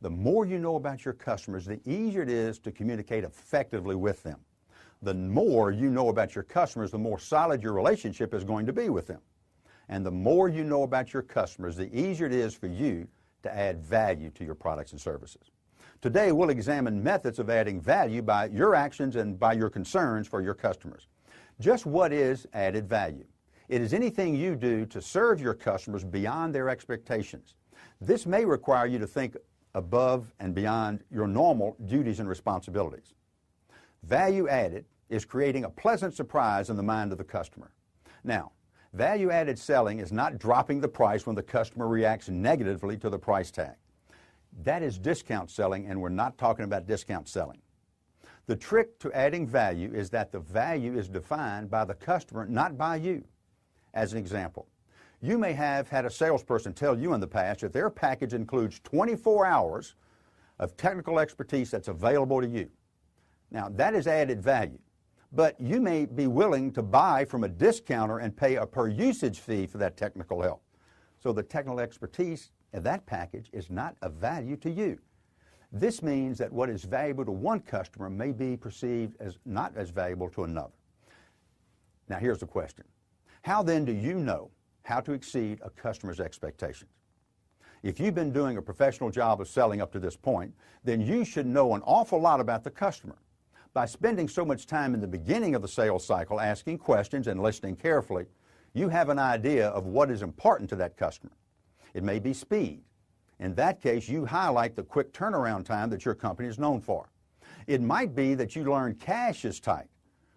The more you know about your customers, the easier it is to communicate effectively with them. The more you know about your customers, the more solid your relationship is going to be with them. And the more you know about your customers, the easier it is for you to add value to your products and services. Today, we'll examine methods of adding value by your actions and by your concerns for your customers. Just what is added value? It is anything you do to serve your customers beyond their expectations. This may require you to think above and beyond your normal duties and responsibilities. Value added is creating a pleasant surprise in the mind of the customer. Now, value-added selling is not dropping the price when the customer reacts negatively to the price tag. That is discount selling, and we're not talking about discount selling. The trick to adding value is that the value is defined by the customer, not by you. As an example, you may have had a salesperson tell you in the past that their package includes 24 hours of technical expertise that's available to you. Now, that is added value, but you may be willing to buy from a discounter and pay a per-usage fee for that technical help. So the technical expertise of that package is not of value to you. This means that what is valuable to one customer may be perceived as not as valuable to another. Now, here's the question. How then do you know how to exceed a customer's expectations? If you've been doing a professional job of selling up to this point, then you should know an awful lot about the customer. By spending so much time in the beginning of the sales cycle asking questions and listening carefully, you have an idea of what is important to that customer. It may be speed. In that case, you highlight the quick turnaround time that your company is known for. It might be that you learn cash is tight,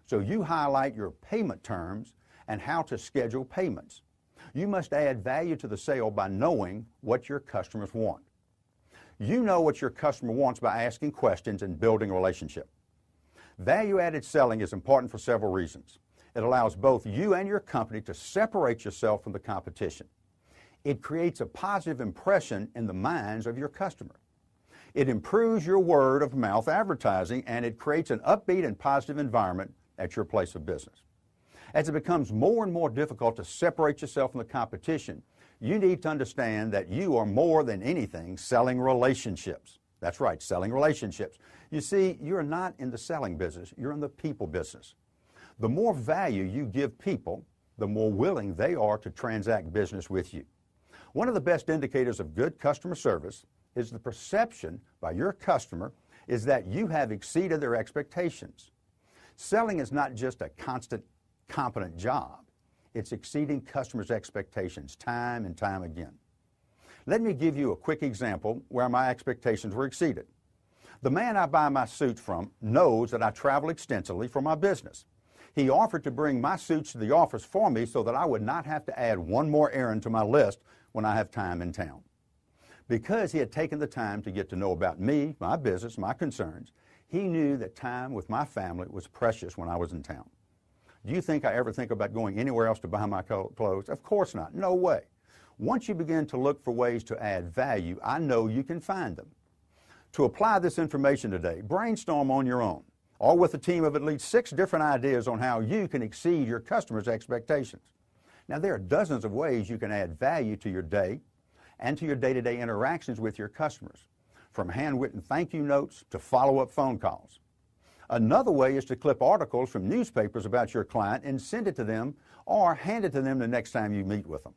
so you highlight your payment terms and how to schedule payments. You must add value to the sale by knowing what your customers want. You know what your customer wants by asking questions and building a relationship. Value-added selling is important for several reasons. It allows both you and your company to separate yourself from the competition. It creates a positive impression in the minds of your customer. It improves your word-of-mouth advertising, and it creates an upbeat and positive environment at your place of business. As it becomes more and more difficult to separate yourself from the competition, you need to understand that you are more than anything selling relationships. That's right, selling relationships. You see, you're not in the selling business, you're in the people business. The more value you give people, the more willing they are to transact business with you. One of the best indicators of good customer service is the perception by your customer is that you have exceeded their expectations. Selling is not just a constant, competent job. It's exceeding customers' expectations time and time again. Let me give you a quick example where my expectations were exceeded. The man I buy my suits from knows that I travel extensively for my business. He offered to bring my suits to the office for me so that I would not have to add one more errand to my list when I have time in town. Because he had taken the time to get to know about me, my business, my concerns, he knew that time with my family was precious when I was in town. Do you think I ever think about going anywhere else to buy my clothes? Of course not. No way. Once you begin to look for ways to add value, I know you can find them. To apply this information today, brainstorm on your own, or with a team of at least 6 different ideas on how you can exceed your customers' expectations. Now, there are dozens of ways you can add value to your day and to your day-to-day interactions with your customers, from handwritten thank you notes to follow-up phone calls. Another way is to clip articles from newspapers about your client and send it to them or hand it to them the next time you meet with them.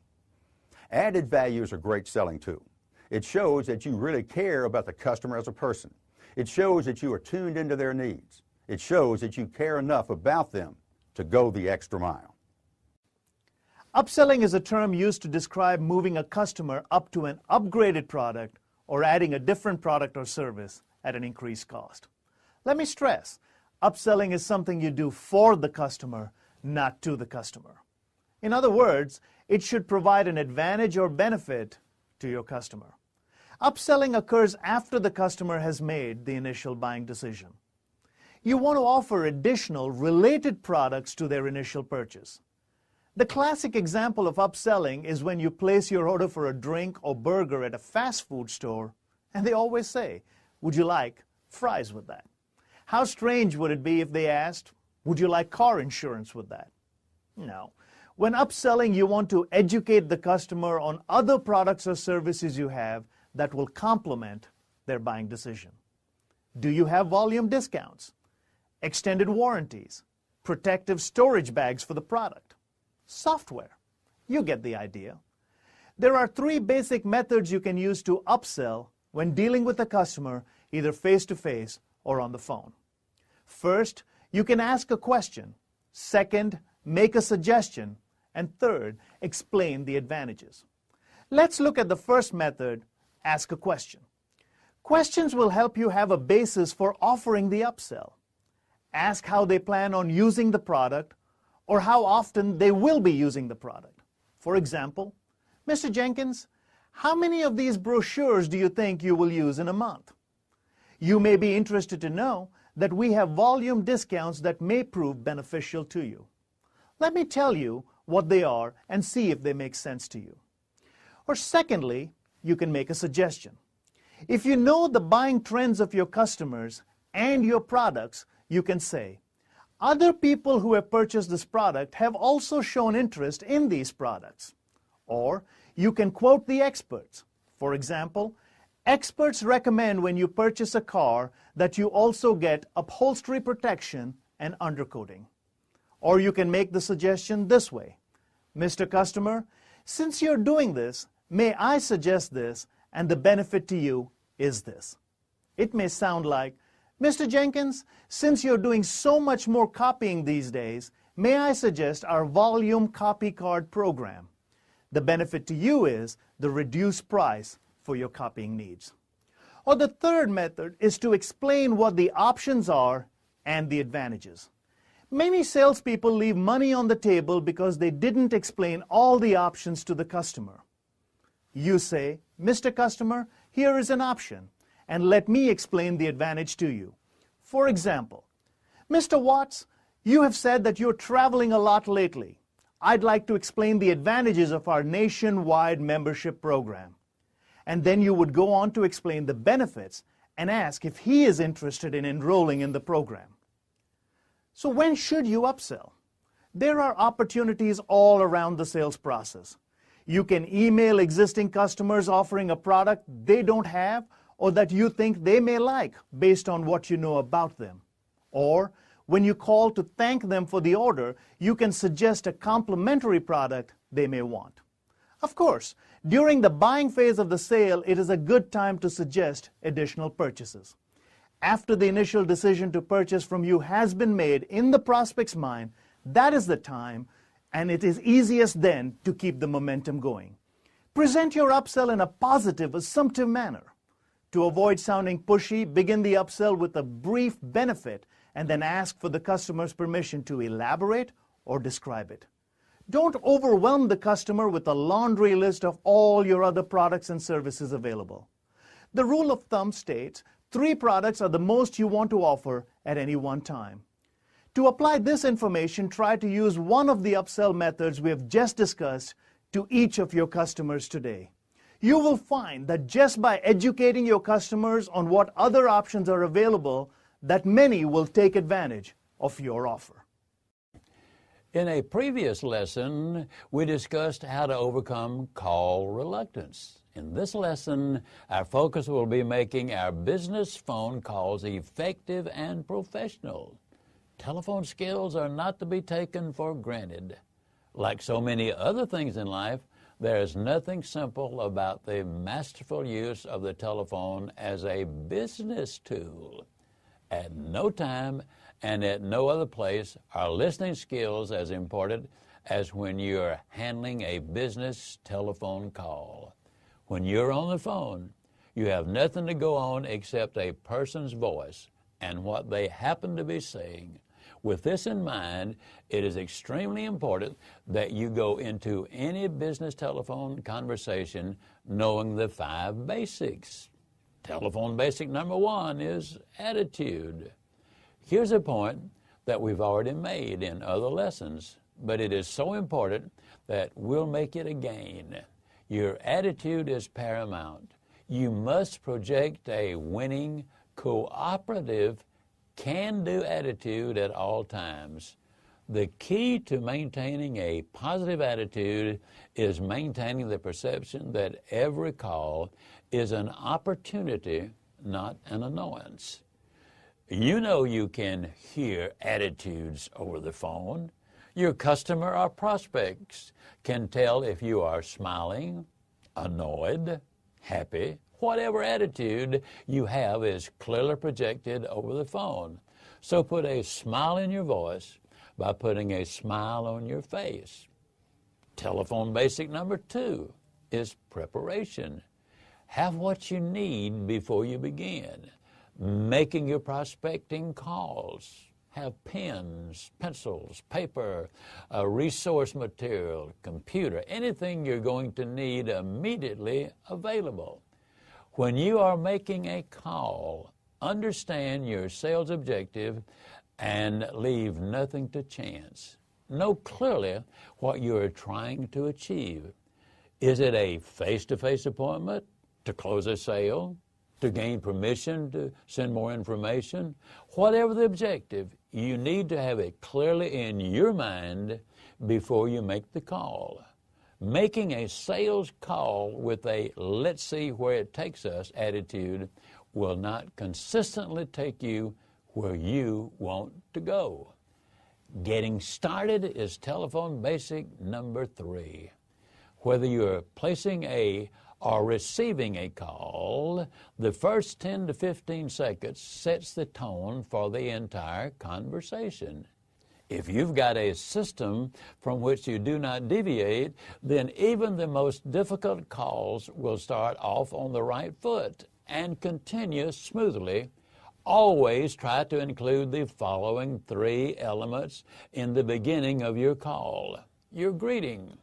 Added value is a great selling tool. It shows that you really care about the customer as a person. It shows that you are tuned into their needs. It shows that you care enough about them to go the extra mile. Upselling is a term used to describe moving a customer up to an upgraded product or adding a different product or service at an increased cost. Let me stress, upselling is something you do for the customer, not to the customer. In other words, it should provide an advantage or benefit to your customer. Upselling occurs after the customer has made the initial buying decision. You want to offer additional related products to their initial purchase. The classic example of upselling is when you place your order for a drink or burger at a fast food store, and they always say, "Would you like fries with that?" How strange would it be if they asked, "Would you like car insurance with that?" No. When upselling, you want to educate the customer on other products or services you have that will complement their buying decision. Do you have volume discounts, extended warranties, protective storage bags for the product, software? You get the idea. There are 3 basic methods you can use to upsell when dealing with a customer, either face-to-face or on the phone. First, you can ask a question. Second, make a suggestion. And third, explain the advantages. Let's look at the first method, ask a question. Questions will help you have a basis for offering the upsell. Ask how they plan on using the product or how often they will be using the product. For example, "Mr. Jenkins, how many of these brochures do you think you will use in a month?" You may be interested to know that we have volume discounts that may prove beneficial to you. Let me tell you what they are and see if they make sense to you. Or secondly, you can make a suggestion. If you know the buying trends of your customers and your products, you can say, "Other people who have purchased this product have also shown interest in these products." Or you can quote the experts. For example, "Experts recommend when you purchase a car that you also get upholstery protection and undercoating." Or you can make the suggestion this way, "Mr. Customer, since you're doing this, may I suggest this, and the benefit to you is this." It may sound like, "Mr. Jenkins, since you're doing so much more copying these days, may I suggest our volume copy card program. The benefit to you is the reduced price for your copying needs." Or the third method is to explain what the options are and the advantages. Many salespeople leave money on the table because they didn't explain all the options to the customer. You say, "Mr. Customer, here is an option, and let me explain the advantage to you." For example, "Mr. Watts, you have said that you're traveling a lot lately. I'd like to explain the advantages of our nationwide membership program." And then you would go on to explain the benefits and ask if he is interested in enrolling in the program. So when should you upsell? There are opportunities all around the sales process. You can email existing customers offering a product they don't have or that you think they may like based on what you know about them. Or when you call to thank them for the order, you can suggest a complimentary product they may want. Of course, during the buying phase of the sale, it is a good time to suggest additional purchases. After the initial decision to purchase from you has been made in the prospect's mind, that is the time, and it is easiest then to keep the momentum going. Present your upsell in a positive, assumptive manner. To avoid sounding pushy, begin the upsell with a brief benefit and then ask for the customer's permission to elaborate or describe it. Don't overwhelm the customer with a laundry list of all your other products and services available. The rule of thumb states 3 products are the most you want to offer at any one time. To apply this information, try to use one of the upsell methods we have just discussed to each of your customers today. You will find that just by educating your customers on what other options are available, that many will take advantage of your offer. In a previous lesson, we discussed how to overcome call reluctance. In this lesson, our focus will be making our business phone calls effective and professional. Telephone skills are not to be taken for granted. Like so many other things in life, There is nothing simple about the masterful use of the telephone as a business tool. At no time and at no other place are listening skills as important as when you're handling a business telephone call. When you're on the phone, you have nothing to go on except a person's voice and what they happen to be saying. With this in mind, it is extremely important that you go into any business telephone conversation knowing the 5 basics. Telephone basic number 1 is attitude. Here's a point that we've already made in other lessons, but it is so important that we'll make it again. Your attitude is paramount. You must project a winning, cooperative, can-do attitude at all times. The key to maintaining a positive attitude is maintaining the perception that every call is an opportunity, not an annoyance. You know you can hear attitudes over the phone. Your customer or prospects can tell if you are smiling, annoyed, happy. Whatever attitude you have is clearly projected over the phone. So put a smile in your voice by putting a smile on your face. Telephone basic number 2 is preparation. Have what you need before you begin. Making your prospecting calls. Have pens, pencils, paper, resource material, computer, anything you're going to need immediately available. When you are making a call, understand your sales objective and leave nothing to chance. Know clearly what you are trying to achieve. Is it a face-to-face appointment to close a sale, to gain permission to send more information? Whatever the objective, you need to have it clearly in your mind before you make the call. Making a sales call with a let's see where it takes us attitude will not consistently take you where you want to go. Getting started is telephone basic number 3. Whether you're placing or receiving a call, the first 10 to 15 seconds sets the tone for the entire conversation. If you've got a system from which you do not deviate, then even the most difficult calls will start off on the right foot and continue smoothly. Always try to include the following 3 elements in the beginning of your call. Your greeting.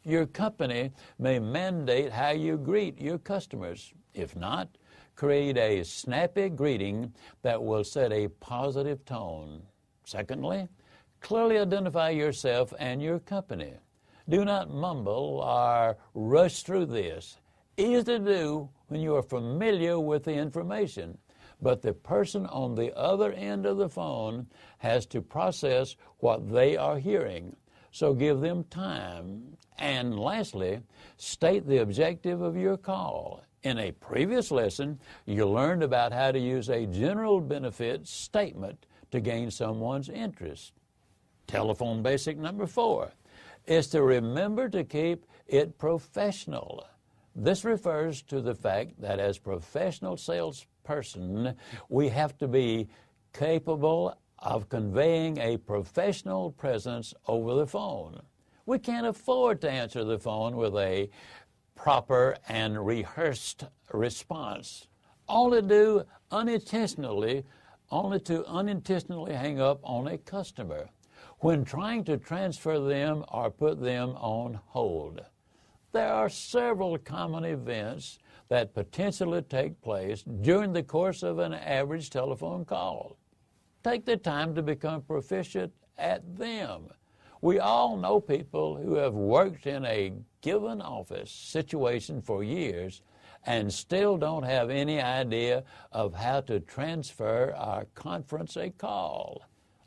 Your company may mandate how you greet your customers. If not, create a snappy greeting that will set a positive tone. Secondly, clearly identify yourself and your company. Do not mumble or rush through this. Easy to do when you are familiar with the information, but the person on the other end of the phone has to process what they are hearing, so give them time. And lastly, state the objective of your call. In a previous lesson, you learned about how to use a general benefit statement to gain someone's interest. Telephone basic number 4 is to remember to keep it professional. This refers to the fact that as professional salesperson, we have to be capable of conveying a professional presence over the phone. We can't afford to answer the phone with a proper and rehearsed response, only to unintentionally hang up on a customer when trying to transfer them or put them on hold. There are several common events that potentially take place during the course of an average telephone call. Take the time to become proficient at them. We all know people who have worked in a given office situation for years and still don't have any idea of how to transfer or conference a call.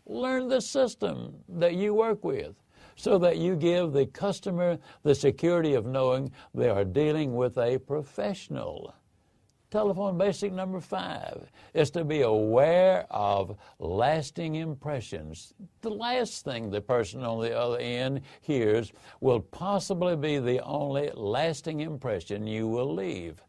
Learn the system that you work with so that you give the customer the security of knowing they are dealing with a professional. Telephone basic number 5 is to be aware of lasting impressions. The last thing the person on the other end hears will possibly be the only lasting impression you will leave.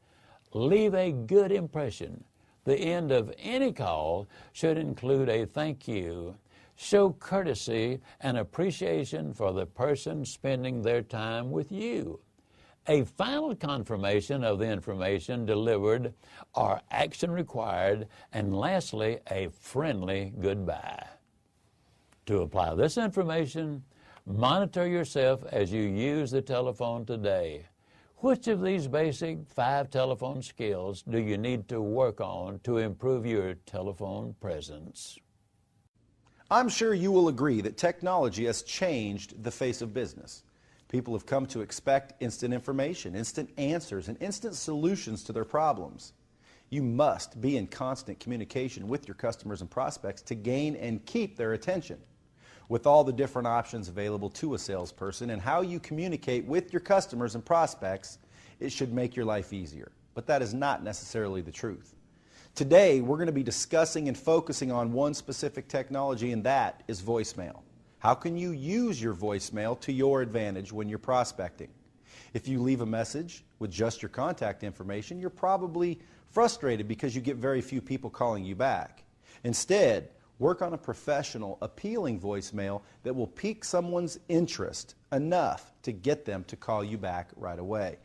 Leave a good impression. The end of any call should include a thank you. Show courtesy and appreciation for the person spending their time with you. A final confirmation of the information delivered or action required, and lastly, a friendly goodbye. To apply this information, monitor yourself as you use the telephone today. Which of these basic 5 telephone skills do you need to work on to improve your telephone presence? I'm sure you will agree that technology has changed the face of business. People have come to expect instant information, instant answers, and instant solutions to their problems. You must be in constant communication with your customers and prospects to gain and keep their attention. With all the different options available to a salesperson and how you communicate with your customers and prospects, it should make your life easier. But that is not necessarily the truth. Today, we're going to be discussing and focusing on one specific technology, and that is voicemail. How can you use your voicemail to your advantage when you're prospecting? If you leave a message with just your contact information, you're probably frustrated because you get very few people calling you back. Instead, work on a professional, appealing voicemail that will pique someone's interest enough to get them to call you back right away.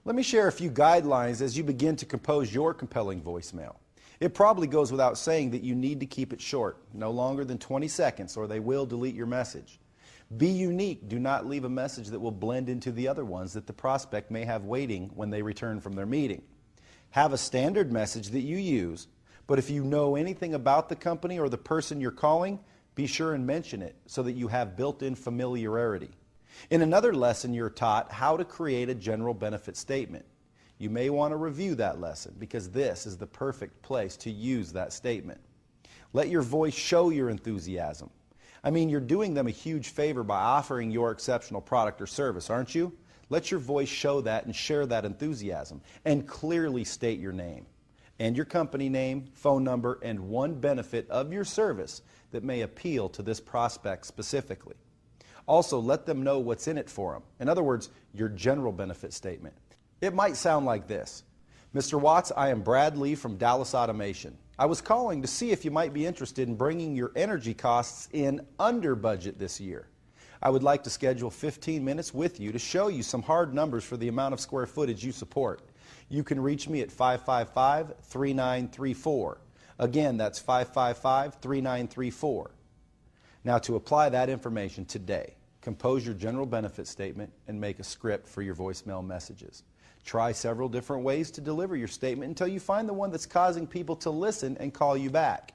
Let me share a few guidelines as you begin to compose your compelling voicemail. It probably goes without saying that you need to keep it short, no longer than 20 seconds, or they will delete your message. Be unique. Do not leave a message that will blend into the other ones that the prospect may have waiting when they return from their meeting. Have a standard message that you use, but if you know anything about the company or the person you're calling, be sure and mention it so that you have built-in familiarity. In another lesson, you're taught how to create a general benefit statement. You may want to review that lesson because this is the perfect place to use that statement. Let your voice show your enthusiasm. I mean, you're doing them a huge favor by offering your exceptional product or service, aren't you? Let your voice show that and share that enthusiasm, and clearly state your name and your company name, phone number, and one benefit of your service that may appeal to this prospect specifically. Also, let them know what's in it for them. In other words, your general benefit statement. It might sound like this. Mr. Watts, I am Brad Lee from Dallas Automation. I was calling to see if you might be interested in bringing your energy costs in under budget this year. I would like to schedule 15 minutes with you to show you some hard numbers for the amount of square footage you support. You can reach me at 555-3934. Again, that's 555-3934. Now, to apply that information today, compose your general benefit statement and make a script for your voicemail messages. Try several different ways to deliver your statement until you find the one that's causing people to listen and call you back.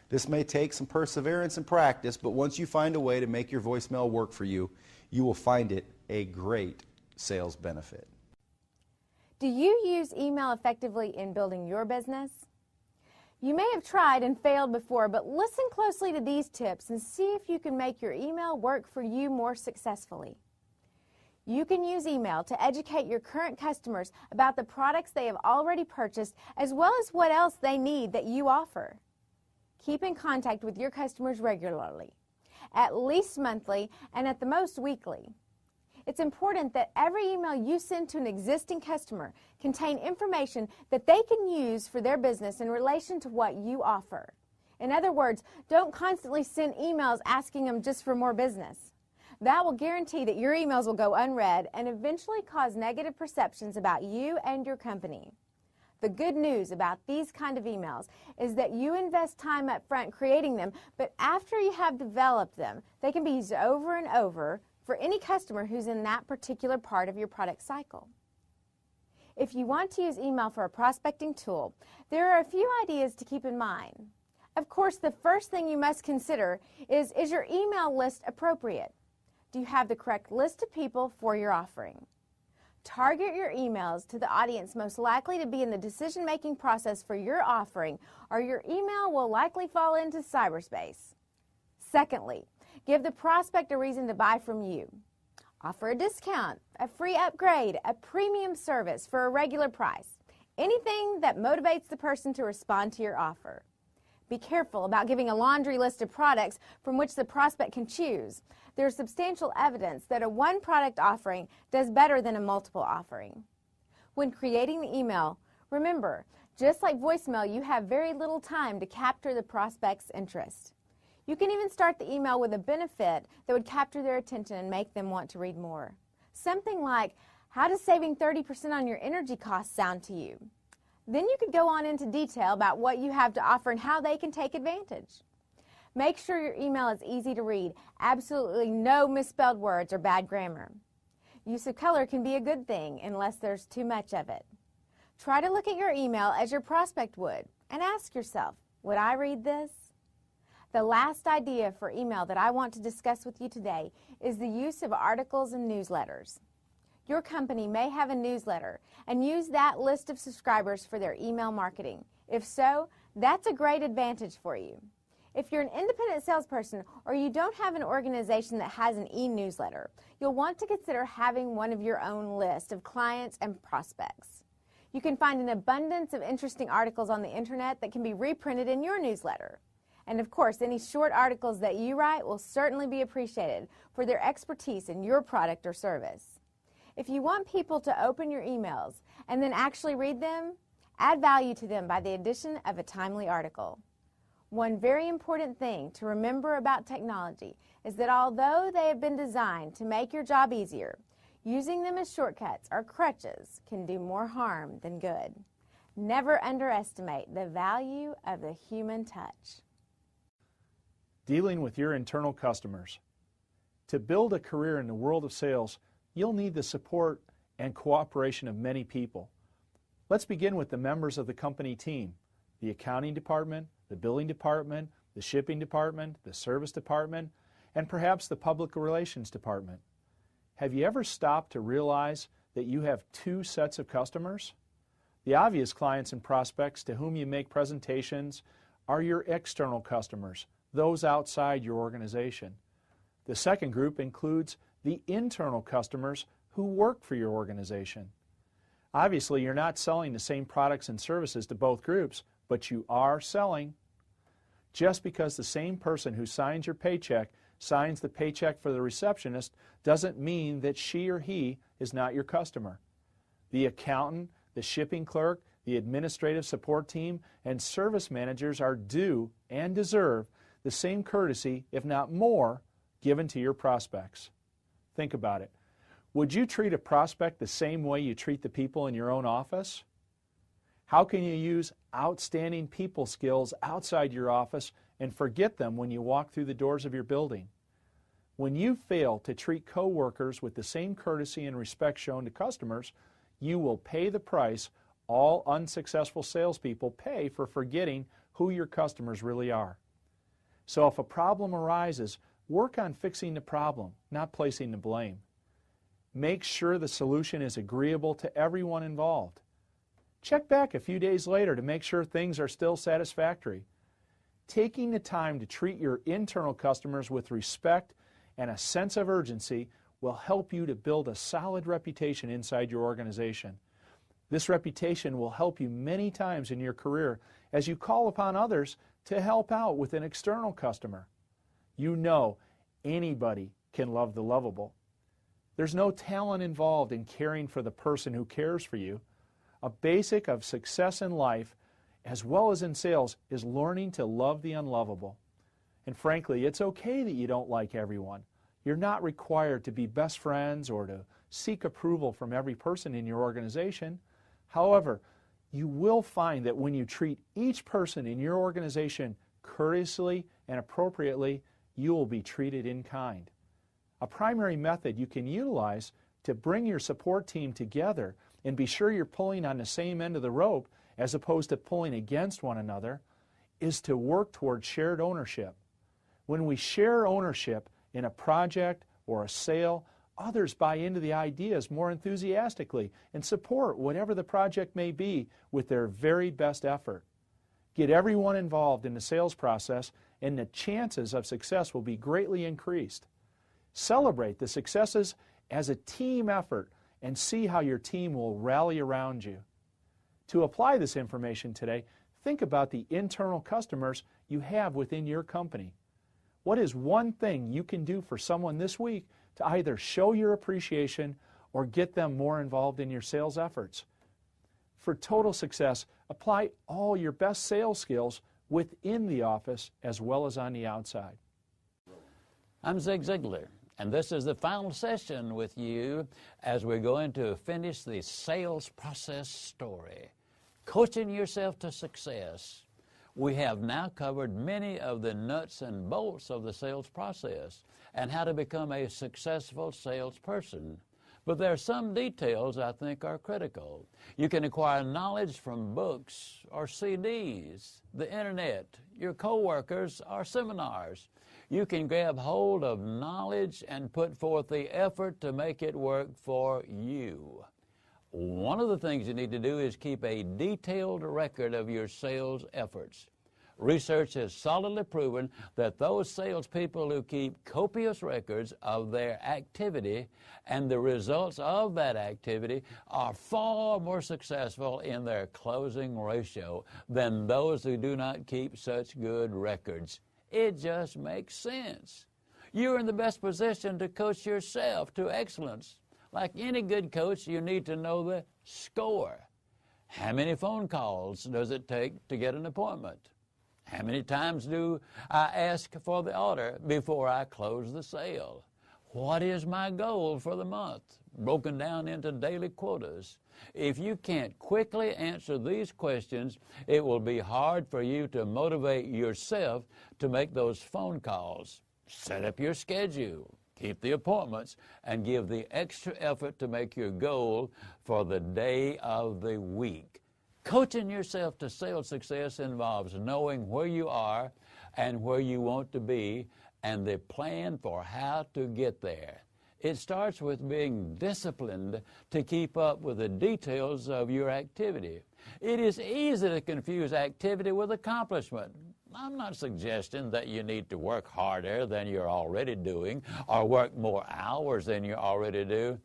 This may take some perseverance and practice, but once you find a way to make your voicemail work for you, you will find it a great sales benefit. Do you use email effectively in building your business? You may have tried and failed before, but listen closely to these tips and see if you can make your email work for you more successfully. You can use email to educate your current customers about the products they have already purchased, as well as what else they need that you offer. Keep in contact with your customers regularly, at least monthly and at the most weekly. It's important that every email you send to an existing customer contain information that they can use for their business in relation to what you offer. In other words, don't constantly send emails asking them just for more business. That will guarantee that your emails will go unread and eventually cause negative perceptions about you and your company. The good news about these kind of emails is that you invest time up front creating them, but after you have developed them, they can be used over and over for any customer who's in that particular part of your product cycle. If you want to use email for a prospecting tool, there are a few ideas to keep in mind. Of course, the first thing you must consider is your email list appropriate? Do you have the correct list of people for your offering? Target your emails to the audience most likely to be in the decision-making process for your offering, or your email will likely fall into cyberspace. Secondly, give the prospect a reason to buy from you. Offer a discount, a free upgrade, a premium service for a regular price. anything that motivates the person to respond to your offer. Be careful about giving a laundry list of products from which the prospect can choose. There is substantial evidence that a one-product offering does better than a multiple offering. When creating the email, remember, just like voicemail, you have very little time to capture the prospect's interest. You can even start the email with a benefit that would capture their attention and make them want to read more. Something like, how does saving 30% on your energy costs sound to you? Then you could go on into detail about what you have to offer and how they can take advantage. Make sure your email is easy to read. Absolutely no misspelled words or bad grammar. Use of color can be a good thing unless there's too much of it. Try to look at your email as your prospect would and ask yourself, would I read this? The last idea for email that I want to discuss with you today is the use of articles and newsletters. Your company may have a newsletter and use that list of subscribers for their email marketing. If so, that's a great advantage for you. If you're an independent salesperson or you don't have an organization that has an e-newsletter, you'll want to consider having one of your own list of clients and prospects. You can find an abundance of interesting articles on the internet that can be reprinted in your newsletter. And of course, any short articles that you write will certainly be appreciated for their expertise in your product or service. If you want people to open your emails and then actually read them, add value to them by the addition of a timely article. One very important thing to remember about technology is that although they have been designed to make your job easier, using them as shortcuts or crutches can do more harm than good. Never underestimate the value of the human touch. Dealing with your internal customers. To build a career in the world of sales, you'll need the support and cooperation of many people. Let's begin with the members of the company team, the accounting department, the billing department, the shipping department, the service department, and perhaps the public relations department. Have you ever stopped to realize that you have two sets of customers? The obvious clients and prospects to whom you make presentations are your external customers, those outside your organization. The second group includes the internal customers who work for your organization. Obviously, you're not selling the same products and services to both groups, but you are selling. Just because the same person who signs your paycheck signs the paycheck for the receptionist doesn't mean that she or he is not your customer. The accountant, the shipping clerk, the administrative support team, and service managers are due and deserve the same courtesy, if not more, given to your prospects. Think about it. Would you treat a prospect the same way you treat the people in your own office? How can you use outstanding people skills outside your office and forget them when you walk through the doors of your building? When you fail to treat coworkers with the same courtesy and respect shown to customers, you will pay the price all unsuccessful salespeople pay for forgetting who your customers really are. So if a problem arises, work on fixing the problem, not placing the blame. Make sure the solution is agreeable to everyone involved. Check back a few days later to make sure things are still satisfactory. Taking the time to treat your internal customers with respect and a sense of urgency will help you to build a solid reputation inside your organization. This reputation will help you many times in your career as you call upon others to help out with an external customer. You know anybody can love the lovable. There's no talent involved in caring for the person who cares for you. A basic of success in life, as well as in sales, is learning to love the unlovable. And frankly, it's okay that you don't like everyone. You're not required to be best friends or to seek approval from every person in your organization. However, you will find that when you treat each person in your organization courteously and appropriately, you will be treated in kind. A primary method you can utilize to bring your support team together and be sure you're pulling on the same end of the rope as opposed to pulling against one another is to work toward shared ownership. When we share ownership in a project or a sale, others buy into the ideas more enthusiastically and support whatever the project may be with their very best effort. Get everyone involved in the sales process and the chances of success will be greatly increased. Celebrate the successes as a team effort and see how your team will rally around you. To apply this information today, think about the internal customers you have within your company. What is one thing you can do for someone this week to either show your appreciation or get them more involved in your sales efforts? For total success, apply all your best sales skills within the office as well as on the outside. I'm Zig Ziglar, and this is the final session with you as we're going to finish the sales process story. Coaching yourself to success. We have now covered many of the nuts and bolts of the sales process and how to become a successful salesperson. But there are some details I think are critical. You can acquire knowledge from books or CDs, the internet, your coworkers, or seminars. You can grab hold of knowledge and put forth the effort to make it work for you. One of the things you need to do is keep a detailed record of your sales efforts. Research has solidly proven that those salespeople who keep copious records of their activity and the results of that activity are far more successful in their closing ratio than those who do not keep such good records. It just makes sense. You're in the best position to coach yourself to excellence. Like any good coach, you need to know the score. How many phone calls does it take to get an appointment? How many times do I ask for the order before I close the sale? What is my goal for the month, broken down into daily quotas? If you can't quickly answer these questions, it will be hard for you to motivate yourself to make those phone calls. Set up your schedule. Keep the appointments and give the extra effort to make your goal for the day of the week. Coaching yourself to sales success involves knowing where you are and where you want to be and the plan for how to get there. It starts with being disciplined to keep up with the details of your activity. It is easy to confuse activity with accomplishment. I'm not suggesting that you need to work harder than you're already doing or work more hours than you already do.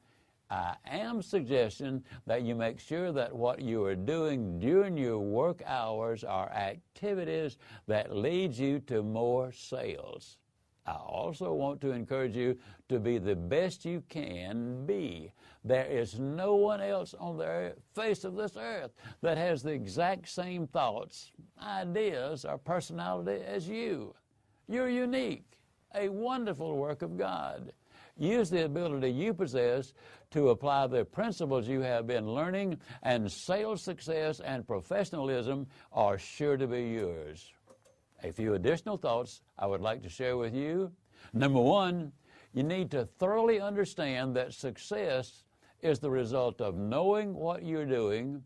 I am suggesting that you make sure that what you are doing during your work hours are activities that lead you to more sales. I also want to encourage you to be the best you can be. There is no one else on the face of this earth that has the exact same thoughts, ideas, or personality as you. You're unique, a wonderful work of God. Use the ability you possess to apply the principles you have been learning, and sales success and professionalism are sure to be yours. A few additional thoughts I would like to share with you. Number one, you need to thoroughly understand that success is the result of knowing what you're doing,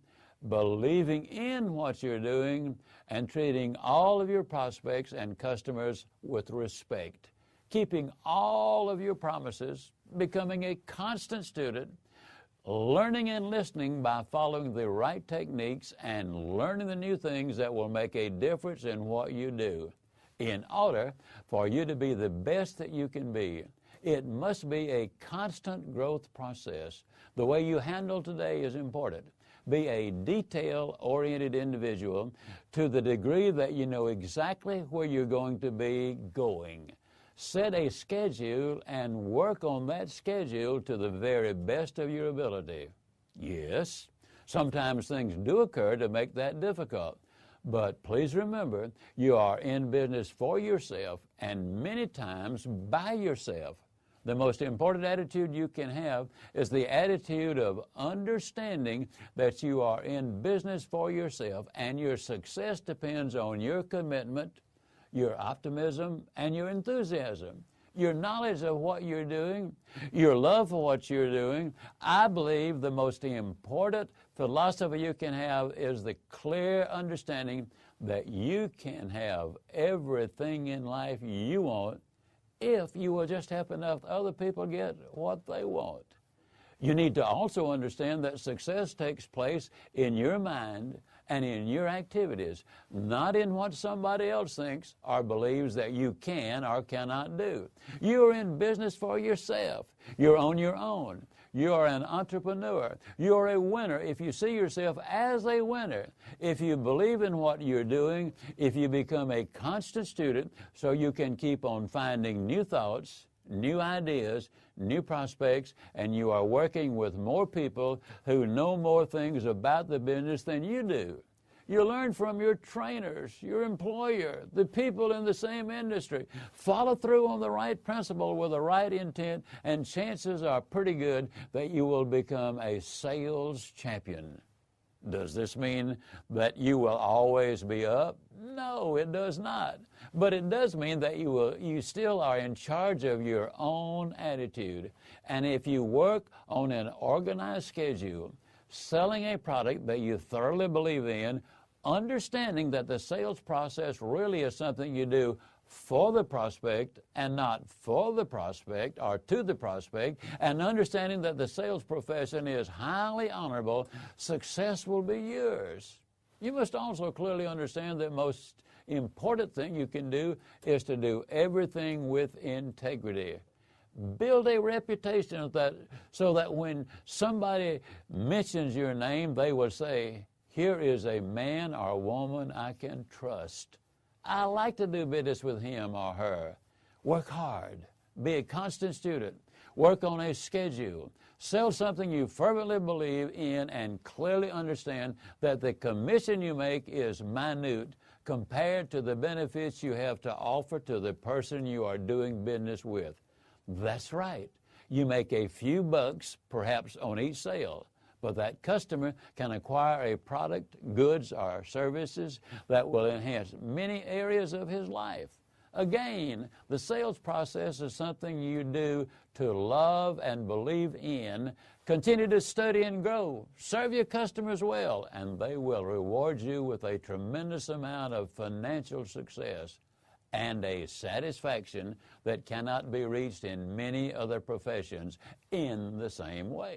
believing in what you're doing, and treating all of your prospects and customers with respect. Keeping all of your promises, becoming a constant student, learning and listening by following the right techniques, and learning the new things that will make a difference in what you do. In order for you to be the best that you can be, it must be a constant growth process. The way you handle today is important. Be a detail-oriented individual to the degree that you know exactly where you're going to be going. Set a schedule and work on that schedule to the very best of your ability. Yes, sometimes things do occur to make that difficult, but please remember, you are in business for yourself and many times by yourself. The most important attitude you can have is the attitude of understanding that you are in business for yourself and your success depends on your commitment, your optimism, and your enthusiasm, your knowledge of what you're doing, your love for what you're doing. I believe the most important philosophy you can have is the clear understanding that you can have everything in life you want if you will just help enough other people get what they want. You need to also understand that success takes place in your mind and in your activities, not in what somebody else thinks or believes that you can or cannot do. You are in business for yourself. You're on your own. You are an entrepreneur. You are a winner if you see yourself as a winner. If you believe in what you're doing, if you become a constant student so you can keep on finding new thoughts, new ideas, new prospects, and you are working with more people who know more things about the business than you do. You learn from your trainers, your employer, the people in the same industry. Follow through on the right principle with the right intent, and chances are pretty good that you will become a sales champion. Does this mean that you will always be up? No, it does not. But it does mean that you still are in charge of your own attitude. And if you work on an organized schedule, selling a product that you thoroughly believe in, understanding that the sales process really is something you do for the prospect and not for the prospect or to the prospect, and understanding that the sales profession is highly honorable, success will be yours. You must also clearly understand that most important thing you can do is to do everything with integrity. Build a reputation of that so that when somebody mentions your name, they will say, "Here is a man or woman I can trust. I like to do business with him or her." Work hard. Be a constant student. Work on a schedule. Sell something you fervently believe in and clearly understand that the commission you make is minute compared to the benefits you have to offer to the person you are doing business with. That's right. You make a few bucks, perhaps on each sale, but that customer can acquire a product, goods, or services that will enhance many areas of his life. Again, the sales process is something you do to love and believe in. Continue to study and grow. Serve your customers well, and they will reward you with a tremendous amount of financial success and a satisfaction that cannot be reached in many other professions in the same way.